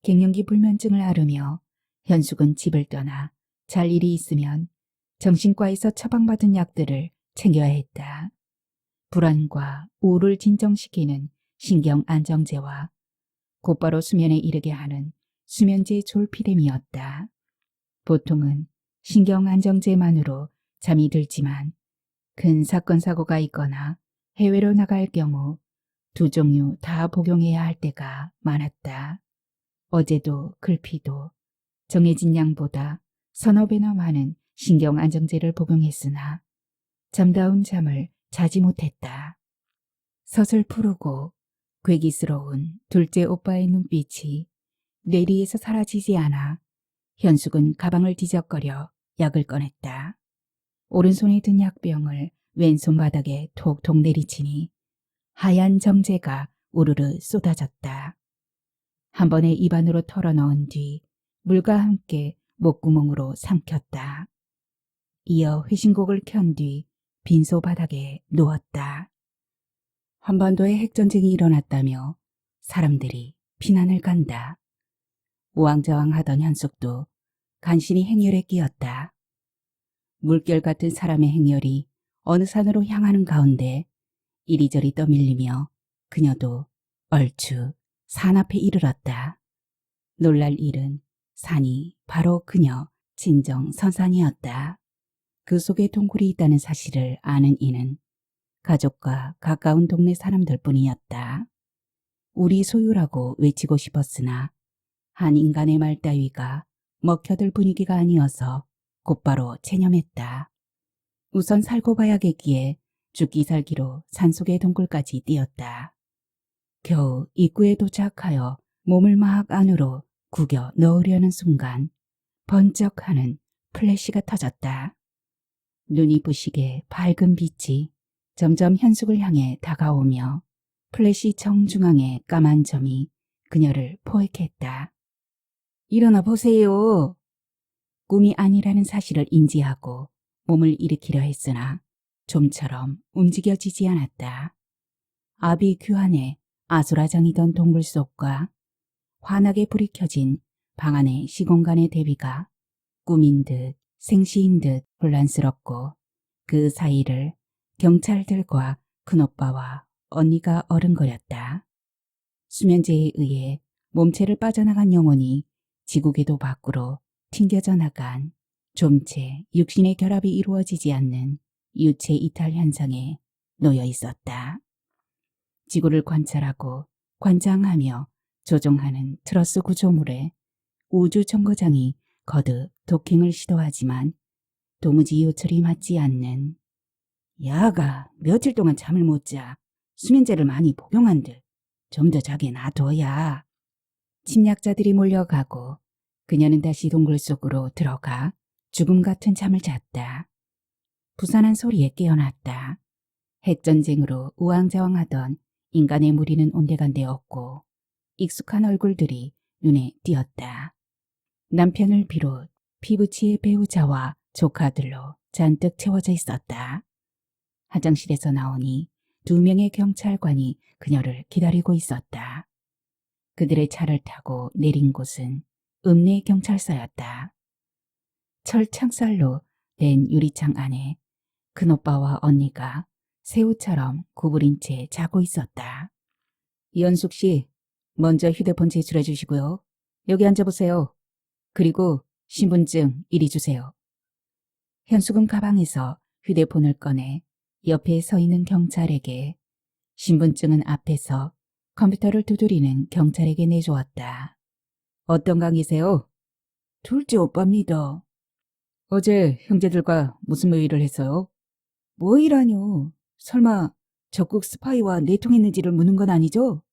갱년기 불면증을 앓으며 현숙은 집을 떠나 잘 일이 있으면 정신과에서 처방받은 약들을 챙겨야 했다. 불안과 우울을 진정시키는 신경 안정제와 곧바로 수면에 이르게 하는 수면제 졸피뎀이었다. 보통은 신경 안정제만으로 잠이 들지만 큰 사건 사고가 있거나 해외로 나갈 경우 두 종류 다 복용해야 할 때가 많았다. 어제도 글피도 정해진 양보다 서너 배나 많은 신경 안정제를 복용했으나 잠다운 잠을 자지 못했다. 서슬푸르고 괴기스러운 둘째 오빠의 눈빛이 뇌리에서 사라지지 않아 현숙은 가방을 뒤적거려 약을 꺼냈다. 오른손에 든 약병을 왼손 바닥에 톡톡 내리치니 하얀 정제가 우르르 쏟아졌다. 한 번에 입안으로 털어넣은 뒤 물과 함께 목구멍으로 삼켰다. 이어 회신곡을 켠 뒤 빈소 바닥에 누웠다. 한반도에 핵전쟁이 일어났다며 사람들이 피난을 간다. 우왕좌왕하던 현숙도 간신히 행렬에 끼었다. 물결 같은 사람의 행렬이 어느 산으로 향하는 가운데 이리저리 떠밀리며 그녀도 얼추 산 앞에 이르렀다. 놀랄 일은 산이 바로 그녀 진정 선산이었다. 그 속에 동굴이 있다는 사실을 아는 이는 가족과 가까운 동네 사람들 뿐이었다. 우리 소유라고 외치고 싶었으나 한 인간의 말 따위가 먹혀들 분위기가 아니어서 곧바로 체념했다. 우선 살고 봐야겠기에 죽기 살기로 산속의 동굴까지 뛰었다. 겨우 입구에 도착하여 몸을 막 안으로 구겨 넣으려는 순간 번쩍하는 플래시가 터졌다. 눈이 부시게 밝은 빛이 점점 현숙을 향해 다가오며 플래시 정중앙의 까만 점이 그녀를 포획했다. 일어나 보세요. 꿈이 아니라는 사실을 인지하고 몸을 일으키려 했으나 좀처럼 움직여지지 않았다. 아비 규환에 아수라장이던 동굴 속과 환하게 불이 켜진 방 안의 시공간의 대비가 꿈인 듯 생시인 듯 혼란스럽고 그 사이를 경찰들과 큰오빠와 언니가 어른거렸다. 수면제에 의해 몸체를 빠져나간 영혼이 지구궤도 밖으로 튕겨져 나간 좀체 육신의 결합이 이루어지지 않는 유체 이탈 현상에 놓여 있었다. 지구를 관찰하고 관장하며 조종하는 트러스 구조물에 우주 정거장이 거듭 도킹을 시도하지만 도무지 요철이 맞지 않는. 야가 며칠 동안 잠을 못 자. 수면제를 많이 복용한들 좀 더 자게 놔둬야. 침략자들이 몰려가고 그녀는 다시 동굴 속으로 들어가 죽음 같은 잠을 잤다. 부산한 소리에 깨어났다. 핵전쟁으로 우왕좌왕하던 인간의 무리는 온데간데 없고 익숙한 얼굴들이 눈에 띄었다. 남편을 비롯 피부치의 배우자와 조카들로 잔뜩 채워져 있었다. 화장실에서 나오니 2명의 경찰관이 그녀를 기다리고 있었다. 그들의 차를 타고 내린 곳은 읍내 경찰서였다. 철창살로 된 유리창 안에 큰오빠와 언니가 새우처럼 구부린 채 자고 있었다. 이현숙 씨, 먼저 휴대폰 제출해 주시고요. 여기 앉아보세요. 그리고 신분증 이리 주세요. 현숙은 가방에서 휴대폰을 꺼내 옆에 서 있는 경찰에게, 신분증은 앞에서 컴퓨터를 두드리는 경찰에게 내주었다. 어떤 관계세요? 둘째 오빠입니다. 어제 형제들과 무슨 모의를 했어요? 모의라뇨. 설마 적국 스파이와 내통했는지를 묻는 건 아니죠?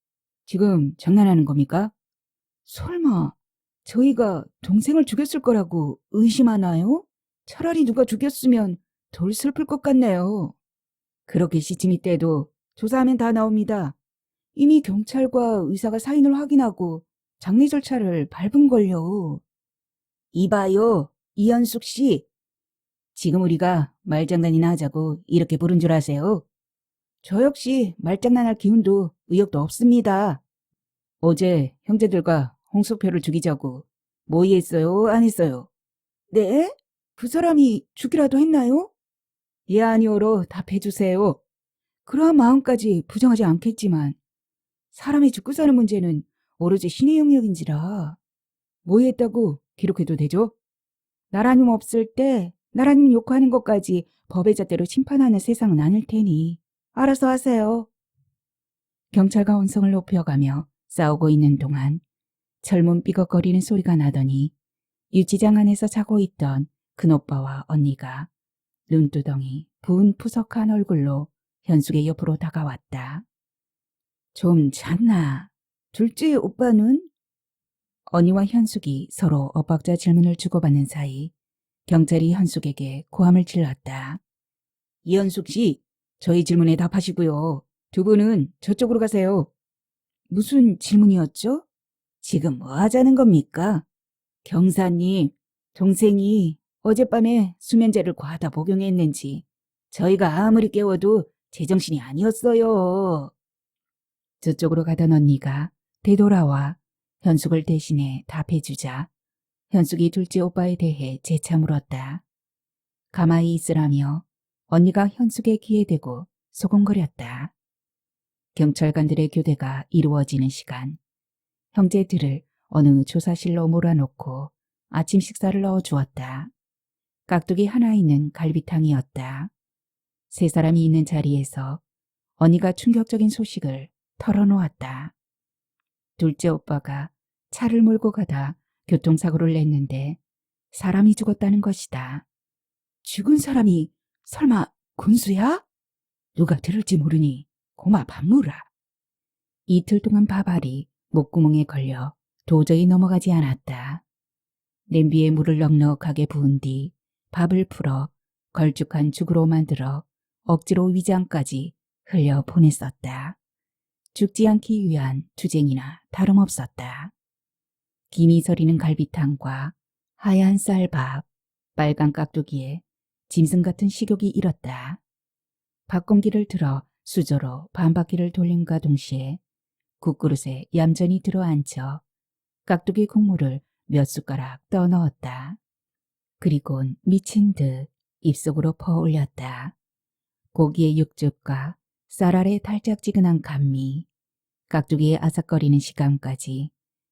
지금 장난하는 겁니까? 설마 저희가 동생을 죽였을 거라고 의심하나요? 차라리 누가 죽였으면 덜 슬플 것 같네요. 그렇게 시침이 떼도 조사하면 다 나옵니다. 이미 경찰과 의사가 사인을 확인하고 장례 절차를 밟은걸요. 이봐요, 이현숙 씨. 지금 우리가 말장난이나 하자고 이렇게 부른 줄 아세요? 저 역시 말장난할 기운도 의욕도 없습니다. 어제 형제들과 홍수표를 죽이자고 모의했어요, 안 했어요? 네? 그 사람이 죽이라도 했나요? 예, 아니오로 답해주세요. 그러한 마음까지 부정하지 않겠지만 사람이 죽고 사는 문제는 오로지 신의 영역인지라 모의했다고 기록해도 되죠? 나라님 없을 때 나라님 욕하는 것까지 법의 잣대로 심판하는 세상은 아닐 테니 알아서 하세요. 경찰과 언성을 높여가며 싸우고 있는 동안 젊은 삐걱거리는 소리가 나더니 유치장 안에서 자고 있던 큰오빠와 언니가 눈두덩이 부은 푸석한 얼굴로 현숙의 옆으로 다가왔다. 좀 잤나? 둘째 오빠는? 언니와 현숙이 서로 엇박자 질문을 주고받는 사이 경찰이 현숙에게 고함을 질렀다. 이현숙 씨, 저희 질문에 답하시고요. 두 분은 저쪽으로 가세요. 무슨 질문이었죠? 지금 뭐 하자는 겁니까? 경사님, 동생이 어젯밤에 수면제를 과다 복용했는지 저희가 아무리 깨워도 제정신이 아니었어요. 저쪽으로 가던 언니가 되돌아와 현숙을 대신해 답해주자 현숙이 둘째 오빠에 대해 재차 물었다. 가만히 있으라며 언니가 현숙의 귀에 대고 소곤거렸다. 경찰관들의 교대가 이루어지는 시간, 형제들을 어느 조사실로 몰아놓고 아침 식사를 넣어주었다. 깍두기 하나 있는 갈비탕이었다. 세 사람이 있는 자리에서 언니가 충격적인 소식을 털어놓았다. 둘째 오빠가 차를 몰고 가다 교통사고를 냈는데 사람이 죽었다는 것이다. 죽은 사람이 설마 군수야? 누가 들을지 모르니 고마 밥 물어. 이틀 동안 밥알이 목구멍에 걸려 도저히 넘어가지 않았다. 냄비에 물을 넉넉하게 부은 뒤 밥을 풀어 걸쭉한 죽으로 만들어 억지로 위장까지 흘려 보냈었다. 죽지 않기 위한 투쟁이나 다름없었다. 김이 서리는 갈비탕과 하얀 쌀밥, 빨간 깍두기에 짐승 같은 식욕이 일었다. 밥공기를 들어 수저로 반바퀴를 돌림과 동시에 국그릇에 얌전히 들어앉혀 깍두기 국물을 몇 숟가락 떠 넣었다. 그리곤 미친 듯 입속으로 퍼올렸다. 고기의 육즙과 쌀알의 달짝지근한 감미, 깍두기의 아삭거리는 식감까지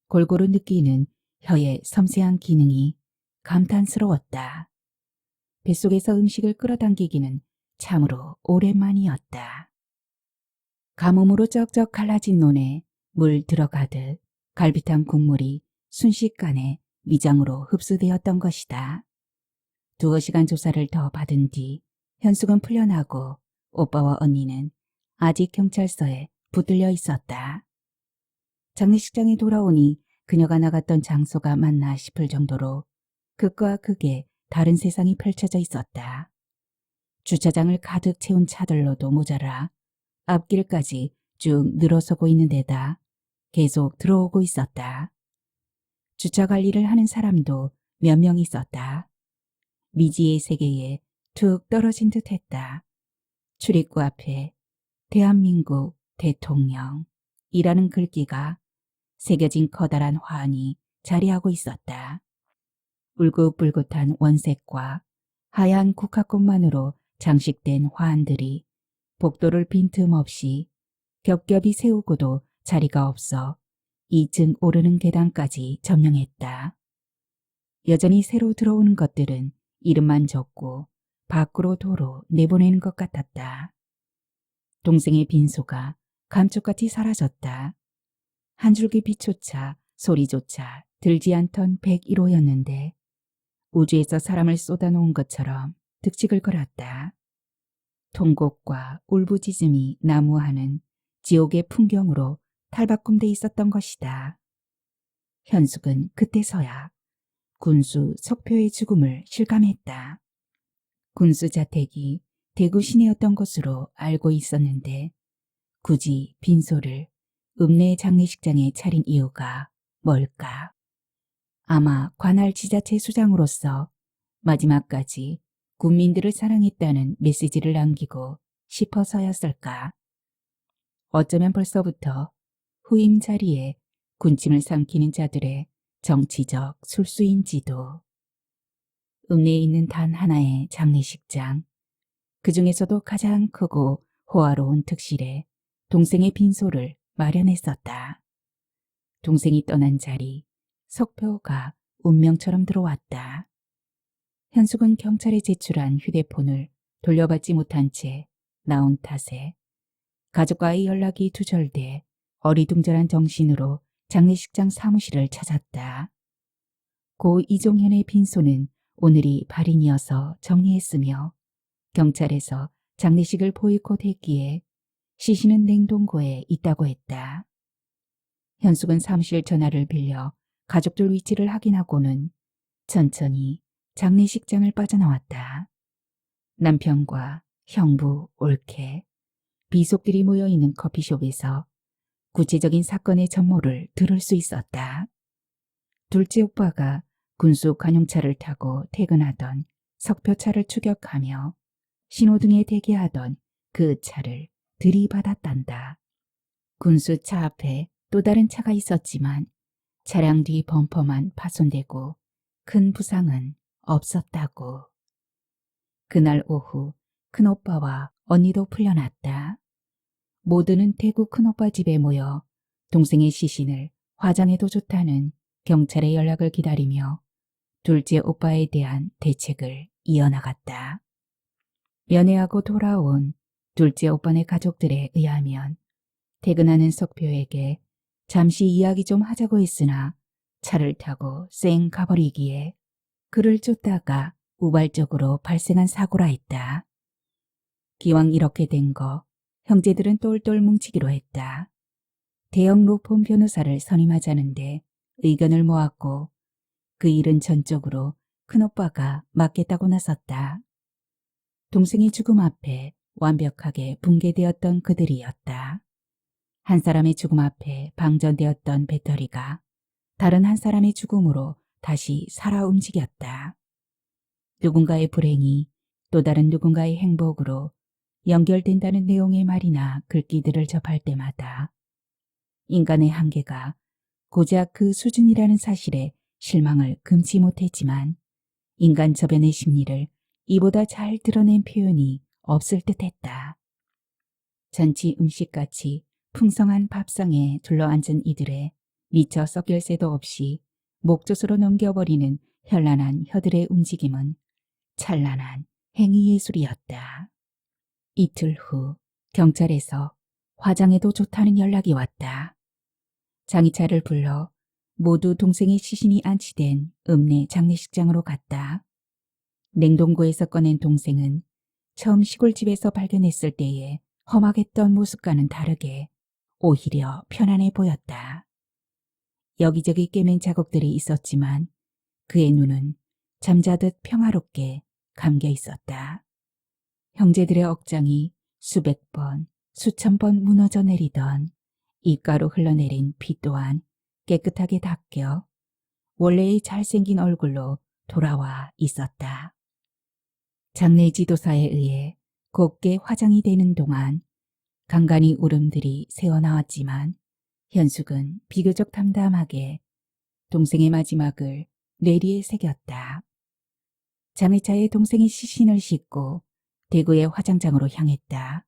골고루 느끼는 혀의 섬세한 기능이 감탄스러웠다. 뱃속에서 음식을 끌어당기기는 참으로 오랜만이었다. 가뭄으로 쩍쩍 갈라진 논에 물 들어가듯 갈비탕 국물이 순식간에 미장으로 흡수되었던 것이다. 2시간 조사를 더 받은 뒤 현숙은 풀려나고 오빠와 언니는 아직 경찰서에 붙들려 있었다. 장례식장에 돌아오니 그녀가 나갔던 장소가 맞나 싶을 정도로 극과 극의 다른 세상이 펼쳐져 있었다. 주차장을 가득 채운 차들로도 모자라 앞길까지 쭉 늘어서고 있는 데다 계속 들어오고 있었다. 주차 관리를 하는 사람도 몇 명 있었다. 미지의 세계에 툭 떨어진 듯 했다. 출입구 앞에 대한민국 대통령이라는 글귀가 새겨진 커다란 화환이 자리하고 있었다. 울긋불긋한 원색과 하얀 국화꽃만으로 장식된 화환들이 복도를 빈틈없이 겹겹이 세우고도 자리가 없어 2층 오르는 계단까지 점령했다. 여전히 새로 들어오는 것들은 이름만 적고 밖으로 도로 내보내는 것 같았다. 동생의 빈소가 감쪽같이 사라졌다. 한 줄기 빛조차 소리조차 들지 않던 101호였는데 우주에서 사람을 쏟아놓은 것처럼 득직을 걸었다. 통곡과 울부짖음이 나무하는 지옥의 풍경으로 탈바꿈돼 있었던 것이다. 현숙은 그때서야 군수 석표의 죽음을 실감했다. 군수 자택이 대구 시내였던 것으로 알고 있었는데 굳이 빈소를 읍내 장례식장에 차린 이유가 뭘까? 아마 관할 지자체 수장으로서 마지막까지 국민들을 사랑했다는 메시지를 남기고 싶어서였을까? 어쩌면 벌써부터 후임 자리에 군침을 삼키는 자들의 정치적 술수인지도. 읍내에 있는 단 하나의 장례식장, 그 중에서도 가장 크고 호화로운 특실에 동생의 빈소를 마련했었다. 동생이 떠난 자리, 석표가 운명처럼 들어왔다. 현숙은 경찰에 제출한 휴대폰을 돌려받지 못한 채 나온 탓에 가족과의 연락이 두절돼 어리둥절한 정신으로 장례식장 사무실을 찾았다. 고 이종현의 빈소는 오늘이 발인이어서 정리했으며 경찰에서 장례식을 보이콧했기에 시신은 냉동고에 있다고 했다. 현숙은 사무실 전화를 빌려 가족들 위치를 확인하고는 천천히 장례식장을 빠져나왔다. 남편과 형부, 올케, 비속들이 모여있는 커피숍에서 구체적인 사건의 전모를 들을 수 있었다. 둘째 오빠가 군수 관용차를 타고 퇴근하던 석표차를 추격하며 신호등에 대기하던 그 차를 들이받았단다. 군수 차 앞에 또 다른 차가 있었지만 차량 뒤 범퍼만 파손되고 큰 부상은 없었다고. 그날 오후 큰오빠와 언니도 풀려났다. 모두는 대구 큰오빠 집에 모여 동생의 시신을 화장해도 좋다는 경찰의 연락을 기다리며 둘째 오빠에 대한 대책을 이어나갔다. 연애하고 돌아온 둘째 오빠네 가족들에 의하면 퇴근하는 석표에게 잠시 이야기 좀 하자고 했으나 차를 타고 쌩 가버리기에 그를 쫓다가 우발적으로 발생한 사고라 했다. 기왕 이렇게 된 거 형제들은 똘똘 뭉치기로 했다. 대형 로펌 변호사를 선임하자는데 의견을 모았고 그 일은 전적으로 큰오빠가 맡겠다고 나섰다. 동생의 죽음 앞에 완벽하게 붕괴되었던 그들이었다. 한 사람의 죽음 앞에 방전되었던 배터리가 다른 한 사람의 죽음으로 다시 살아 움직였다. 누군가의 불행이 또 다른 누군가의 행복으로 연결된다는 내용의 말이나 글귀들을 접할 때마다 인간의 한계가 고작 그 수준이라는 사실에 실망을 금치 못했지만 인간 저변의 심리를 이보다 잘 드러낸 표현이 없을 듯했다. 잔치 음식같이 풍성한 밥상에 둘러앉은 이들의 미처 섞일 새도 없이 목젖으로 넘겨버리는 현란한 혀들의 움직임은 찬란한 행위예술이었다. 이틀 후 경찰에서 화장해도 좋다는 연락이 왔다. 장의차를 불러 모두 동생의 시신이 안치된 읍내 장례식장으로 갔다. 냉동고에서 꺼낸 동생은 처음 시골집에서 발견했을 때의 험악했던 모습과는 다르게 오히려 편안해 보였다. 여기저기 꿰맨 자국들이 있었지만 그의 눈은 잠자듯 평화롭게 감겨 있었다. 형제들의 억장이 수백 번, 수천 번 무너져 내리던 입가로 흘러내린 피 또한 깨끗하게 닦여 원래의 잘생긴 얼굴로 돌아와 있었다. 장례 지도사에 의해 곱게 화장이 되는 동안 간간히 울음들이 새어나왔지만 현숙은 비교적 담담하게 동생의 마지막을 뇌리에 새겼다. 장의차에 동생의 시신을 싣고 대구의 화장장으로 향했다.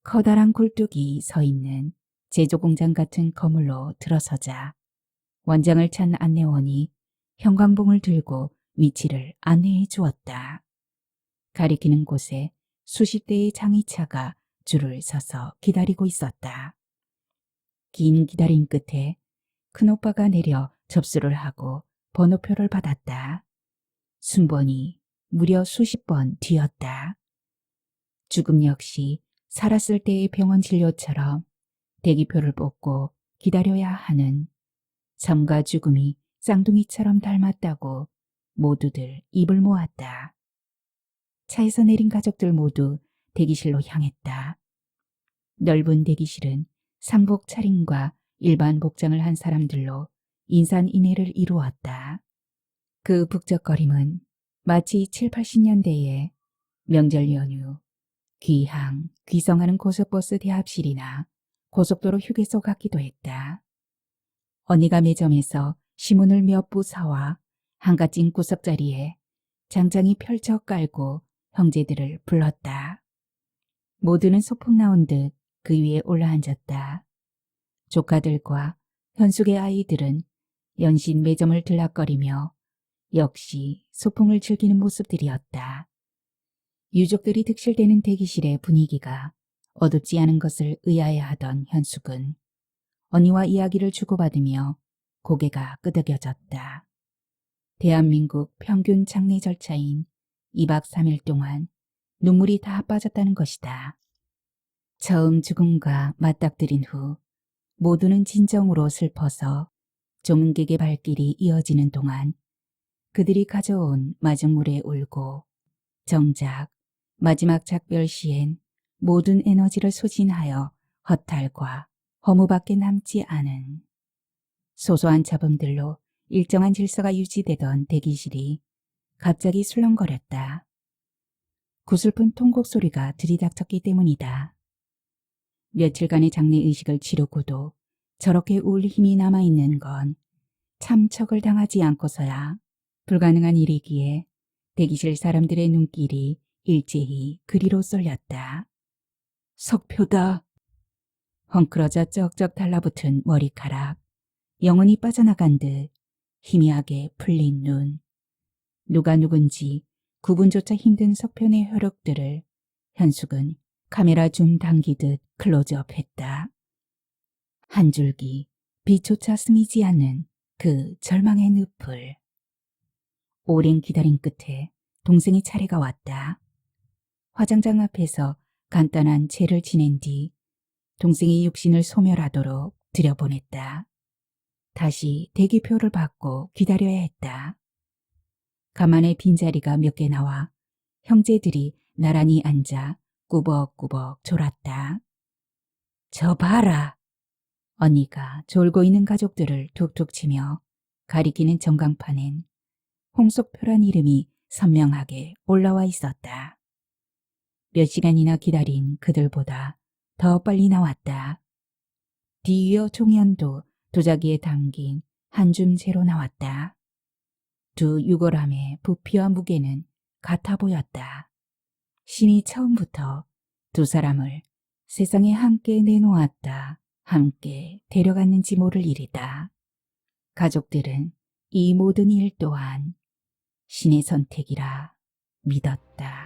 커다란 굴뚝이 서 있는 제조공장 같은 건물로 들어서자 원장을 찬 안내원이 형광봉을 들고 위치를 안내해 주었다. 가리키는 곳에 수십 대의 장의차가 줄을 서서 기다리고 있었다. 긴 기다림 끝에 큰오빠가 내려 접수를 하고 번호표를 받았다. 순번이 무려 수십 번 뒤였다. 죽음 역시 살았을 때의 병원 진료처럼 대기표를 뽑고 기다려야 하는 삶과 죽음이 쌍둥이처럼 닮았다고 모두들 입을 모았다. 차에서 내린 가족들 모두 대기실로 향했다. 넓은 대기실은 상복 차림과 일반 복장을 한 사람들로 인산인해를 이루었다. 그 북적거림은 마치 7, 80년대에 명절 연휴, 귀향, 귀성하는 고속버스 대합실이나 고속도로 휴게소 같기도 했다. 언니가 매점에서 시문을 몇 부 사와 한갓진 구석자리에 장장이 펼쳐 깔고 형제들을 불렀다. 모두는 소풍 나온 듯 그 위에 올라앉았다. 조카들과 현숙의 아이들은 연신 매점을 들락거리며 역시 소풍을 즐기는 모습들이었다. 유족들이 득실대는 대기실의 분위기가 어둡지 않은 것을 의아해하던 현숙은 언니와 이야기를 주고받으며 고개가 끄덕여졌다. 대한민국 평균 장례 절차인 2박 3일 동안 눈물이 다 빠졌다는 것이다. 처음 죽음과 맞닥뜨린 후 모두는 진정으로 슬퍼서 조문객의 발길이 이어지는 동안 그들이 가져온 마중물에 울고 정작 마지막 작별 시엔 모든 에너지를 소진하여 허탈과 허무밖에 남지 않은 소소한 잡음들로 일정한 질서가 유지되던 대기실이 갑자기 술렁거렸다. 구슬픈 통곡 소리가 들이닥쳤기 때문이다. 며칠간의 장례의식을 치르고도 저렇게 울 힘이 남아있는 건 참척을 당하지 않고서야 불가능한 일이기에 대기실 사람들의 눈길이 일제히 그리로 쏠렸다. 석표다. 헝클어져 쩍쩍 달라붙은 머리카락, 영혼이 빠져나간 듯 희미하게 풀린 눈. 누가 누군지 구분조차 힘든 석편의 혈육들을 현숙은 카메라 줌 당기듯 클로즈업했다. 한 줄기 빛조차 스미지 않는 그 절망의 늪을. 오랜 기다림 끝에 동생의 차례가 왔다. 화장장 앞에서 간단한 제를 지낸 뒤 동생의 육신을 소멸하도록 들여보냈다. 다시 대기표를 받고 기다려야 했다. 가만에 빈자리가 몇 개 나와 형제들이 나란히 앉아 꾸벅꾸벅 졸았다. 저 봐라. 언니가 졸고 있는 가족들을 툭툭 치며 가리키는 전광판엔 홍석표란 이름이 선명하게 올라와 있었다. 몇 시간이나 기다린 그들보다 더 빨리 나왔다. 뒤이어 종현도 도자기에 담긴 한 줌 재로 나왔다. 두 유골함의 부피와 무게는 같아 보였다. 신이 처음부터 두 사람을 세상에 함께 내놓았다, 함께 데려갔는지 모를 일이다. 가족들은 이 모든 일 또한 신의 선택이라 믿었다.